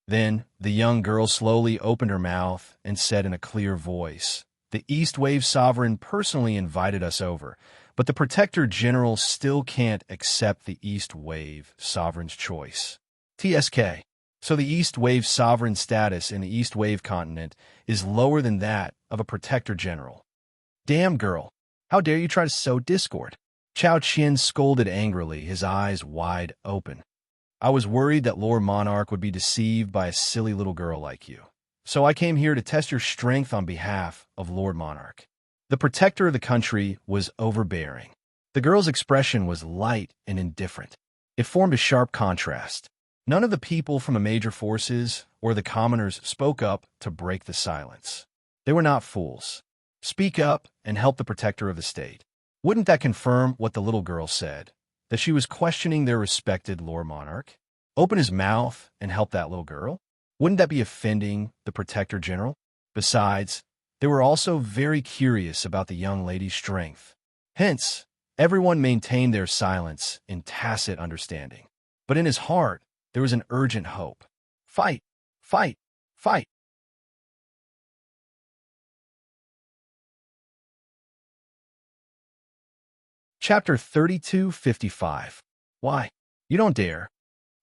Then, the young girl slowly opened her mouth and said in a clear voice, The East Wave Sovereign personally invited us over, but the Protector General still can't accept the East Wave Sovereign's choice. TSK. So the East Wave Sovereign status in the East Wave continent is lower than that of a Protector General. Damn girl, how dare you try to sow discord? Chao Qian scolded angrily, his eyes wide open. I was worried that Lord Monarch would be deceived by a silly little girl like you. So I came here to test your strength on behalf of Lord Monarch." The protector of the country was overbearing. The girl's expression was light and indifferent. It formed a sharp contrast. None of the people from the major forces or the commoners spoke up to break the silence. They were not fools. Speak up and help the protector of the state. Wouldn't that confirm what the little girl said? That she was questioning their respected Lord Monarch? Open his mouth and help that little girl? Wouldn't that be offending the Protector General? Besides, they were also very curious about the young lady's strength. Hence, everyone maintained their silence in tacit understanding. But in his heart, there was an urgent hope. Fight! Fight! Fight! Chapter 32:55. Why? You don't dare.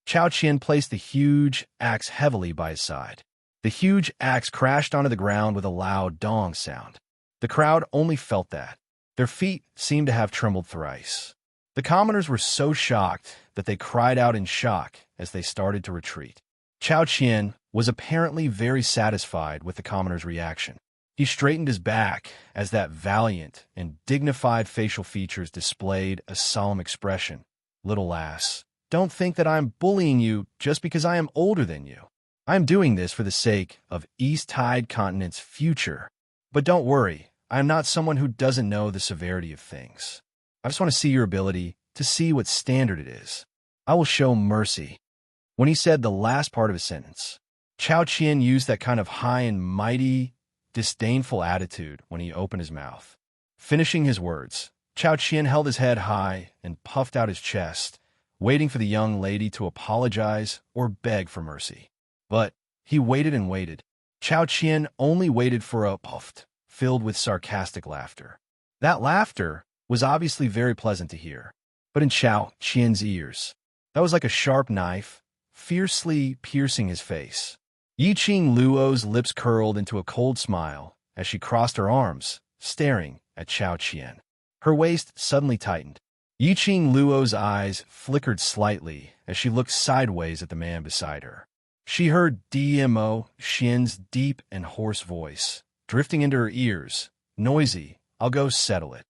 Chao Qian placed the huge axe heavily by his side. The huge axe crashed onto the ground with a loud dong sound. The crowd only felt that. Their feet seemed to have trembled thrice. The commoners were so shocked that they cried out in shock as they started to retreat. Chao Qian was apparently very satisfied with the commoners' reaction. He straightened his back as that valiant and dignified facial features displayed a solemn expression. "Little lass, don't think that I am bullying you just because I am older than you. I am doing this for the sake of East Tide Continent's future. But don't worry, I am not someone who doesn't know the severity of things. I just want to see your ability to see what standard it is. I will show mercy." When he said the last part of his sentence, Chao Qian used that kind of high and mighty, disdainful attitude when he opened his mouth. Finishing his words, Chao Qian held his head high and puffed out his chest, waiting for the young lady to apologize or beg for mercy. But he waited and waited. Chao Qian only waited for a puff filled with sarcastic laughter. That laughter was obviously very pleasant to hear, but in Chao Qian's ears, that was like a sharp knife, fiercely piercing his face. Yiqing Luo's lips curled into a cold smile as she crossed her arms, staring at Chao Qian. Her waist suddenly tightened. Yiqing Luo's eyes flickered slightly as she looked sideways at the man beside her. She heard Dmo Xian's deep and hoarse voice, drifting into her ears. "Noisy, I'll go settle it,"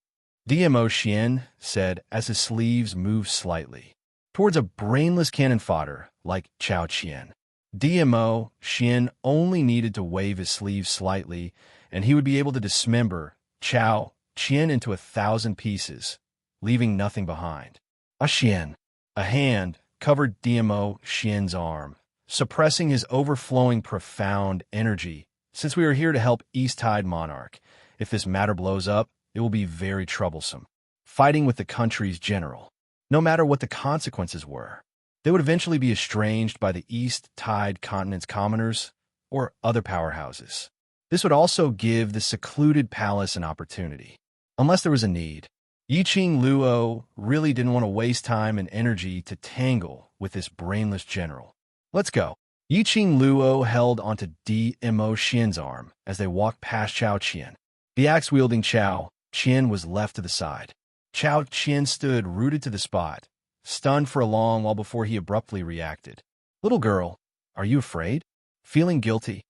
Dmo Xian said as his sleeves moved slightly towards a brainless cannon fodder like Chao Qian. Dmo Xian only needed to wave his sleeves slightly, and he would be able to dismember Chao Qian into 1,000 pieces, leaving nothing behind. Xian, a hand covered Dmo Xian's arm, suppressing his overflowing profound energy. "Since we are here to help East Tide Monarch, if this matter blows up, it will be very troublesome. Fighting with the country's general, no matter what the consequences were. They would eventually be estranged by the East Tide Continent's commoners or other powerhouses. This would also give the secluded palace an opportunity, unless there was a need. Yiqing Luo really didn't want to waste time and energy to tangle with this brainless general. Let's go." Yiqing Luo held onto Dmo Xian's arm as they walked past Chao Qian. The axe-wielding Chao Qian was left to the side. Chao Qian stood rooted to the spot, stunned for a long while before he abruptly reacted. "Little girl, are you afraid? Feeling guilty?"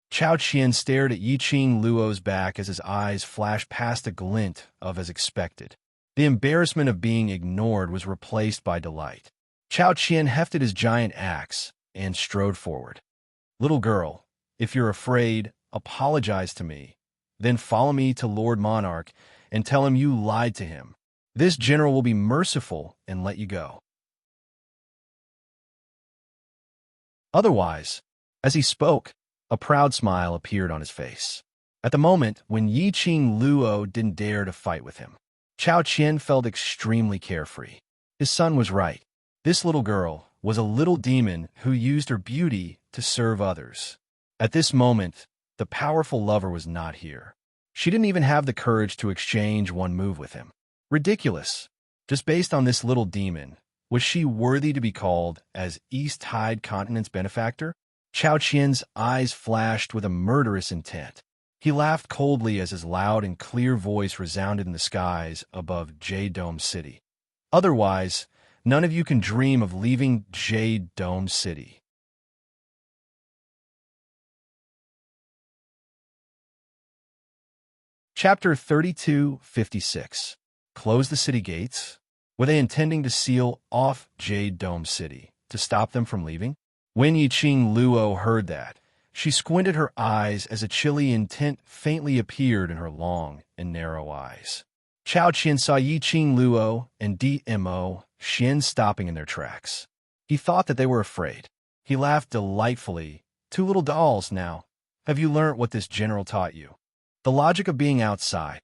Chao Qian stared at Yiqing Luo's back as his eyes flashed past a glint of as expected. The embarrassment of being ignored was replaced by delight. Chao Qian hefted his giant axe and strode forward. "Little girl, if you're afraid, apologize to me. Then follow me to Lord Monarch and tell him you lied to him. This general will be merciful and let you go. Otherwise," as he spoke, a proud smile appeared on his face. At the moment when Yiqing Luo didn't dare to fight with him, Chao Qian felt extremely carefree. His son was right. This little girl was a little demon who used her beauty to serve others. At this moment, the powerful lover was not here. She didn't even have the courage to exchange one move with him. Ridiculous. Just based on this little demon, was she worthy to be called as East Tide Continent's benefactor? Chao Qian's eyes flashed with a murderous intent. He laughed coldly as his loud and clear voice resounded in the skies above Jade Dome City. Otherwise, None of you can dream of leaving Jade Dome City. Chapter 3256. Close the city gates? Were they intending to seal off Jade Dome City to stop them from leaving? When Yiqing Luo heard that, she squinted her eyes as a chilly intent faintly appeared in her long and narrow eyes. Chao Qian saw Yiqing Luo and Dmo Xian stopping in their tracks. He thought that they were afraid. He laughed delightfully. Two little dolls now. Have you learnt what this general taught you? The logic of being outside.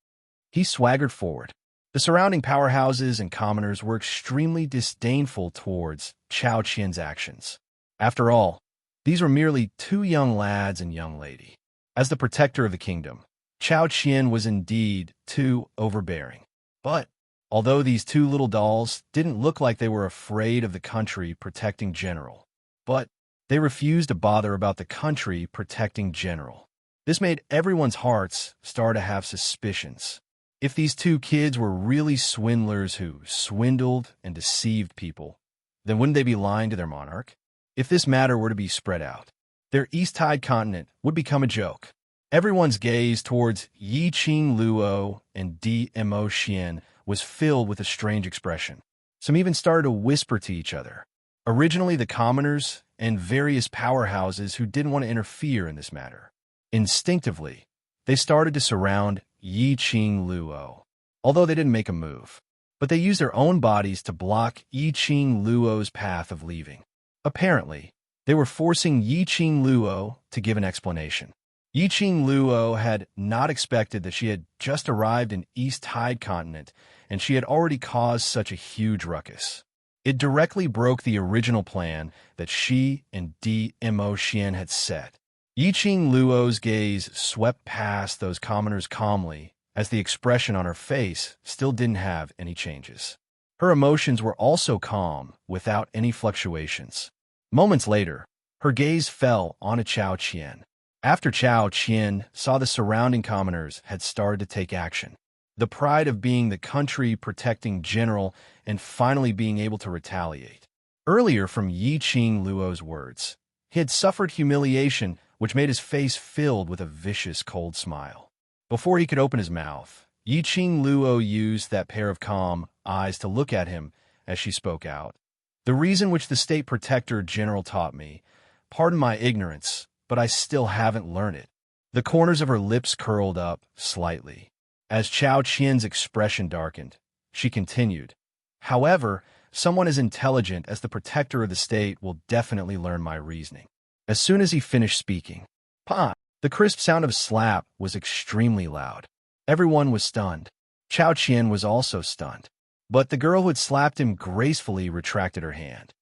He swaggered forward. The surrounding powerhouses and commoners were extremely disdainful towards Chao Qian's actions. After all, these were merely two young lads and young lady. As the protector of the kingdom, Chao Qian was indeed too overbearing. But although these two little dolls didn't look like they were afraid of the country protecting General, but they refused to bother about the country protecting General. This made everyone's hearts start to have suspicions. If these two kids were really swindlers who swindled and deceived people, then wouldn't they be lying to their monarch? If this matter were to be spread out, their East Tide continent would become a joke. Everyone's gaze towards Yiqing Luo and Dmo Xian was filled with a strange expression. Some even started to whisper to each other. Originally the commoners and various powerhouses who didn't want to interfere in this matter. Instinctively, they started to surround Yiqing Luo, although they didn't make a move. But they used their own bodies to block Yiqing Luo's path of leaving. Apparently, they were forcing Yiqing Luo to give an explanation. Yiqing Luo had not expected that she had just arrived in East Tide continent and she had already caused such a huge ruckus. It directly broke the original plan that she and Dmo Xian had set. Yiqing Luo's gaze swept past those commoners calmly, as the expression on her face still didn't have any changes. Her emotions were also calm, without any fluctuations. Moments later, her gaze fell on a Chao Qian. After Chao Qian saw the surrounding commoners had started to take action, the pride of being the country-protecting general and finally being able to retaliate. Earlier from Yiqing Luo's words, he had suffered humiliation which made his face filled with a vicious cold smile. Before he could open his mouth, Yiqing Luo used that pair of calm eyes to look at him as she spoke out. The reason which the state protector general taught me, pardon my ignorance, but I still haven't learned it. The corners of her lips curled up slightly. As Chao Qian's expression darkened, she continued, however, someone as intelligent as the protector of the state will definitely learn my reasoning. As soon as he finished speaking, "Pa!" The crisp sound of a slap was extremely loud. Everyone was stunned. Chao Qian was also stunned. But the girl who had slapped him gracefully retracted her hand.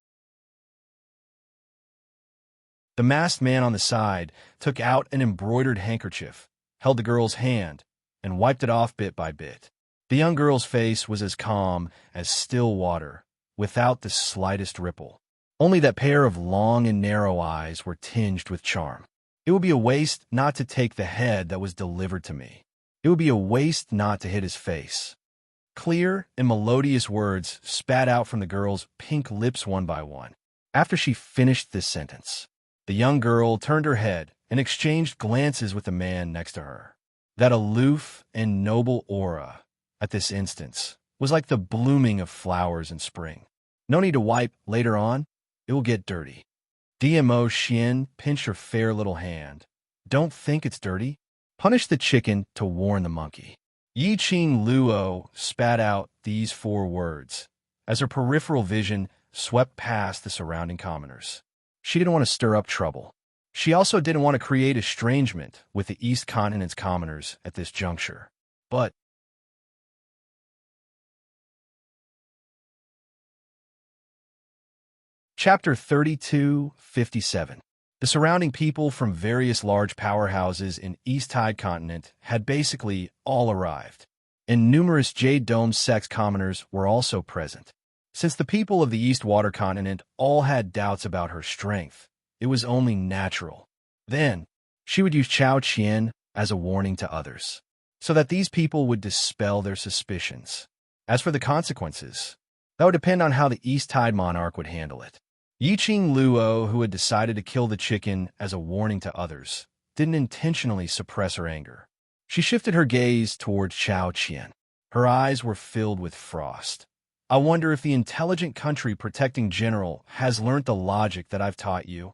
The masked man on the side took out an embroidered handkerchief, held the girl's hand, and wiped it off bit by bit. The young girl's face was as calm as still water, without the slightest ripple. Only that pair of long and narrow eyes were tinged with charm. It would be a waste not to take the head that was delivered to me. It would be a waste not to hit his face. Clear and melodious words spat out from the girl's pink lips one by one. After she finished this sentence, the young girl turned her head and exchanged glances with the man next to her. That aloof and noble aura, at this instance, was like the blooming of flowers in spring. No need to wipe later on. It will get dirty. Dmo Xian pinched her fair little hand. Don't think it's dirty. Punish the chicken to warn the monkey. Yiqing Luo spat out these 4 words as her peripheral vision swept past the surrounding commoners. She didn't want to stir up trouble. She also didn't want to create estrangement with the East Continent's commoners at this juncture. But Chapter 3257. The surrounding people from various large powerhouses in East Tide continent had basically all arrived, and numerous Jade Dome sex commoners were also present. Since the people of the East Water continent all had doubts about her strength, it was only natural. Then, she would use Chao Qian as a warning to others, so that these people would dispel their suspicions. As for the consequences, That would depend on how the East Tide monarch would handle it. Yiqing Luo, who had decided to kill the chicken as a warning to others, didn't intentionally suppress her anger. She shifted her gaze towards Chao Qian. Her eyes were filled with frost. I wonder if the intelligent country protecting general has learnt the logic that I've taught you.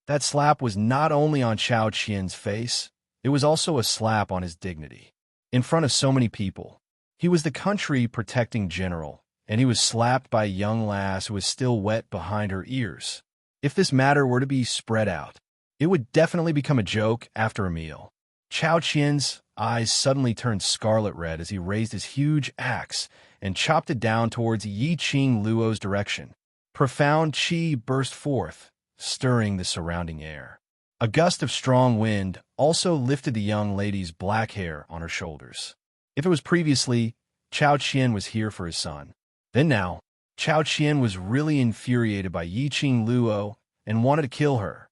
That slap was not only on Chao Qian's face, it was also a slap on his dignity. In front of so many people, he was the country protecting general, and he was slapped by a young lass who was still wet behind her ears. If this matter were to be spread out, it would definitely become a joke after a meal. Chao Qian's eyes suddenly turned scarlet red as he raised his huge axe and chopped it down towards Yiqing Luo's direction. Profound qi burst forth, stirring the surrounding air. A gust of strong wind also lifted the young lady's black hair on her shoulders. If it was previously, Chao Qian was here for his son. Then now, Chao Qian was really infuriated by Yiqing Luo and wanted to kill her.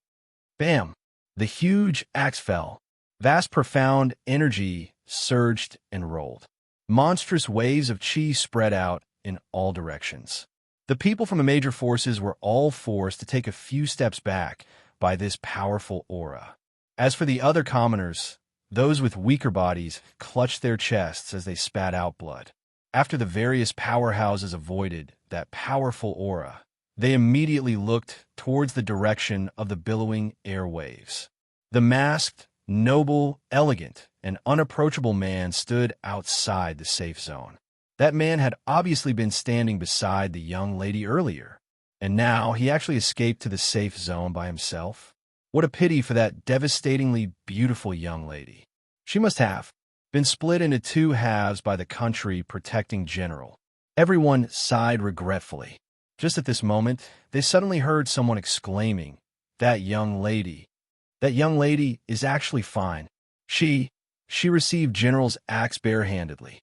Bam! The huge axe fell. Vast profound energy surged and rolled. Monstrous waves of qi spread out in all directions. The people from the major forces were all forced to take a few steps back by this powerful aura. As for the other commoners, those with weaker bodies clutched their chests as they spat out blood. After the various powerhouses avoided that powerful aura, they immediately looked towards the direction of the billowing airwaves. The masked, noble, elegant, and unapproachable man stood outside the safe zone. That man had obviously been standing beside the young lady earlier, and now he actually escaped to the safe zone by himself. What a pity for that devastatingly beautiful young lady. She must have been split into two halves by the country protecting general. Everyone sighed regretfully. Just at this moment, they suddenly heard someone exclaiming, That young lady is actually fine. She received General's axe barehandedly."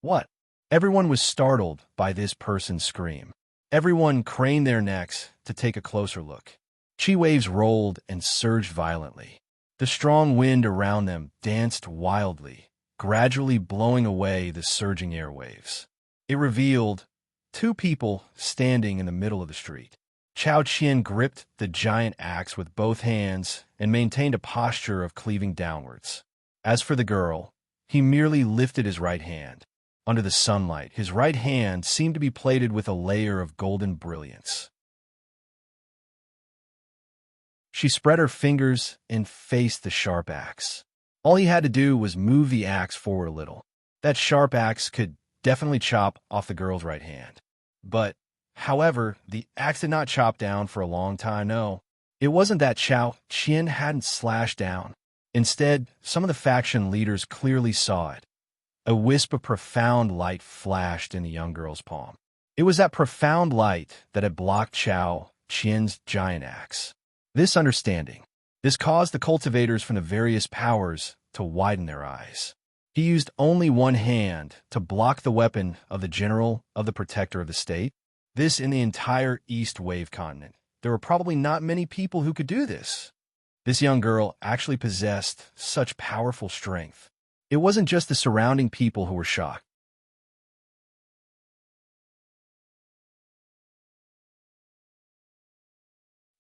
What? Everyone was startled by this person's scream. Everyone craned their necks to take a closer look. Chi waves rolled and surged violently. The strong wind around them danced wildly, gradually blowing away the surging airwaves. It revealed two people standing in the middle of the street. Chao Qian gripped the giant axe with both hands and maintained a posture of cleaving downwards. As for the girl, he merely lifted his right hand. Under the sunlight, his right hand seemed to be plated with a layer of golden brilliance. She spread her fingers and faced the sharp axe. All he had to do was move the axe forward a little. That sharp axe could definitely chop off the girl's right hand. However, the axe did not chop down for a long time, no. It wasn't that Chao Qian hadn't slashed down. Instead, some of the faction leaders clearly saw it. A wisp of profound light flashed in the young girl's palm. It was that profound light that had blocked Chao Qian's giant axe. This caused the cultivators from the various powers to widen their eyes. He used only one hand to block the weapon of the general of the protector of the state. This in the entire East Wave continent. There were probably not many people who could do this. This young girl actually possessed such powerful strength. It wasn't just the surrounding people who were shocked.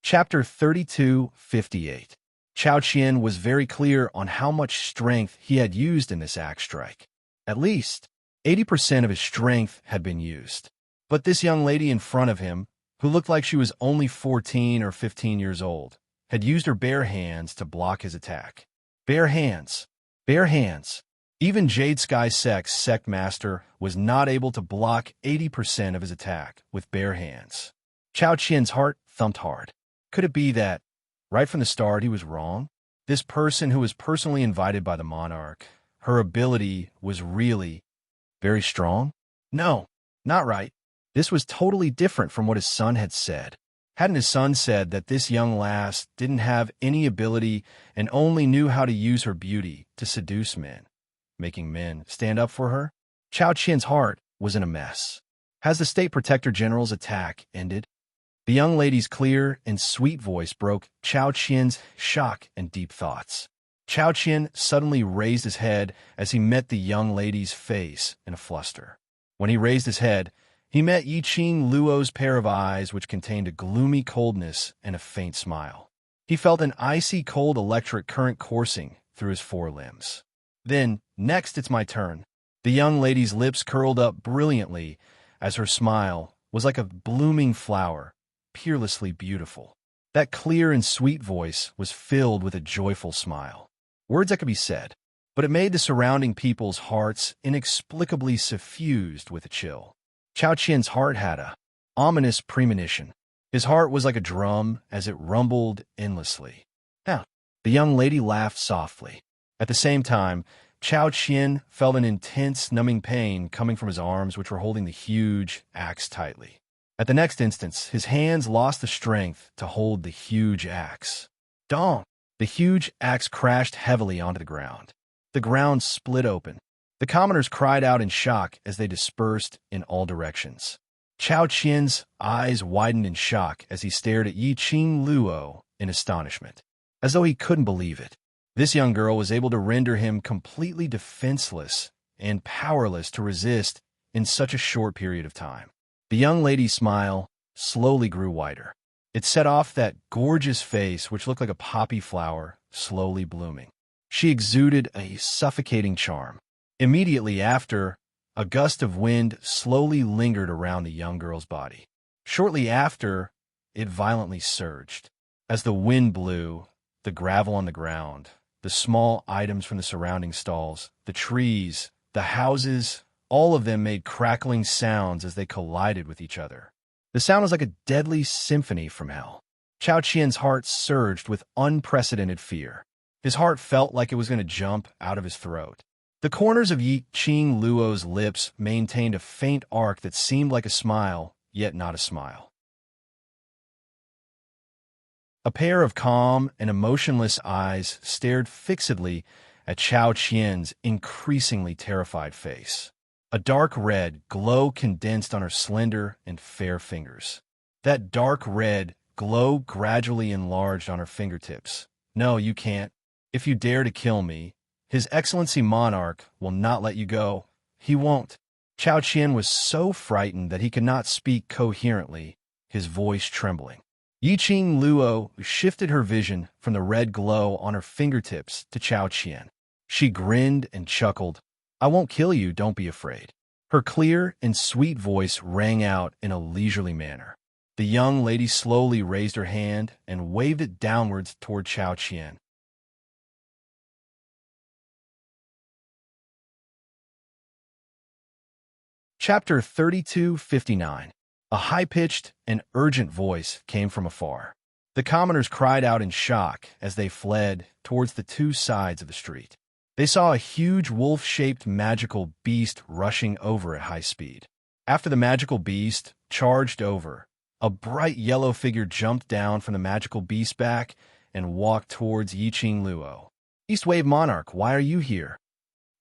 Chapter 32:58. Chao Qian was very clear on how much strength he had used in this axe strike. At least 80% of his strength had been used. But this young lady in front of him, who looked like she was only 14 or 15 years old, had used her bare hands to block his attack. Bare hands. Bare hands. Even Jade Sky Sect's sect master was not able to block 80% of his attack with bare hands. Chao Qian's heart thumped hard. Could it be that, right from the start, he was wrong? This person who was personally invited by the monarch, her ability was really very strong? No, not right. This was totally different from what his son had said. Hadn't his son said that this young lass didn't have any ability and only knew how to use her beauty to seduce men, making men stand up for her? Chao Qian's heart was in a mess. Has the State Protector General's attack ended? The young lady's clear and sweet voice broke Chao Qian's shock and deep thoughts. Chao Qian suddenly raised his head as he met the young lady's face in a fluster. When he raised his head, He met Yiqing Luo's pair of eyes, which contained a gloomy coldness and a faint smile. He felt an icy cold electric current coursing through his forelimbs. Then, next it's my turn. The young lady's lips curled up brilliantly as her smile was like a blooming flower, peerlessly beautiful. That clear and sweet voice was filled with a joyful smile. Words that could be said, but it made the surrounding people's hearts inexplicably suffused with a chill. Chao Qian's heart had a ominous premonition. His heart was like a drum as it rumbled endlessly. Now, the young lady laughed softly. At the same time, Chao Qian felt an intense, numbing pain coming from his arms, which were holding the huge axe tightly. At the next instant, his hands lost the strength to hold the huge axe. Dong! The huge axe crashed heavily onto the ground. The ground split open. The commoners cried out in shock as they dispersed in all directions. Chao Qian's eyes widened in shock as he stared at Yiqing Luo in astonishment, as though he couldn't believe it. This young girl was able to render him completely defenseless and powerless to resist in such a short period of time. The young lady's smile slowly grew wider. It set off that gorgeous face which looked like a poppy flower slowly blooming. She exuded a suffocating charm. Immediately after, a gust of wind slowly lingered around the young girl's body. Shortly after, it violently surged. As the wind blew, the gravel on the ground, the small items from the surrounding stalls, the trees, the houses, all of them made crackling sounds as they collided with each other. The sound was like a deadly symphony from hell. Chao Qian's heart surged with unprecedented fear. His heart felt like it was going to jump out of his throat. The corners of Yiqing Luo's lips maintained a faint arc that seemed like a smile, yet not a smile. A pair of calm and emotionless eyes stared fixedly at Chao Qian's increasingly terrified face. A dark red glow condensed on her slender and fair fingers. That dark red glow gradually enlarged on her fingertips. No, you can't. If you dare to kill me, His Excellency Monarch will not let you go. He won't. Chao Qian was so frightened that he could not speak coherently, his voice trembling. Yiqing Luo shifted her vision from the red glow on her fingertips to Chao Qian. She grinned and chuckled. I won't kill you, don't be afraid. Her clear and sweet voice rang out in a leisurely manner. The young lady slowly raised her hand and waved it downwards toward Chao Qian. Chapter 32:59. A high-pitched and urgent voice came from afar. The commoners cried out in shock as they fled towards the two sides of the street. They saw a huge wolf-shaped magical beast rushing over at high speed. After the magical beast charged over, a bright yellow figure jumped down from the magical beast's back and walked towards Yiqing Luo. Eastwave Monarch, why are you here?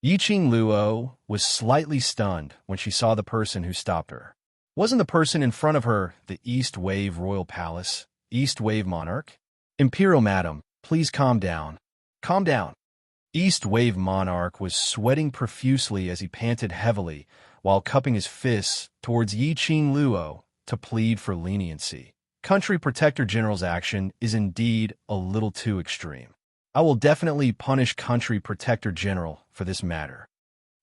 Yiqing Luo was slightly stunned when she saw the person who stopped her. Wasn't the person in front of her the East Wave Royal Palace, East Wave Monarch? Imperial Madam, please calm down. Calm down. East Wave Monarch was sweating profusely as he panted heavily while cupping his fists towards Yiqing Luo to plead for leniency. Country Protector General's action is indeed a little too extreme. I will definitely punish Country Protector General for this matter.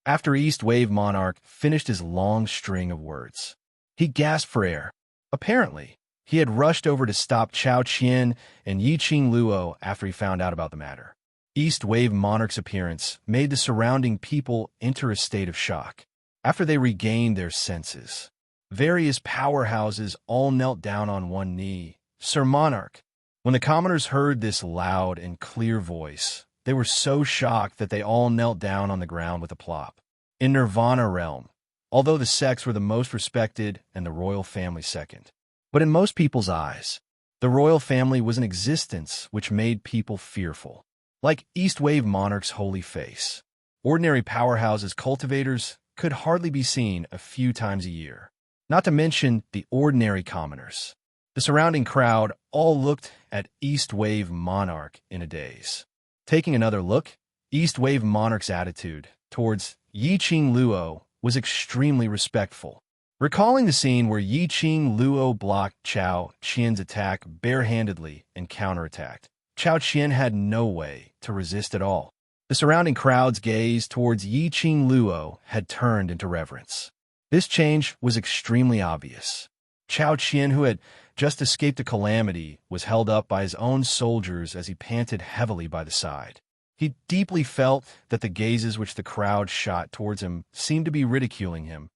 After East Wave Monarch finished his long string of words, he gasped for air. Apparently, he had rushed over to stop Chao Qian and Yiqing Luo after he found out about the matter. East Wave Monarch's appearance made the surrounding people enter a state of shock. After they regained their senses, various powerhouses all knelt down on one knee. Sir Monarch. When the commoners heard this loud and clear voice, they were so shocked that they all knelt down on the ground with a plop. In Nirvana realm, although the sects were the most respected and the royal family second, but in most people's eyes, the royal family was an existence which made people fearful. Like East Wave Monarch's holy face, ordinary powerhouses cultivators could hardly be seen a few times a year, not to mention the ordinary commoners. The surrounding crowd all looked at East Wave Monarch in a daze. Taking another look, East Wave Monarch's attitude towards Yiqing Luo was extremely respectful. Recalling the scene where Yi Qing Luo blocked Chao Qian's attack barehandedly and counterattacked, Chao Qian had no way to resist at all. The surrounding crowd's gaze towards Yi Qing Luo had turned into reverence. This change was extremely obvious. Chao Qian, who had just escaped a calamity, was held up by his own soldiers as he panted heavily by the side. He deeply felt that the gazes which the crowd shot towards him seemed to be ridiculing him.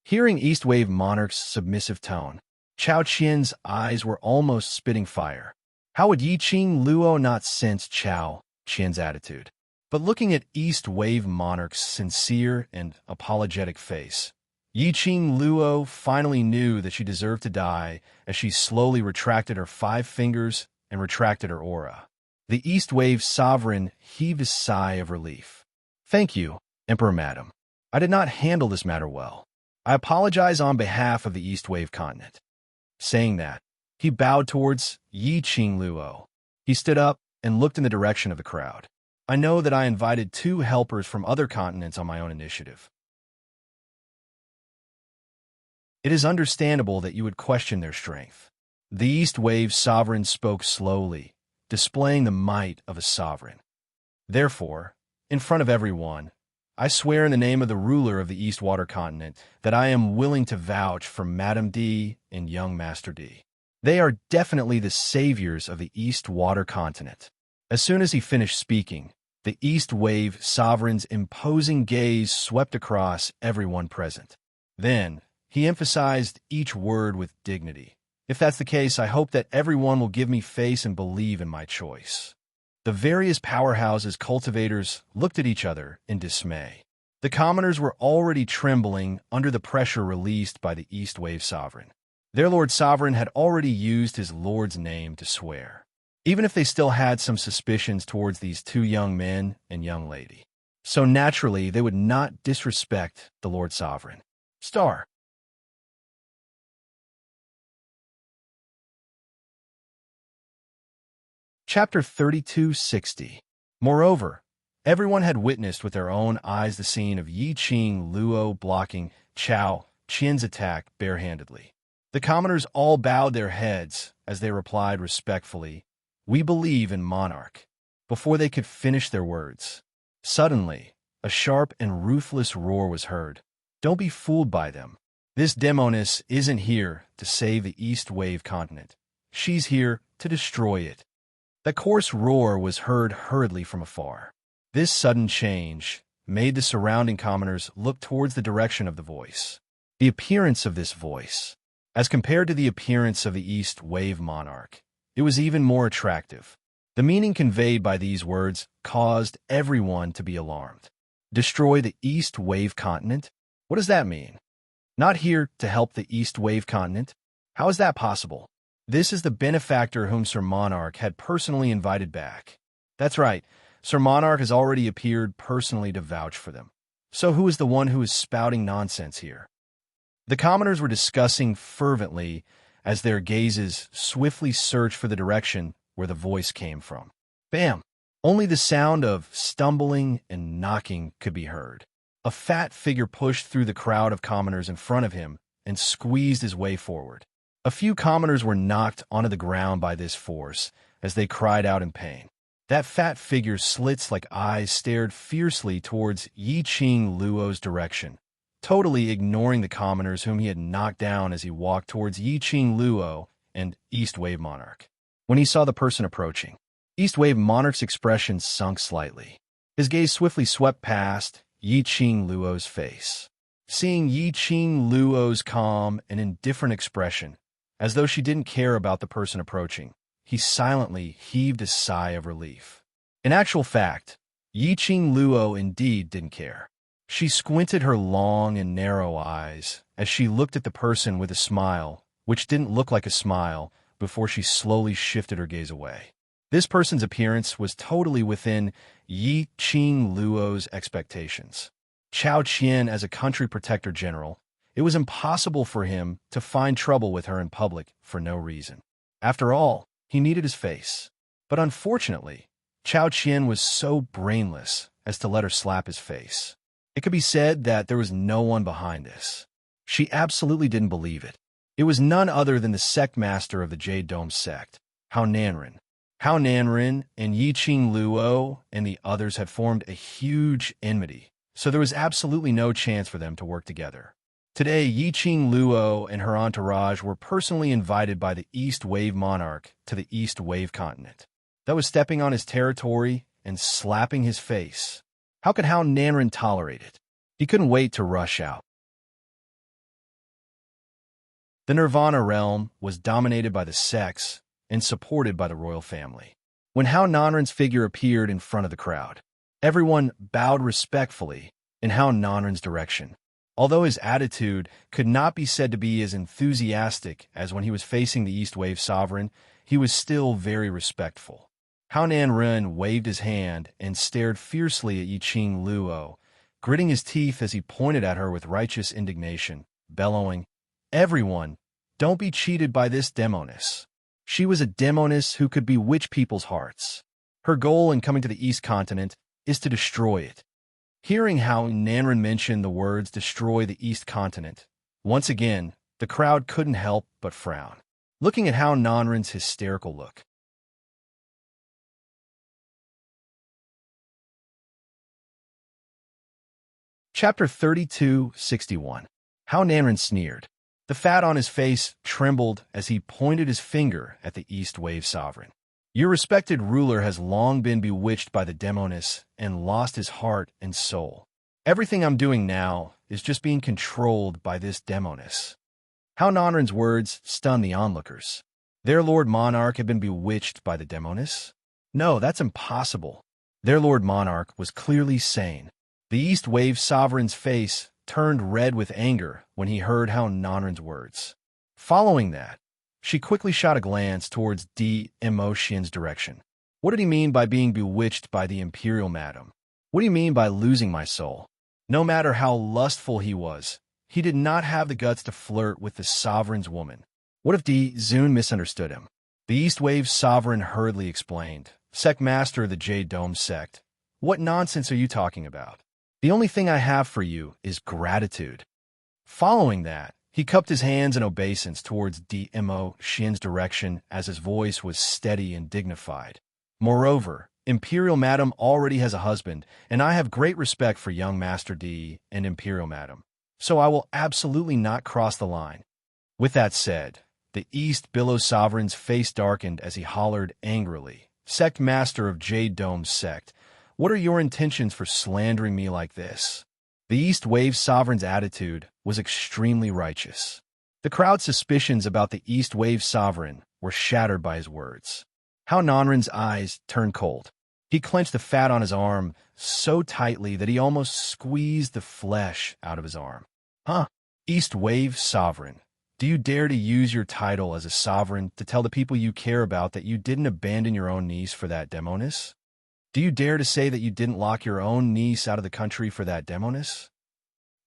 Hearing East Wave Monarch's submissive tone, Chao Qian's eyes were almost spitting fire. How would Yi Qing Luo not sense Chao Qian's attitude? But looking at East Wave Monarch's sincere and apologetic face, Yi Qing Luo finally knew that she deserved to die as she slowly retracted her 5 fingers and retracted her aura. The East Wave Sovereign heaved a sigh of relief. "Thank you, Emperor Madam. I did not handle this matter well. I apologize on behalf of the East Wave continent." Saying that, he bowed towards Yi Qing Luo. He stood up and looked in the direction of the crowd. "I know that I invited 2 helpers from other continents on my own initiative. It is understandable that you would question their strength." The East Wave Sovereign spoke slowly, displaying the might of a sovereign. "Therefore, in front of everyone, I swear in the name of the ruler of the East Water Continent that I am willing to vouch for Madame D and young Master D. They are definitely the saviors of the East Water Continent." As soon as he finished speaking, the East Wave Sovereign's imposing gaze swept across everyone present. Then, he emphasized each word with dignity. "If that's the case, I hope that everyone will give me face and believe in my choice." The various powerhouses' cultivators looked at each other in dismay. The commoners were already trembling under the pressure released by the East Wave Sovereign. Their Lord Sovereign had already used his Lord's name to swear, even if they still had some suspicions towards these 2 young men and young lady. So naturally, they would not disrespect the Lord Sovereign. Star. Chapter 3260. Moreover, everyone had witnessed with their own eyes the scene of Yi Qing Luo blocking Chao Qian's attack barehandedly. The commoners all bowed their heads as they replied respectfully, "We believe in Monarch," before they could finish their words. Suddenly, a sharp and ruthless roar was heard. "Don't be fooled by them. This demoness isn't here to save the East Wave continent. She's here to destroy it." The coarse roar was heard hurriedly from afar. This sudden change made the surrounding commoners look towards the direction of the voice. The appearance of this voice, as compared to the appearance of the East Wave Monarch, it was even more attractive. The meaning conveyed by these words caused everyone to be alarmed. Destroy the East Wave continent? What does that mean? Not here to help the East Wave continent? How is that possible? This is the benefactor whom Sir Monarch had personally invited back. That's right, Sir Monarch has already appeared personally to vouch for them. So who is the one who is spouting nonsense here? The commoners were discussing fervently as their gazes swiftly searched for the direction where the voice came from. Bam! Only the sound of stumbling and knocking could be heard. A fat figure pushed through the crowd of commoners in front of him and squeezed his way forward. A few commoners were knocked onto the ground by this force as they cried out in pain. That fat figure's slits-like eyes stared fiercely towards Yi Qing Luo's direction, totally ignoring the commoners whom he had knocked down as he walked towards Yi Qing Luo and East Wave Monarch. When he saw the person approaching, East Wave Monarch's expression sunk slightly. His gaze swiftly swept past Yi Qing Luo's face. Seeing Yi Qing Luo's calm and indifferent expression, as though she didn't care about the person approaching, he silently heaved a sigh of relief. In actual fact, Yi Qing Luo indeed didn't care. She squinted her long and narrow eyes as she looked at the person with a smile, which didn't look like a smile, before she slowly shifted her gaze away. This person's appearance was totally within Yi Qing Luo's expectations. Chao Qian as a country protector general, it was impossible for him to find trouble with her in public for no reason. After all, he needed his face. But unfortunately, Chao Qian was so brainless as to let her slap his face. It could be said that there was no one behind this. She absolutely didn't believe it. It was none other than the sect master of the Jade Dome sect, Hao Nanren. Hao Nanren and Yi Qing Luo and the others had formed a huge enmity, so there was absolutely no chance for them to work together. Today, Yi Qing Luo and her entourage were personally invited by the East Wave monarch to the East Wave continent. That was stepping on his territory and slapping his face. How could Hao Nanren tolerate it? He couldn't wait to rush out. The Nirvana realm was dominated by the sects and supported by the royal family. When Hao Nanren's figure appeared in front of the crowd, everyone bowed respectfully in Hao Nanren's direction. Although his attitude could not be said to be as enthusiastic as when he was facing the East Wave sovereign, he was still very respectful. Hao Nanren waved his hand and stared fiercely at Yi Qing Luo, gritting his teeth as he pointed at her with righteous indignation, bellowing, "Everyone, don't be cheated by this demoness." She was a demoness who could bewitch people's hearts. Her goal in coming to the East Continent is to destroy it. Hearing how Nanren mentioned the words destroy the East Continent, once again, the crowd couldn't help but frown, looking at Hao Nanren's hysterical look. Chapter 32:61. Hao Nanren sneered. The fat on his face trembled as he pointed his finger at the East Wave sovereign. Your respected ruler has long been bewitched by the demoness and lost his heart and soul. Everything I'm doing now is just being controlled by this demoness. Hao Nanren's words stunned the onlookers. Their lord monarch had been bewitched by the demoness? No, that's impossible. Their lord monarch was clearly sane. The East Wave sovereign's face turned red with anger when he heard Hao Nanren's words. Following that, she quickly shot a glance towards Mo Xian's direction. What did he mean by being bewitched by the imperial madam? What do you mean by losing my soul? No matter how lustful he was, he did not have the guts to flirt with the sovereign's woman. What if Zun misunderstood him? The East Wave sovereign hurriedly explained, "Sect master of the Jade Dome sect, what nonsense are you talking about? The only thing I have for you is gratitude." Following that, he cupped his hands in obeisance towards Mo Xian's direction as his voice was steady and dignified. "Moreover, Imperial Madam already has a husband, and I have great respect for young Master D and Imperial Madam, so I will absolutely not cross the line." With that said, the East Billow Sovereign's face darkened as he hollered angrily, "Sect Master of Jade Dome Sect, what are your intentions for slandering me like this?" The East Wave Sovereign's attitude was extremely righteous. The crowd's suspicions about the East Wave Sovereign were shattered by his words. Hao Nanren's eyes turned cold. He clenched the fat on his arm so tightly that he almost squeezed the flesh out of his arm. "Huh? East Wave Sovereign, do you dare to use your title as a sovereign to tell the people you care about that you didn't abandon your own niece for that demoness? Do you dare to say that you didn't lock your own niece out of the country for that demoness?"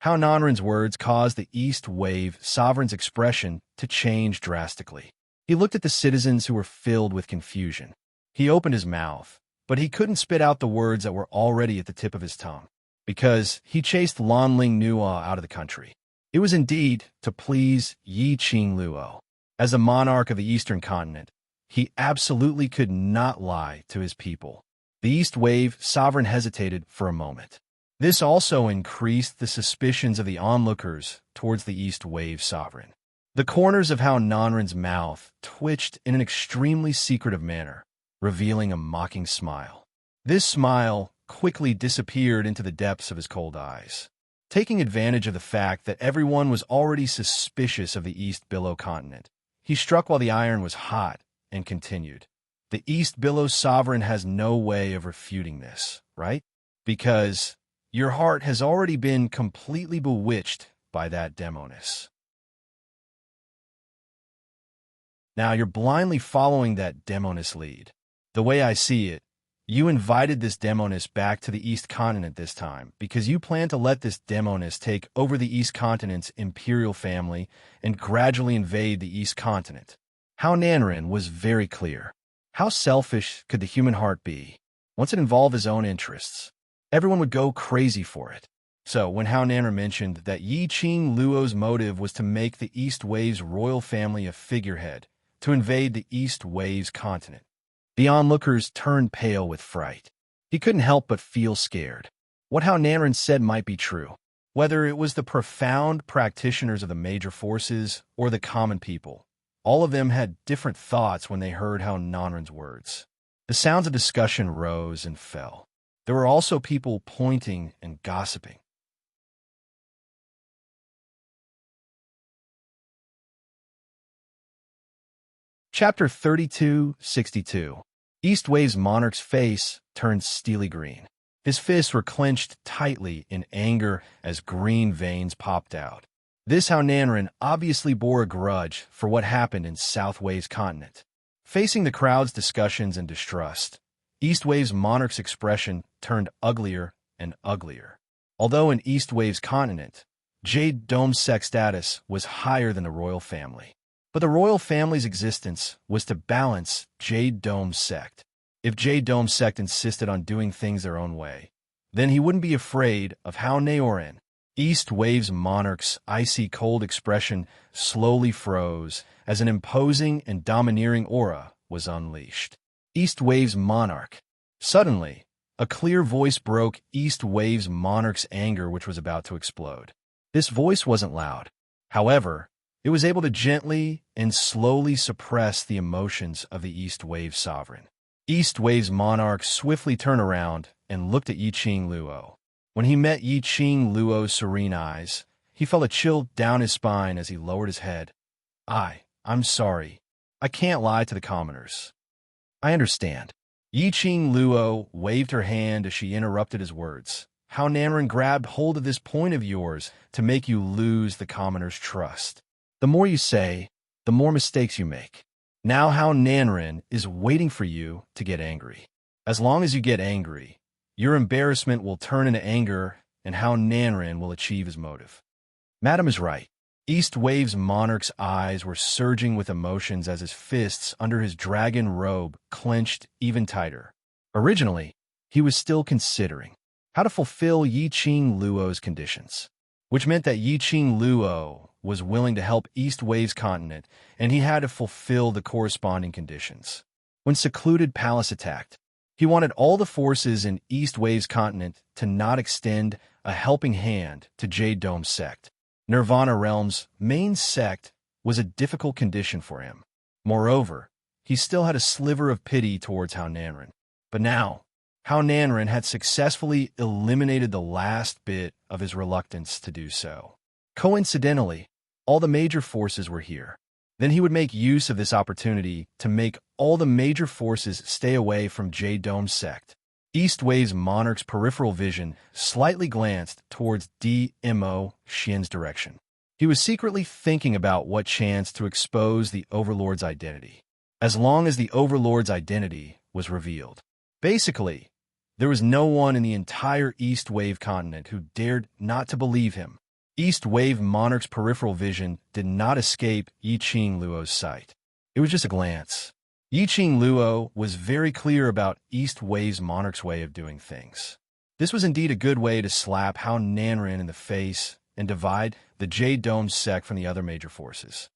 Hao Nanren's words caused the East Wave Sovereign's expression to change drastically. He looked at the citizens who were filled with confusion. He opened his mouth, but he couldn't spit out the words that were already at the tip of his tongue, because he chased Lanling Nua out of the country. It was indeed to please Yi Qing Luo. As the monarch of the Eastern continent, he absolutely could not lie to his people. The East Wave Sovereign hesitated for a moment. This also increased the suspicions of the onlookers towards the East Wave Sovereign. The corners of Hao Nanren's mouth twitched in an extremely secretive manner, revealing a mocking smile. This smile quickly disappeared into the depths of his cold eyes. Taking advantage of the fact that everyone was already suspicious of the East Billow continent, he struck while the iron was hot and continued. The East Billow Sovereign has no way of refuting this, right? Because your heart has already been completely bewitched by that demoness. Now you're blindly following that demoness lead. The way I see it, you invited this demoness back to the East Continent this time because you plan to let this demoness take over the East Continent's imperial family and gradually invade the East Continent. Hao Nanren was very clear. How selfish could the human heart be? Once it involved his own interests, everyone would go crazy for it. So, when Hao Nanren mentioned that Yi Qing Luo's motive was to make the East Waves royal family a figurehead, to invade the East Waves continent, the onlookers turned pale with fright. He couldn't help but feel scared. What Hao Nanren said might be true. Whether it was the profound practitioners of the major forces or the common people, all of them had different thoughts when they heard Hao Nanren's words. The sounds of discussion rose and fell. There were also people pointing and gossiping. Chapter 3262. East Waves monarch's face turned steely green. His fists were clenched tightly in anger as green veins popped out. This Hao Nanren obviously bore a grudge for what happened in South Waves continent. Facing the crowd's discussions and distrust, East Waves monarch's expression turned uglier and uglier. Although in East Waves continent, Jade Dome sect status was higher than the royal family. But the royal family's existence was to balance Jade Dome sect. If Jade Dome sect insisted on doing things their own way, then he wouldn't be afraid of Hao Naoren. East Waves monarch's icy cold expression slowly froze as an imposing and domineering aura was unleashed. East Waves monarch. Suddenly, a clear voice broke East Waves monarch's anger, which was about to explode. This voice wasn't loud. However, it was able to gently and slowly suppress the emotions of the East Wave sovereign. East Wave's monarch swiftly turned around and looked at Yi Qing Luo. When he met Yi Qing Luo's serene eyes, he felt a chill down his spine as he lowered his head. I'm sorry. I can't lie to the commoners. I understand. Yi Qing Luo waved her hand as she interrupted his words. Hao Nanren grabbed hold of this point of yours to make you lose the commoners' trust. The more you say, the more mistakes you make. Now Hao Nanren is waiting for you to get angry. As long as you get angry, your embarrassment will turn into anger and Hao Nanren will achieve his motive. Madam is right. East Waves monarch's eyes were surging with emotions as his fists under his dragon robe clenched even tighter. Originally, he was still considering how to fulfill Yi Qing Luo's conditions, which meant that Yi Qing Luo was willing to help East Waves continent, and he had to fulfill the corresponding conditions. When Secluded Palace attacked, he wanted all the forces in East Waves continent to not extend a helping hand to Jade Dome sect. Nirvana Realm's main sect was a difficult condition for him. Moreover, he still had a sliver of pity towards Hao Nanren. But now, Hao Nanren had successfully eliminated the last bit of his reluctance to do so. Coincidentally, all the major forces were here. Then he would make use of this opportunity to make all the major forces stay away from Jade Dome sect. East Waves monarch's peripheral vision slightly glanced towards D.M.O. Xian's direction. He was secretly thinking about what chance to expose the Overlord's identity, as long as the Overlord's identity was revealed. Basically, there was no one in the entire East Wave continent who dared not to believe him. East Wave monarch's peripheral vision did not escape Yi Qing Luo's sight. It was just a glance. Yi Qing Luo was very clear about East Waves monarch's way of doing things. This was indeed a good way to slap Hao Nanren in the face and divide the Jade Dome sect from the other major forces.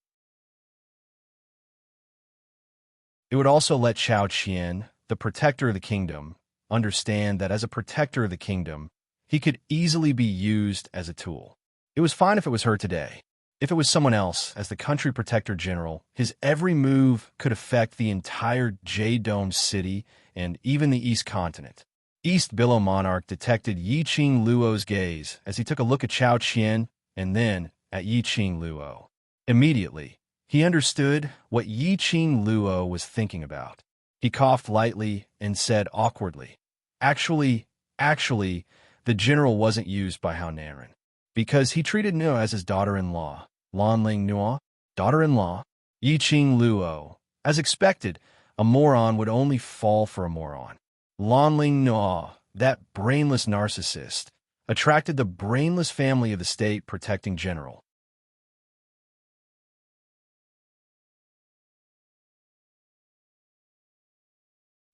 It would also let Chao Qian, the protector of the kingdom, understand that as a protector of the kingdom, he could easily be used as a tool. It was fine if it was her today. If it was someone else, as the country protector general, his every move could affect the entire Jade Dome city and even the East continent. East Billow Monarch detected Yi Qing Luo's gaze as he took a look at Chao Qian and then at Yi Qing Luo. Immediately, he understood what Yi Qing Luo was thinking about. He coughed lightly and said awkwardly, Actually, the general wasn't used by Hao Nanren, because he treated Nua as his daughter-in-law. Lanling Nua, daughter-in-law, Yi Qing Luo. As expected, a moron would only fall for a moron. Lanling Nua, that brainless narcissist, attracted the brainless family of the state protecting general.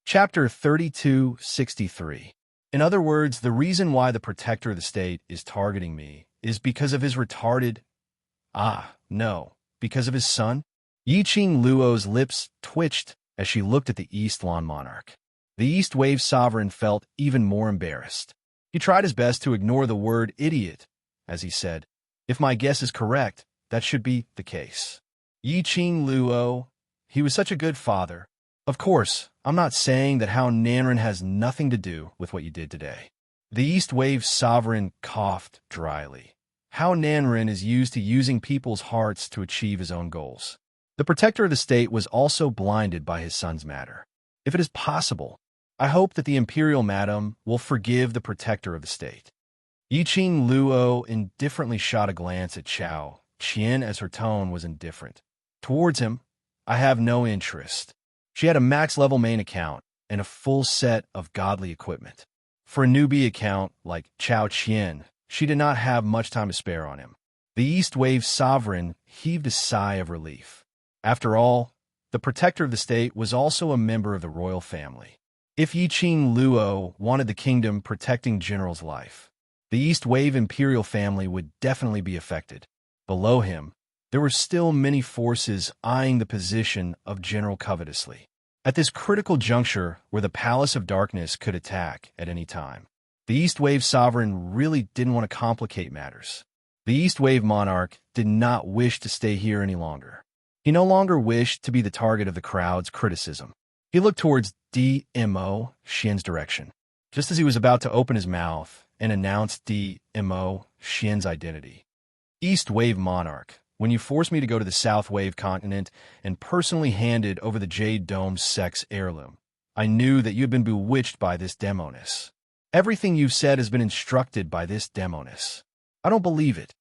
Chapter 3263. In other words, the reason why the protector of the state is targeting me is because of his retarded... no, because of his son? Yi Qing Luo's lips twitched as she looked at the East Lawn monarch. The East Wave sovereign felt even more embarrassed. He tried his best to ignore the word idiot, as he said, "If my guess is correct, that should be the case. Yi Qing Luo, he was such a good father. Of course, I'm not saying that Hao Nanren has nothing to do with what you did today." The East Wave sovereign coughed dryly. Hao Nanren is used to using people's hearts to achieve his own goals. The protector of the state was also blinded by his son's matter. If it is possible, I hope that the imperial madam will forgive the protector of the state. Yi Qing Luo indifferently shot a glance at Chao Qian as her tone was indifferent. Towards him, I have no interest. She had a max-level main account and a full set of godly equipment. For a newbie account like Chao Qian, she did not have much time to spare on him. The East Wave sovereign heaved a sigh of relief. After all, the protector of the state was also a member of the royal family. If Yi Qing Luo wanted the kingdom protecting General's life, the East Wave imperial family would definitely be affected. Below him, there were still many forces eyeing the position of General covetously. At this critical juncture where the Palace of Darkness could attack at any time, the East Wave sovereign really didn't want to complicate matters. The East Wave monarch did not wish to stay here any longer. He no longer wished to be the target of the crowd's criticism. He looked towards DMO Xian's direction, just as he was about to open his mouth and announce DMO Xian's identity. East Wave monarch, when you forced me to go to the South Wave continent and personally handed over the Jade Dome sex heirloom, I knew that you had been bewitched by this demoness. Everything you've said has been instructed by this demoness. I don't believe it.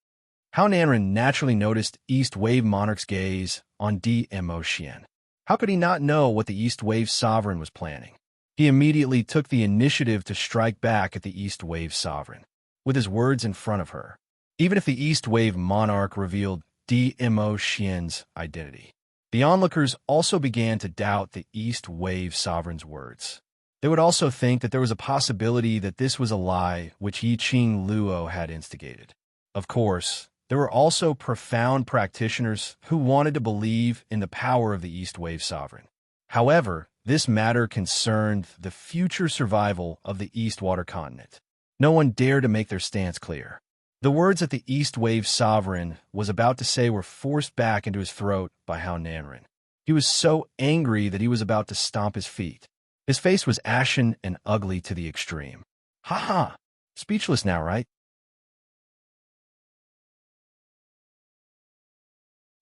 Hao Nanren naturally noticed East Wave monarch's gaze on DMO Xian. How could he not know what the East Wave sovereign was planning? He immediately took the initiative to strike back at the East Wave sovereign, with his words in front of her. Even if the East Wave monarch revealed DMO Xian's identity, the onlookers also began to doubt the East Wave sovereign's words. They would also think that there was a possibility that this was a lie which Yi Qing Luo had instigated. Of course, there were also profound practitioners who wanted to believe in the power of the East Wave sovereign. However, this matter concerned the future survival of the Eastwater continent. No one dared to make their stance clear. The words that the East Wave sovereign was about to say were forced back into his throat by Hao Nanren. He was so angry that he was about to stomp his feet. His face was ashen and ugly to the extreme. Ha ha! Speechless now, right?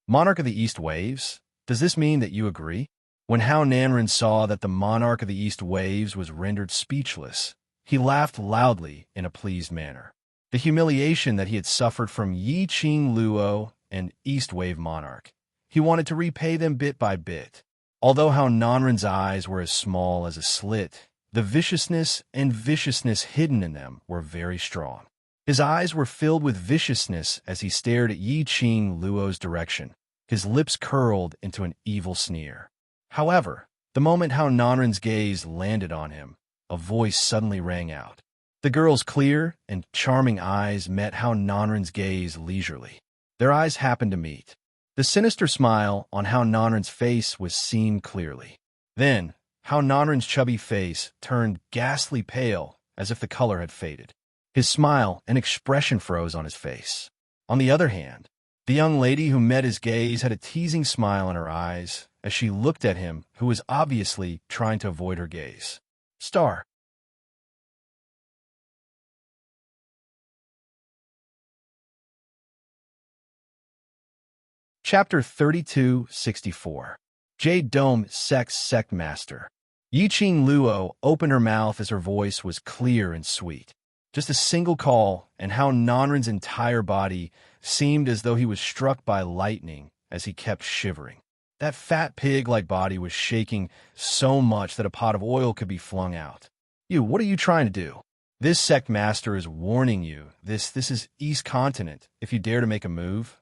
Monarch of the East Waves, does this mean that you agree? When Hao Nanren saw that the monarch of the East Waves was rendered speechless, he laughed loudly in a pleased manner. The humiliation that he had suffered from Yi Qing Luo and East Wave monarch, he wanted to repay them bit by bit. Although Hao Nanren's eyes were as small as a slit, the viciousness hidden in them were very strong. His eyes were filled with viciousness as he stared at Yi Qing Luo's direction. His lips curled into an evil sneer. However, the moment Hao Nanren's gaze landed on him, a voice suddenly rang out. The girl's clear and charming eyes met Hao Nanren's gaze leisurely. Their eyes happened to meet. The sinister smile on Hao Nanren's face was seen clearly. Then, Hao Nanren's chubby face turned ghastly pale as if the color had faded. His smile and expression froze on his face. On the other hand, the young lady who met his gaze had a teasing smile in her eyes as she looked at him, who was obviously trying to avoid her gaze. Star. Chapter 3264. Jade Dome Sex Sect Master. Yi Qing Luo opened her mouth as her voice was clear and sweet. Just a single call, and Hao Nanren's entire body seemed as though he was struck by lightning as he kept shivering. That fat pig-like body was shaking so much that a pot of oil could be flung out. What are you trying to do? This sect master is warning you. This is East Continent. If you dare to make a move.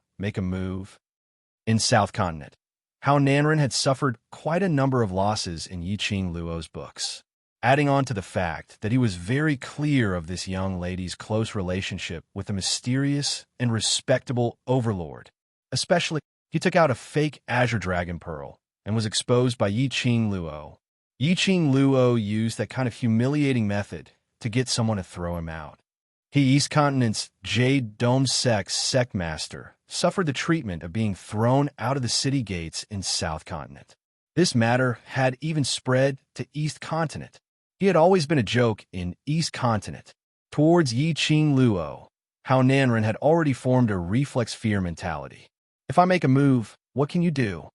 In South Continent, Hao Nanren had suffered quite a number of losses in Yi Qing Luo's books. adding on to the fact that he was very clear of this young lady's close relationship with a mysterious and respectable overlord. Especially, he took out a fake Azure Dragon Pearl and was exposed by Yi-Ching Luo. Yi-Ching Luo used that kind of humiliating method to get someone to throw him out. He, East Continent's Jade Dome sect master, suffered the treatment of being thrown out of the city gates in South Continent. This matter had even spread to East Continent. He had always been a joke in East Continent. Towards Yi-Ching Luo, Hao Nanren had already formed a reflex fear mentality. If I make a move, what can you do?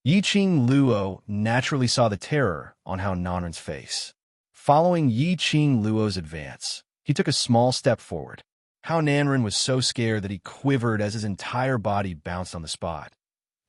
Yi-Ching Luo naturally saw the terror on Hao Nanren's face. Following Yi-Ching Luo's advance, he took a small step forward. Hao Nanren was so scared that he quivered as his entire body bounced on the spot.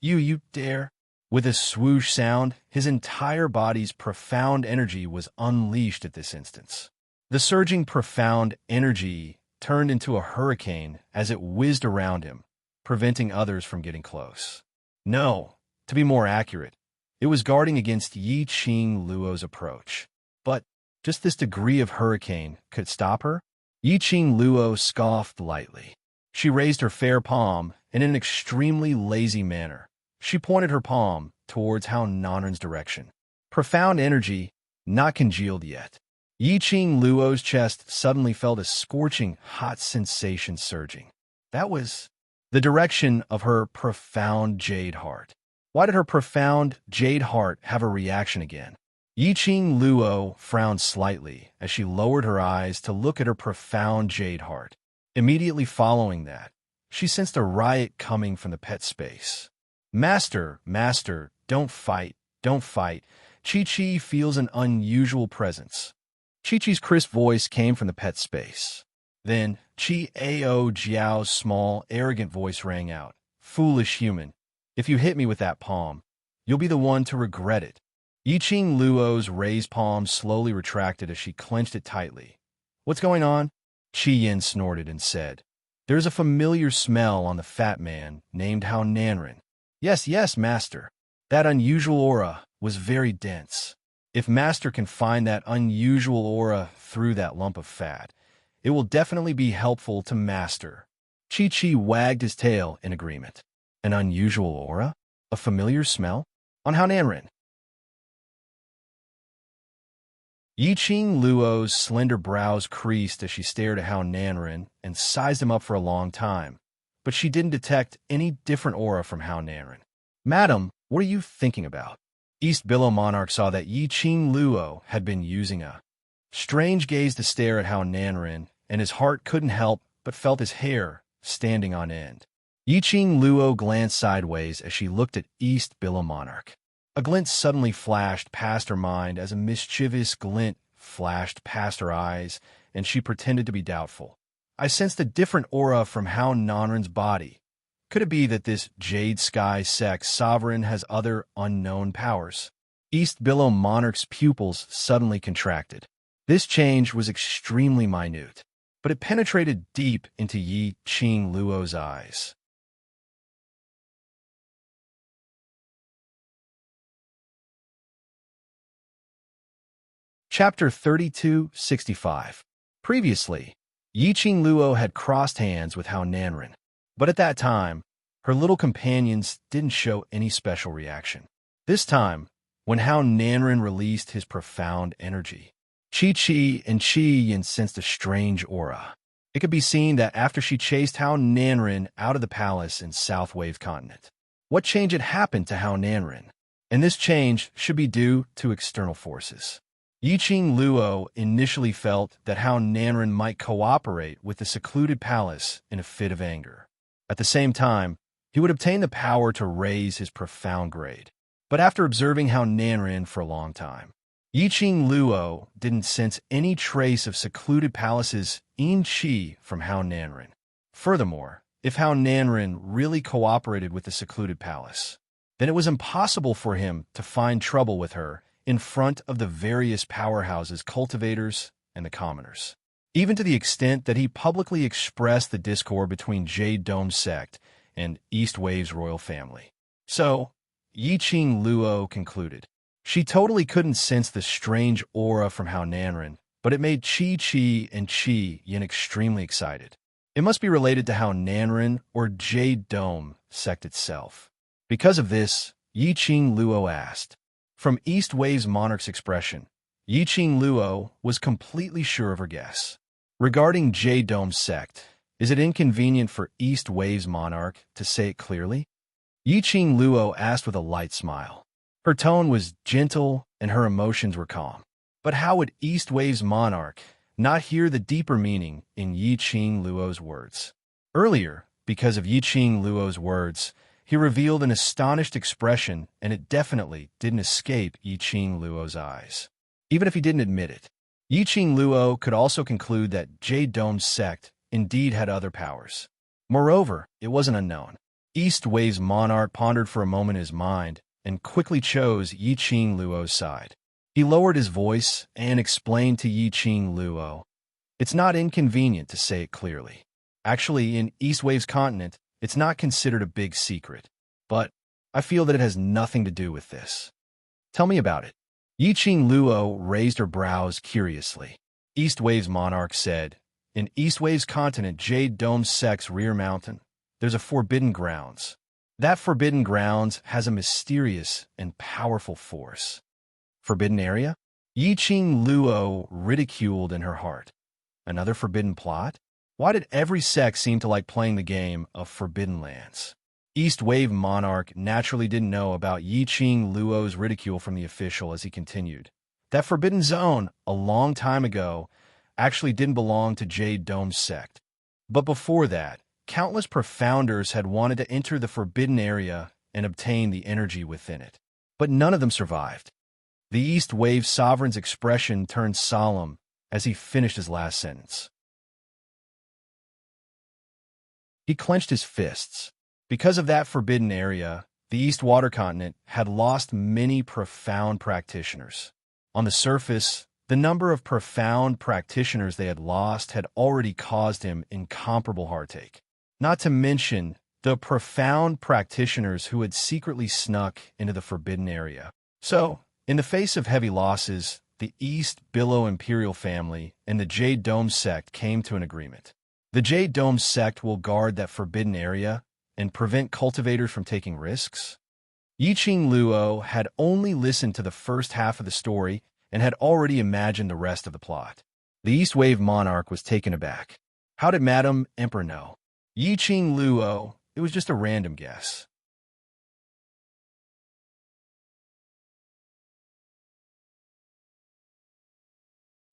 You dare? With a swoosh sound, his entire body's profound energy was unleashed at this instance. The surging profound energy turned into a hurricane as it whizzed around him, preventing others from getting close. No, to be more accurate, it was guarding against Yi-Ching Luo's approach. But just this degree of hurricane could stop her? Yi-Ching Luo scoffed lightly. She raised her fair palm, and in an extremely lazy manner, she pointed her palm towards Hao Nanren's direction. Profound energy, not congealed yet. Yi-Ching Luo's chest suddenly felt a scorching, hot sensation surging. That was the direction of her profound jade heart. Why did her profound jade heart have a reaction again? Yi-Ching Luo frowned slightly as she lowered her eyes to look at her profound jade heart. Immediately following that, she sensed a riot coming from the pet space. Master, don't fight, don't fight. Chi-Chi feels an unusual presence. Chi-Chi's crisp voice came from the pet space. Then, Chi-Ao Jiao's small, arrogant voice rang out. Foolish human, if you hit me with that palm, you'll be the one to regret it. Yi-Ching Luo's raised palm slowly retracted as she clenched it tightly. What's going on? Chi-Yin snorted and said, There's a familiar smell on the fat man named Hao Nanren. Yes, master. That unusual aura was very dense. If master can find that unusual aura through that lump of fat, it will definitely be helpful to master. Chi-Chi wagged his tail in agreement. An unusual aura? A familiar smell? On Hao Nanren. Yi-Ching Luo's slender brows creased as she stared at Hao Nanren and sized him up for a long time, but she didn't detect any different aura from Hao Nanren. Madam, what are you thinking about? East Billow Monarch saw that Yi-Ching Luo had been using a strange gaze to stare at Hao Nanren, and his heart couldn't help but felt his hair standing on end. Yi-Ching Luo glanced sideways as she looked at East Billow Monarch. A glint suddenly flashed past her mind as a mischievous glint flashed past her eyes, and she pretended to be doubtful. I sensed a different aura from Hao Nanren's body. Could it be that this Jade Sky sect sovereign has other unknown powers? East Billow Monarch's pupils suddenly contracted. This change was extremely minute, but it penetrated deep into Yi-Ching Luo's eyes. Chapter 3265. Previously, Yi-Ching Luo had crossed hands with Hao Nanren, but at that time, her little companions didn't show any special reaction. This time, when Hao Nanren released his profound energy, Chi-Chi and Chi-Yin sensed a strange aura. It could be seen that after she chased Hao Nanren out of the palace in South Wave Continent, what change had happened to Hao Nanren? And this change should be due to external forces. Yi-Ching Luo initially felt that Hao Nanren might cooperate with the secluded palace in a fit of anger. At the same time, he would obtain the power to raise his profound grade. But after observing Hao Nanren for a long time, Yi-Ching Luo didn't sense any trace of secluded palace's in-chi from Hao Nanren. Furthermore, if Hao Nanren really cooperated with the secluded palace, then it was impossible for him to find trouble with her in front of the various powerhouses, cultivators, and the commoners, even to the extent that he publicly expressed the discord between Jade Dome sect and East Wave's royal family. So, Yi-Ching Luo concluded, She totally couldn't sense the strange aura from Hao Nanren, but it made Chi and Chi Yin extremely excited. It must be related to Hao Nanren or Jade Dome sect itself. Because of this, Yiqing Luo asked. From East Wave's monarch's expression, Yiqing Luo was completely sure of her guess. Regarding Jade Dome sect, is it inconvenient for East Wave's monarch to say it clearly? Yiqing Luo asked with a light smile. Her tone was gentle and her emotions were calm. But how would East Wave's monarch not hear the deeper meaning in Yiqing Luo's words? Earlier, because of Yiqing Luo's words, he revealed an astonished expression, and it definitely didn't escape Yiqing Luo's eyes. Even if he didn't admit it, Yiqing Luo could also conclude that Jade Dome's sect indeed had other powers. Moreover, it wasn't unknown. East Wave's monarch pondered for a moment in his mind and quickly chose Yiqing Luo's side. He lowered his voice and explained to Yiqing Luo, "It's not inconvenient to say it clearly. Actually, in East Wave's continent, it's not considered a big secret, but I feel that it has nothing to do with this. Tell me about it." Yiqing Luo raised her brows curiously. East Wave's monarch said, "In East Wave's continent, Jade Dome sect's rear mountain, there's a forbidden grounds. That forbidden grounds has a mysterious and powerful force." Forbidden area? Yiqing Luo ridiculed in her heart. Another forbidden plot? Why did every sect seem to like playing the game of Forbidden Lands? East Wave monarch naturally didn't know about Yiqing Luo's ridicule from the official as he continued. That Forbidden Zone, a long time ago, actually didn't belong to Jade Dome's sect. But before that, countless profounders had wanted to enter the forbidden area and obtain the energy within it. But none of them survived. The East Wave sovereign's expression turned solemn as he finished his last sentence. He clenched his fists. Because of that forbidden area, the East Water Continent had lost many profound practitioners. On the surface, the number of profound practitioners they had lost had already caused him incomparable heartache. Not to mention the profound practitioners who had secretly snuck into the forbidden area. So, in the face of heavy losses, the East Billow Imperial family and the Jade Dome sect came to an agreement. The Jade Dome sect will guard that forbidden area and prevent cultivators from taking risks. Yiqing Luo had only listened to the first half of the story and had already imagined the rest of the plot. The East Wave monarch was taken aback. How did Madame Emperor know? Yiqing Luo, it was just a random guess.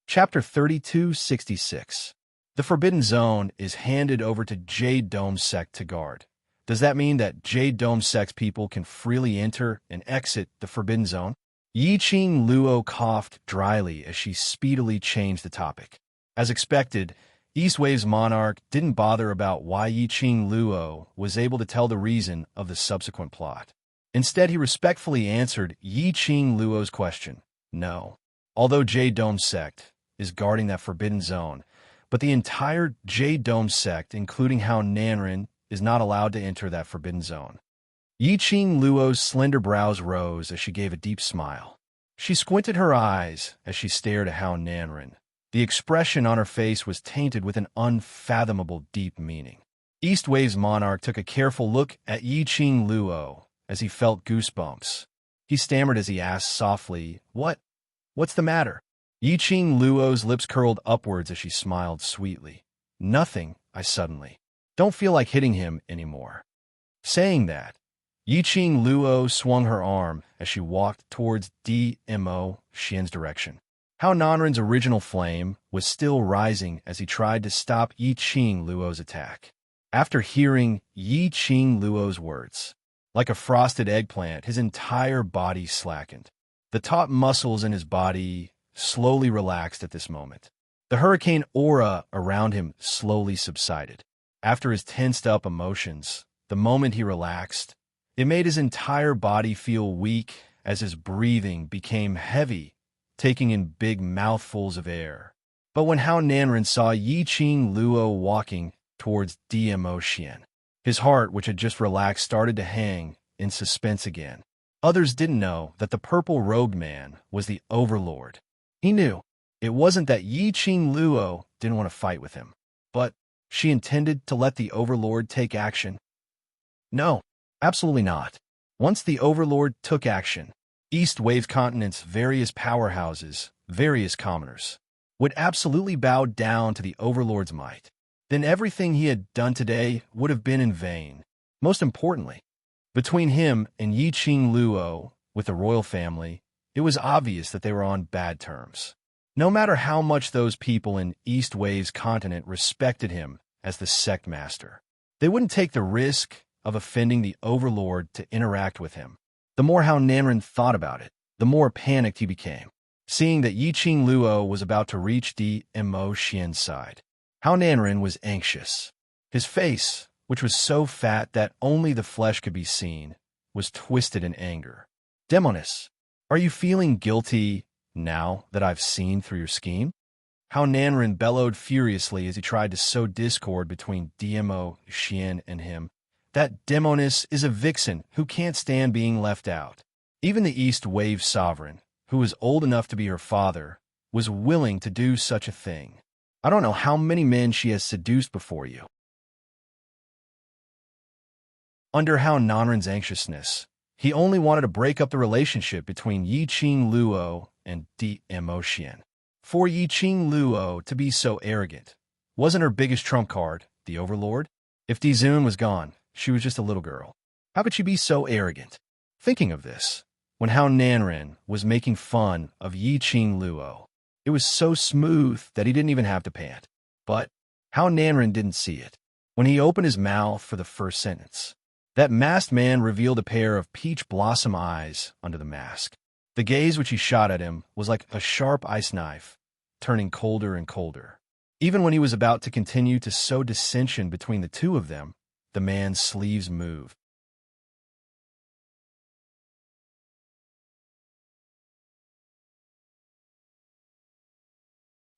Chapter 3266. The Forbidden Zone is handed over to Jade Dome sect to guard. Does that mean that Jade Dome sect's people can freely enter and exit the Forbidden Zone? Yiqing Luo coughed dryly as she speedily changed the topic. As expected, East Wave's monarch didn't bother about why Yiqing Luo was able to tell the reason of the subsequent plot. Instead, he respectfully answered Yiqing Luo's question. No. Although Jade Dome sect is guarding that Forbidden Zone, but the entire Jade Dome sect, including Hao Nanren, is not allowed to enter that Forbidden Zone. Yiqing Luo's slender brows rose as she gave a deep smile. She squinted her eyes as she stared at Hao Nanren. The expression on her face was tainted with an unfathomable deep meaning. East Wave's monarch took a careful look at Yiqing Luo as he felt goosebumps. He stammered as he asked softly, What's the matter?" Yiqing Luo's lips curled upwards as she smiled sweetly. "Nothing, I suddenly don't feel like hitting him anymore." Saying that, Yiqing Luo swung her arm as she walked towards Dmo Xian's direction. Hao Nanren's original flame was still rising as he tried to stop Yiqing Luo's attack. After hearing Yiqing Luo's words, like a frosted eggplant, his entire body slackened. The taut muscles in his body slowly relaxed at this moment. The hurricane aura around him slowly subsided. After his tensed-up emotions, the moment he relaxed, it made his entire body feel weak as his breathing became heavy, taking in big mouthfuls of air. But when Hao Nanren saw Yiqing Luo walking towards Dmo Xian, his heart, which had just relaxed, started to hang in suspense again. Others didn't know that the purple-robed man was the overlord. He knew it wasn't that Yi Qing Luo didn't want to fight with him, but she intended to let the overlord take action. No, absolutely not. Once the overlord took action, East Wave Continent's various powerhouses, various commoners, would absolutely bow down to the overlord's might. Then everything he had done today would have been in vain. Most importantly, between him and Yi Qing Luo, with the royal family, it was obvious that they were on bad terms. No matter how much those people in East Wave's continent respected him as the sect master, they wouldn't take the risk of offending the overlord to interact with him. The more Hao Nanren thought about it, the more panicked he became, seeing that Yi Qing Luo was about to reach Mo Xian's side. Hao Nanren was anxious. His face, which was so fat that only the flesh could be seen, was twisted in anger. Demoness, are you feeling guilty now that I've seen through your scheme? Hao Nanren bellowed furiously as he tried to sow discord between Mo Xian and him. That Demoness is a vixen who can't stand being left out. Even the East Wave sovereign, who was old enough to be her father, was willing to do such a thing. I don't know how many men she has seduced before you. Under Hao Nanren's anxiousness, he only wanted to break up the relationship between Yi Qing Luo and Mo Xian. For Yi Qing Luo to be so arrogant wasn't her biggest trump card, the overlord. If Dizun was gone, she was just a little girl. How could she be so arrogant? Thinking of this, when Hao Nanren was making fun of Yi Qing Luo, it was so smooth that he didn't even have to pant. But Hao Nanren didn't see it. When he opened his mouth for the first sentence, that masked man revealed a pair of peach blossom eyes under the mask. The gaze which he shot at him was like a sharp ice knife, turning colder and colder. Even when he was about to continue to sow dissension between the two of them, the man's sleeves moved.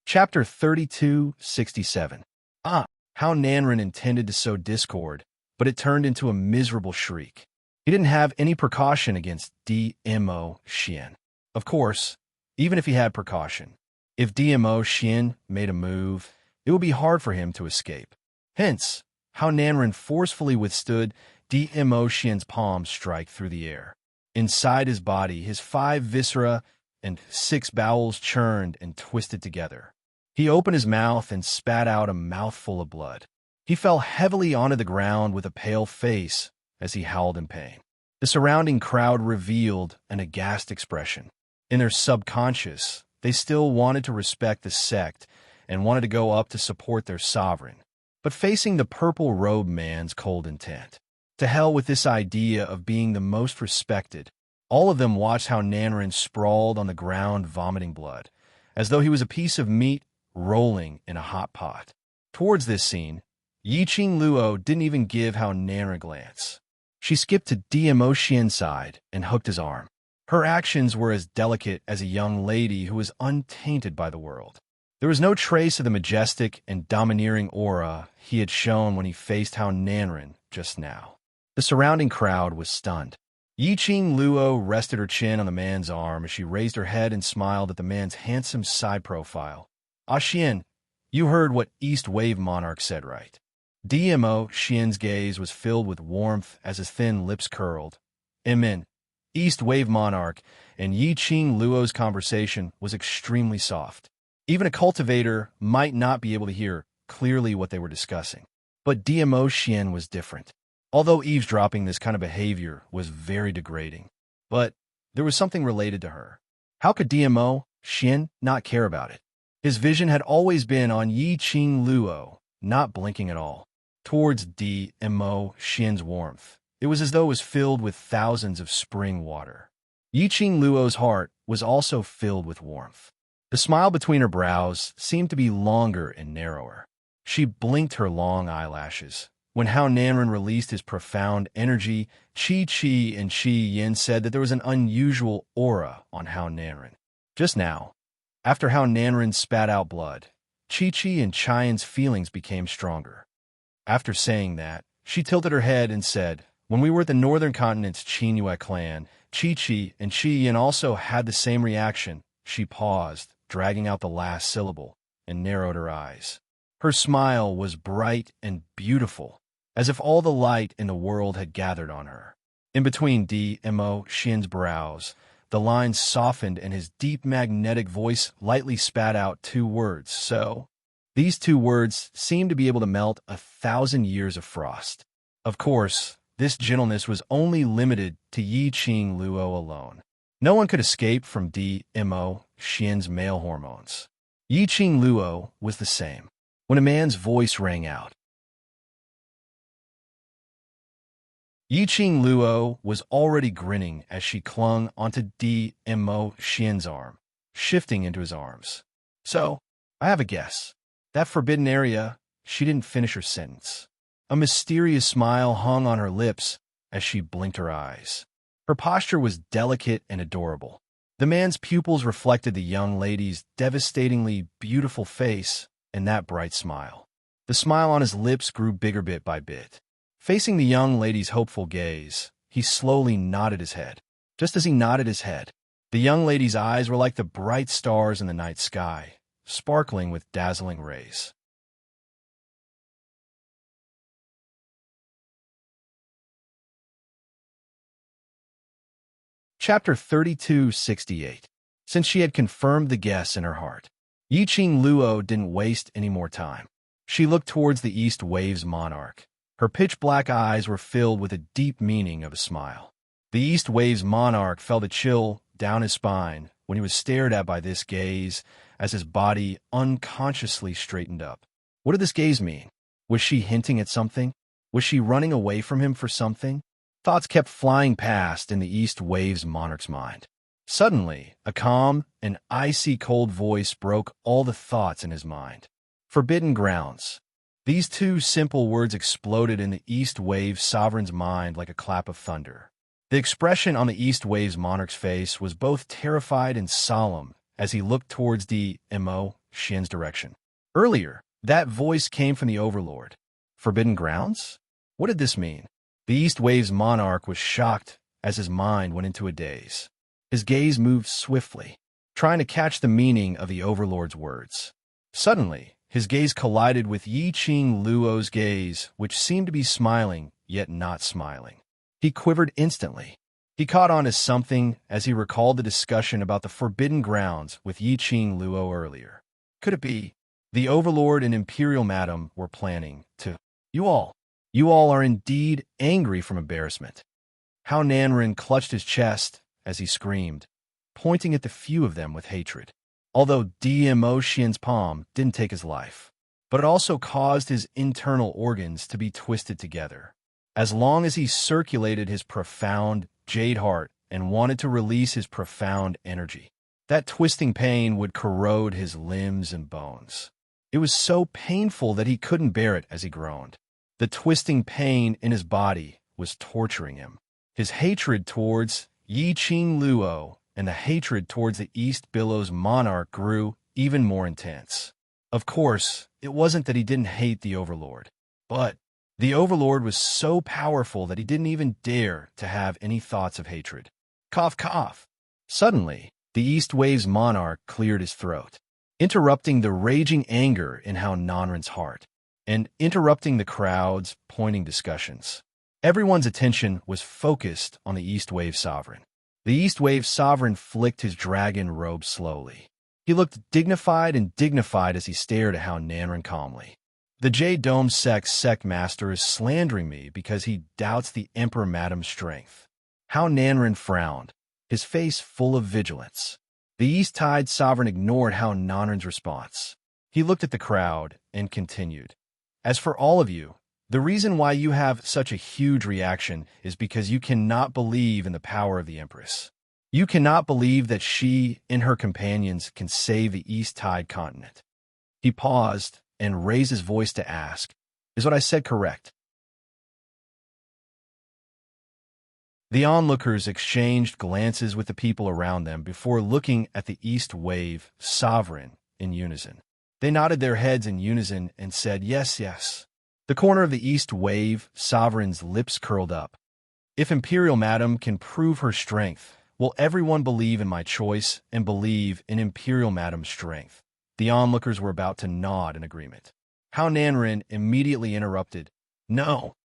Chapter 3267. Hao Nanren intended to sow discord, but it turned into a miserable shriek. He didn't have any precaution against Mo Xian. Of course, even if he had precaution, if Mo Xian made a move, it would be hard for him to escape. Hence, Hao Nanren forcefully withstood Mo Xian's palm strike through the air. Inside his body, his 5 viscera and 6 bowels churned and twisted together. He opened his mouth and spat out a mouthful of blood. He fell heavily onto the ground with a pale face as he howled in pain. The surrounding crowd revealed an aghast expression. In their subconscious, they still wanted to respect the sect and wanted to go up to support their sovereign, but facing the purple-robed man's cold intent. To hell with this idea of being the most respected. All of them watched how Nanren sprawled on the ground vomiting blood, as though he was a piece of meat rolling in a hot pot. Towards this scene, Yi Qing Luo didn't even give Hao Nanren a glance. She skipped to Mo Xian's side and hooked his arm. Her actions were as delicate as a young lady who was untainted by the world. There was no trace of the majestic and domineering aura he had shown when he faced Hao Nanren just now. The surrounding crowd was stunned. Yi Qing Luo rested her chin on the man's arm as she raised her head and smiled at the man's handsome side profile. Xian, you heard what East Wave Monarch said, right? Mo Xian's gaze was filled with warmth as his thin lips curled. Amen. East Wave Monarch and Yi Qing Luo's conversation was extremely soft. Even a cultivator might not be able to hear clearly what they were discussing. But Mo Xian was different. Although eavesdropping this kind of behavior was very degrading, but there was something related to her. How could Mo Xian not care about it? His vision had always been on Yi Qing Luo, not blinking at all. Towards Mo Xian's warmth, it was as though it was filled with thousands of spring water. Yi Qing Luo's heart was also filled with warmth. The smile between her brows seemed to be longer and narrower. She blinked her long eyelashes. When Hao Nanren released his profound energy, Qi and Qi Yin said that there was an unusual aura on Hao Nanren. Just now, after Hao Nanren spat out blood, Qi and Cheyenne feelings became stronger. After saying that, she tilted her head and said, When we were at the northern continent's Qinyue clan, Chi-Chi and Chi-Yin also had the same reaction. She paused, dragging out the last syllable, and narrowed her eyes. Her smile was bright and beautiful, as if all the light in the world had gathered on her. In between Mo Shin's brows, the lines softened and his deep magnetic voice lightly spat out 2 words. So, these 2 words seemed to be able to melt 1,000 years of frost. Of course, this gentleness was only limited to Yi Qing Luo alone. No one could escape from Mo Shin's male hormones. Yi Qing Luo was the same. When a man's voice rang out, Yi Qing Luo was already grinning as she clung onto Mo Shin's arm, shifting into his arms. So, I have a guess. That forbidden area, she didn't finish her sentence. A mysterious smile hung on her lips as she blinked her eyes. Her posture was delicate and adorable. The man's pupils reflected the young lady's devastatingly beautiful face and that bright smile. The smile on his lips grew bigger bit by bit. Facing the young lady's hopeful gaze, he slowly nodded his head. Just as he nodded his head, the young lady's eyes were like the bright stars in the night sky, sparkling with dazzling rays. Chapter 3268. Since she had confirmed the guess in her heart, Yi Qing Luo didn't waste any more time. She looked towards the East Wave's monarch. Her pitch-black eyes were filled with a deep meaning of a smile. The East Wave's monarch felt a chill down his spine when he was stared at by this gaze as his body unconsciously straightened up. What did this gaze mean? Was she hinting at something? Was she running away from him for something? Thoughts kept flying past in the East Wave's monarch's mind. Suddenly, a calm and icy cold voice broke all the thoughts in his mind. Forbidden grounds. These 2 simple words exploded in the East Wave's sovereign's mind like a clap of thunder. The expression on the East Wave's monarch's face was both terrified and solemn as he looked towards Mo Shin's direction. Earlier, that voice came from the Overlord. Forbidden grounds? What did this mean? The East Wave's monarch was shocked as his mind went into a daze. His gaze moved swiftly, trying to catch the meaning of the Overlord's words. Suddenly, his gaze collided with Yi Qing Luo's gaze, which seemed to be smiling, yet not smiling. He quivered instantly. He caught on to something as he recalled the discussion about the forbidden grounds with Yi Qing Luo earlier. Could it be? The Overlord and Imperial Madam were planning to... You all are indeed angry from embarrassment. How Nanren clutched his chest as he screamed, pointing at the few of them with hatred. Although Mo Shin's palm didn't take his life, but it also caused his internal organs to be twisted together. As long as he circulated his profound jade heart and wanted to release his profound energy, that twisting pain would corrode his limbs and bones. It was so painful that he couldn't bear it as he groaned. The twisting pain in his body was torturing him. His hatred towards Yi Qing Luo and the hatred towards the East Billow's monarch grew even more intense. Of course, it wasn't that he didn't hate the Overlord, but the Overlord was so powerful that he didn't even dare to have any thoughts of hatred. Cough, cough. Suddenly, the East Wave's monarch cleared his throat, interrupting the raging anger in Hao Nanren's heart, and interrupting the crowd's pointing discussions. Everyone's attention was focused on the East Wave Sovereign. The East Wave Sovereign flicked his dragon robe slowly. He looked dignified as he stared at Hao Nanren calmly. The Jade Dome sect master is slandering me because he doubts the Emperor Madam's strength. Hao Nanren frowned, his face full of vigilance. The East Tide Sovereign ignored Hao Nanren's response. He looked at the crowd and continued. As for all of you, the reason why you have such a huge reaction is because you cannot believe in the power of the Empress. You cannot believe that she and her companions can save the East Tide continent. He paused and raised his voice to ask, "Is what I said correct?" The onlookers exchanged glances with the people around them before looking at the East Wave Sovereign in unison. They nodded their heads in unison and said, "Yes, yes." The corner of the East Wave Sovereign's lips curled up. If Imperial Madam can prove her strength, will everyone believe in my choice and believe in Imperial Madam's strength? The onlookers were about to nod in agreement. How Nanren immediately interrupted. No.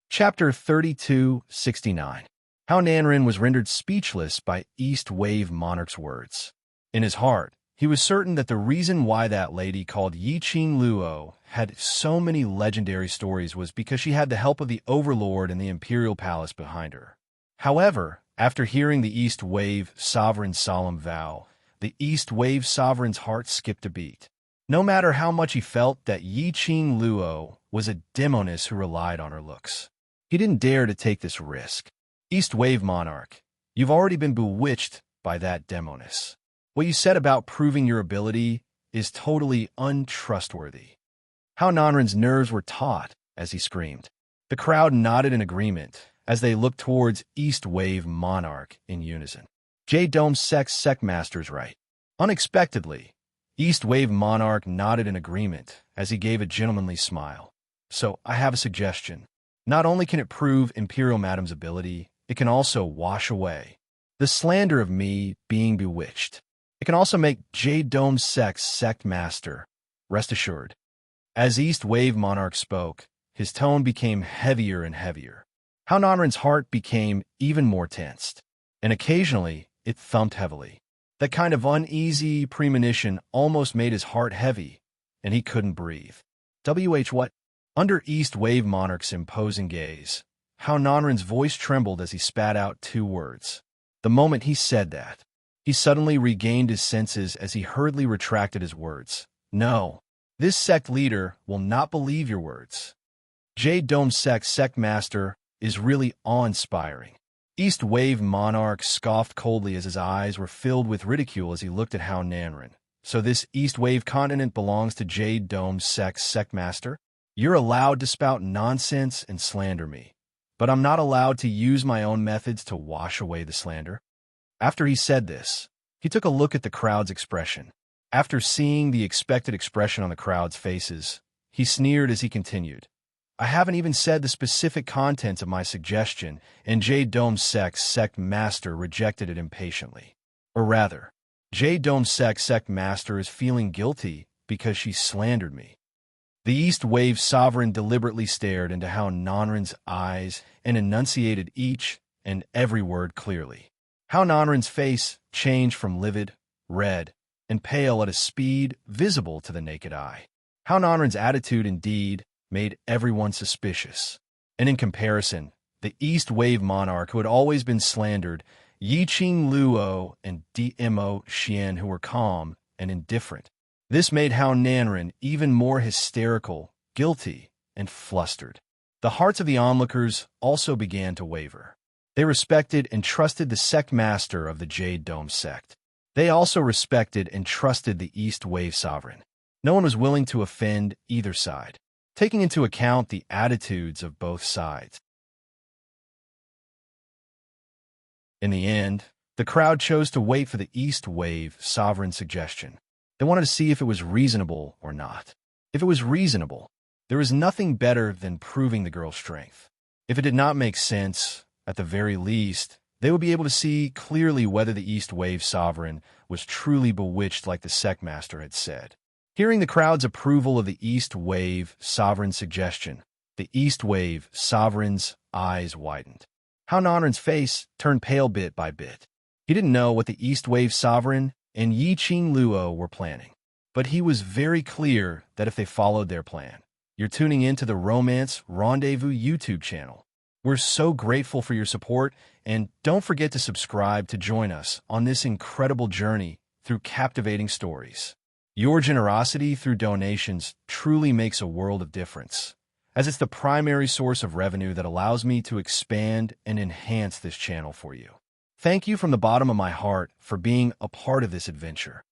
Chapter 3269. How Nanren was rendered speechless by East Wave Monarch's words. In his heart, he was certain that the reason why that lady called Yiqing Luo had so many legendary stories was because she had the help of the Overlord and the Imperial Palace behind her. However, after hearing the East Wave Sovereign's solemn vow, the East Wave Sovereign's heart skipped a beat. No matter how much he felt that Yiqing Luo was a demoness who relied on her looks, he didn't dare to take this risk. East Wave Monarch, you've already been bewitched by that demoness. What you said about proving your ability is totally untrustworthy. How Nanren's nerves were taut as he screamed. The crowd nodded in agreement as they looked towards East Wave Monarch in unison. Jade Dome Sectmaster's right. Unexpectedly, East Wave Monarch nodded in agreement as he gave a gentlemanly smile. So, I have a suggestion. Not only can it prove Imperial Madam's ability, it can also wash away the slander of me being bewitched. It can also make Jade Dome Sectmaster rest assured. As East Wave Monarch spoke, his tone became heavier and heavier. How Nanren's heart became even more tensed, and occasionally it thumped heavily. That kind of uneasy premonition almost made his heart heavy, and he couldn't breathe. What? Under East Wave Monarch's imposing gaze, how Nanren's voice trembled as he spat out two words. The moment he said that, he suddenly regained his senses as he hurriedly retracted his words. No, this sect leader will not believe your words. Jade Dome Sectmaster is really awe-inspiring. East Wave Monarch scoffed coldly as his eyes were filled with ridicule as he looked at How Nanren. So this East Wave continent belongs to Jade Dome Sectmaster? You're allowed to spout nonsense and slander me, but I'm not allowed to use my own methods to wash away the slander. After he said this, he took a look at the crowd's expression. After seeing the expected expression on the crowd's faces, he sneered as he continued. I haven't even said the specific contents of my suggestion, and Jade Dome Sectmaster rejected it impatiently. Or rather, Jade Dome Sectmaster is feeling guilty because she slandered me. The East Wave Sovereign deliberately stared into How Nanren's eyes and enunciated each and every word clearly. How Nanren's face changed from livid, red, and pale at a speed visible to the naked eye. How Nanren's attitude indeed made everyone suspicious. And in comparison, the East Wave Monarch, who had always been slandered, Yiqing Luo and Dmo Xian, who were calm and indifferent. This made How Nanren even more hysterical, guilty, and flustered. The hearts of the onlookers also began to waver. They respected and trusted the sect master of the Jade Dome sect. They also respected and trusted the East Wave Sovereign. No one was willing to offend either side, taking into account the attitudes of both sides. In the end, the crowd chose to wait for the East Wave Sovereign's suggestion. They wanted to see if it was reasonable or not. If it was reasonable, there was nothing better than proving the girl's strength. If it did not make sense, at the very least, they would be able to see clearly whether the East Wave Sovereign was truly bewitched like the sect master had said. Hearing the crowd's approval of the East Wave Sovereign's suggestion, the East Wave Sovereign's eyes widened. How Nanren's face turned pale bit by bit. He didn't know what the East Wave Sovereign and Yiqing Luo were planning, but he was very clear that if they followed their plan. You're tuning into the Romance Rendezvous YouTube channel. We're so grateful for your support, and don't forget to subscribe to join us on this incredible journey through captivating stories. Your generosity through donations truly makes a world of difference, as it's the primary source of revenue that allows me to expand and enhance this channel for you. Thank you from the bottom of my heart for being a part of this adventure.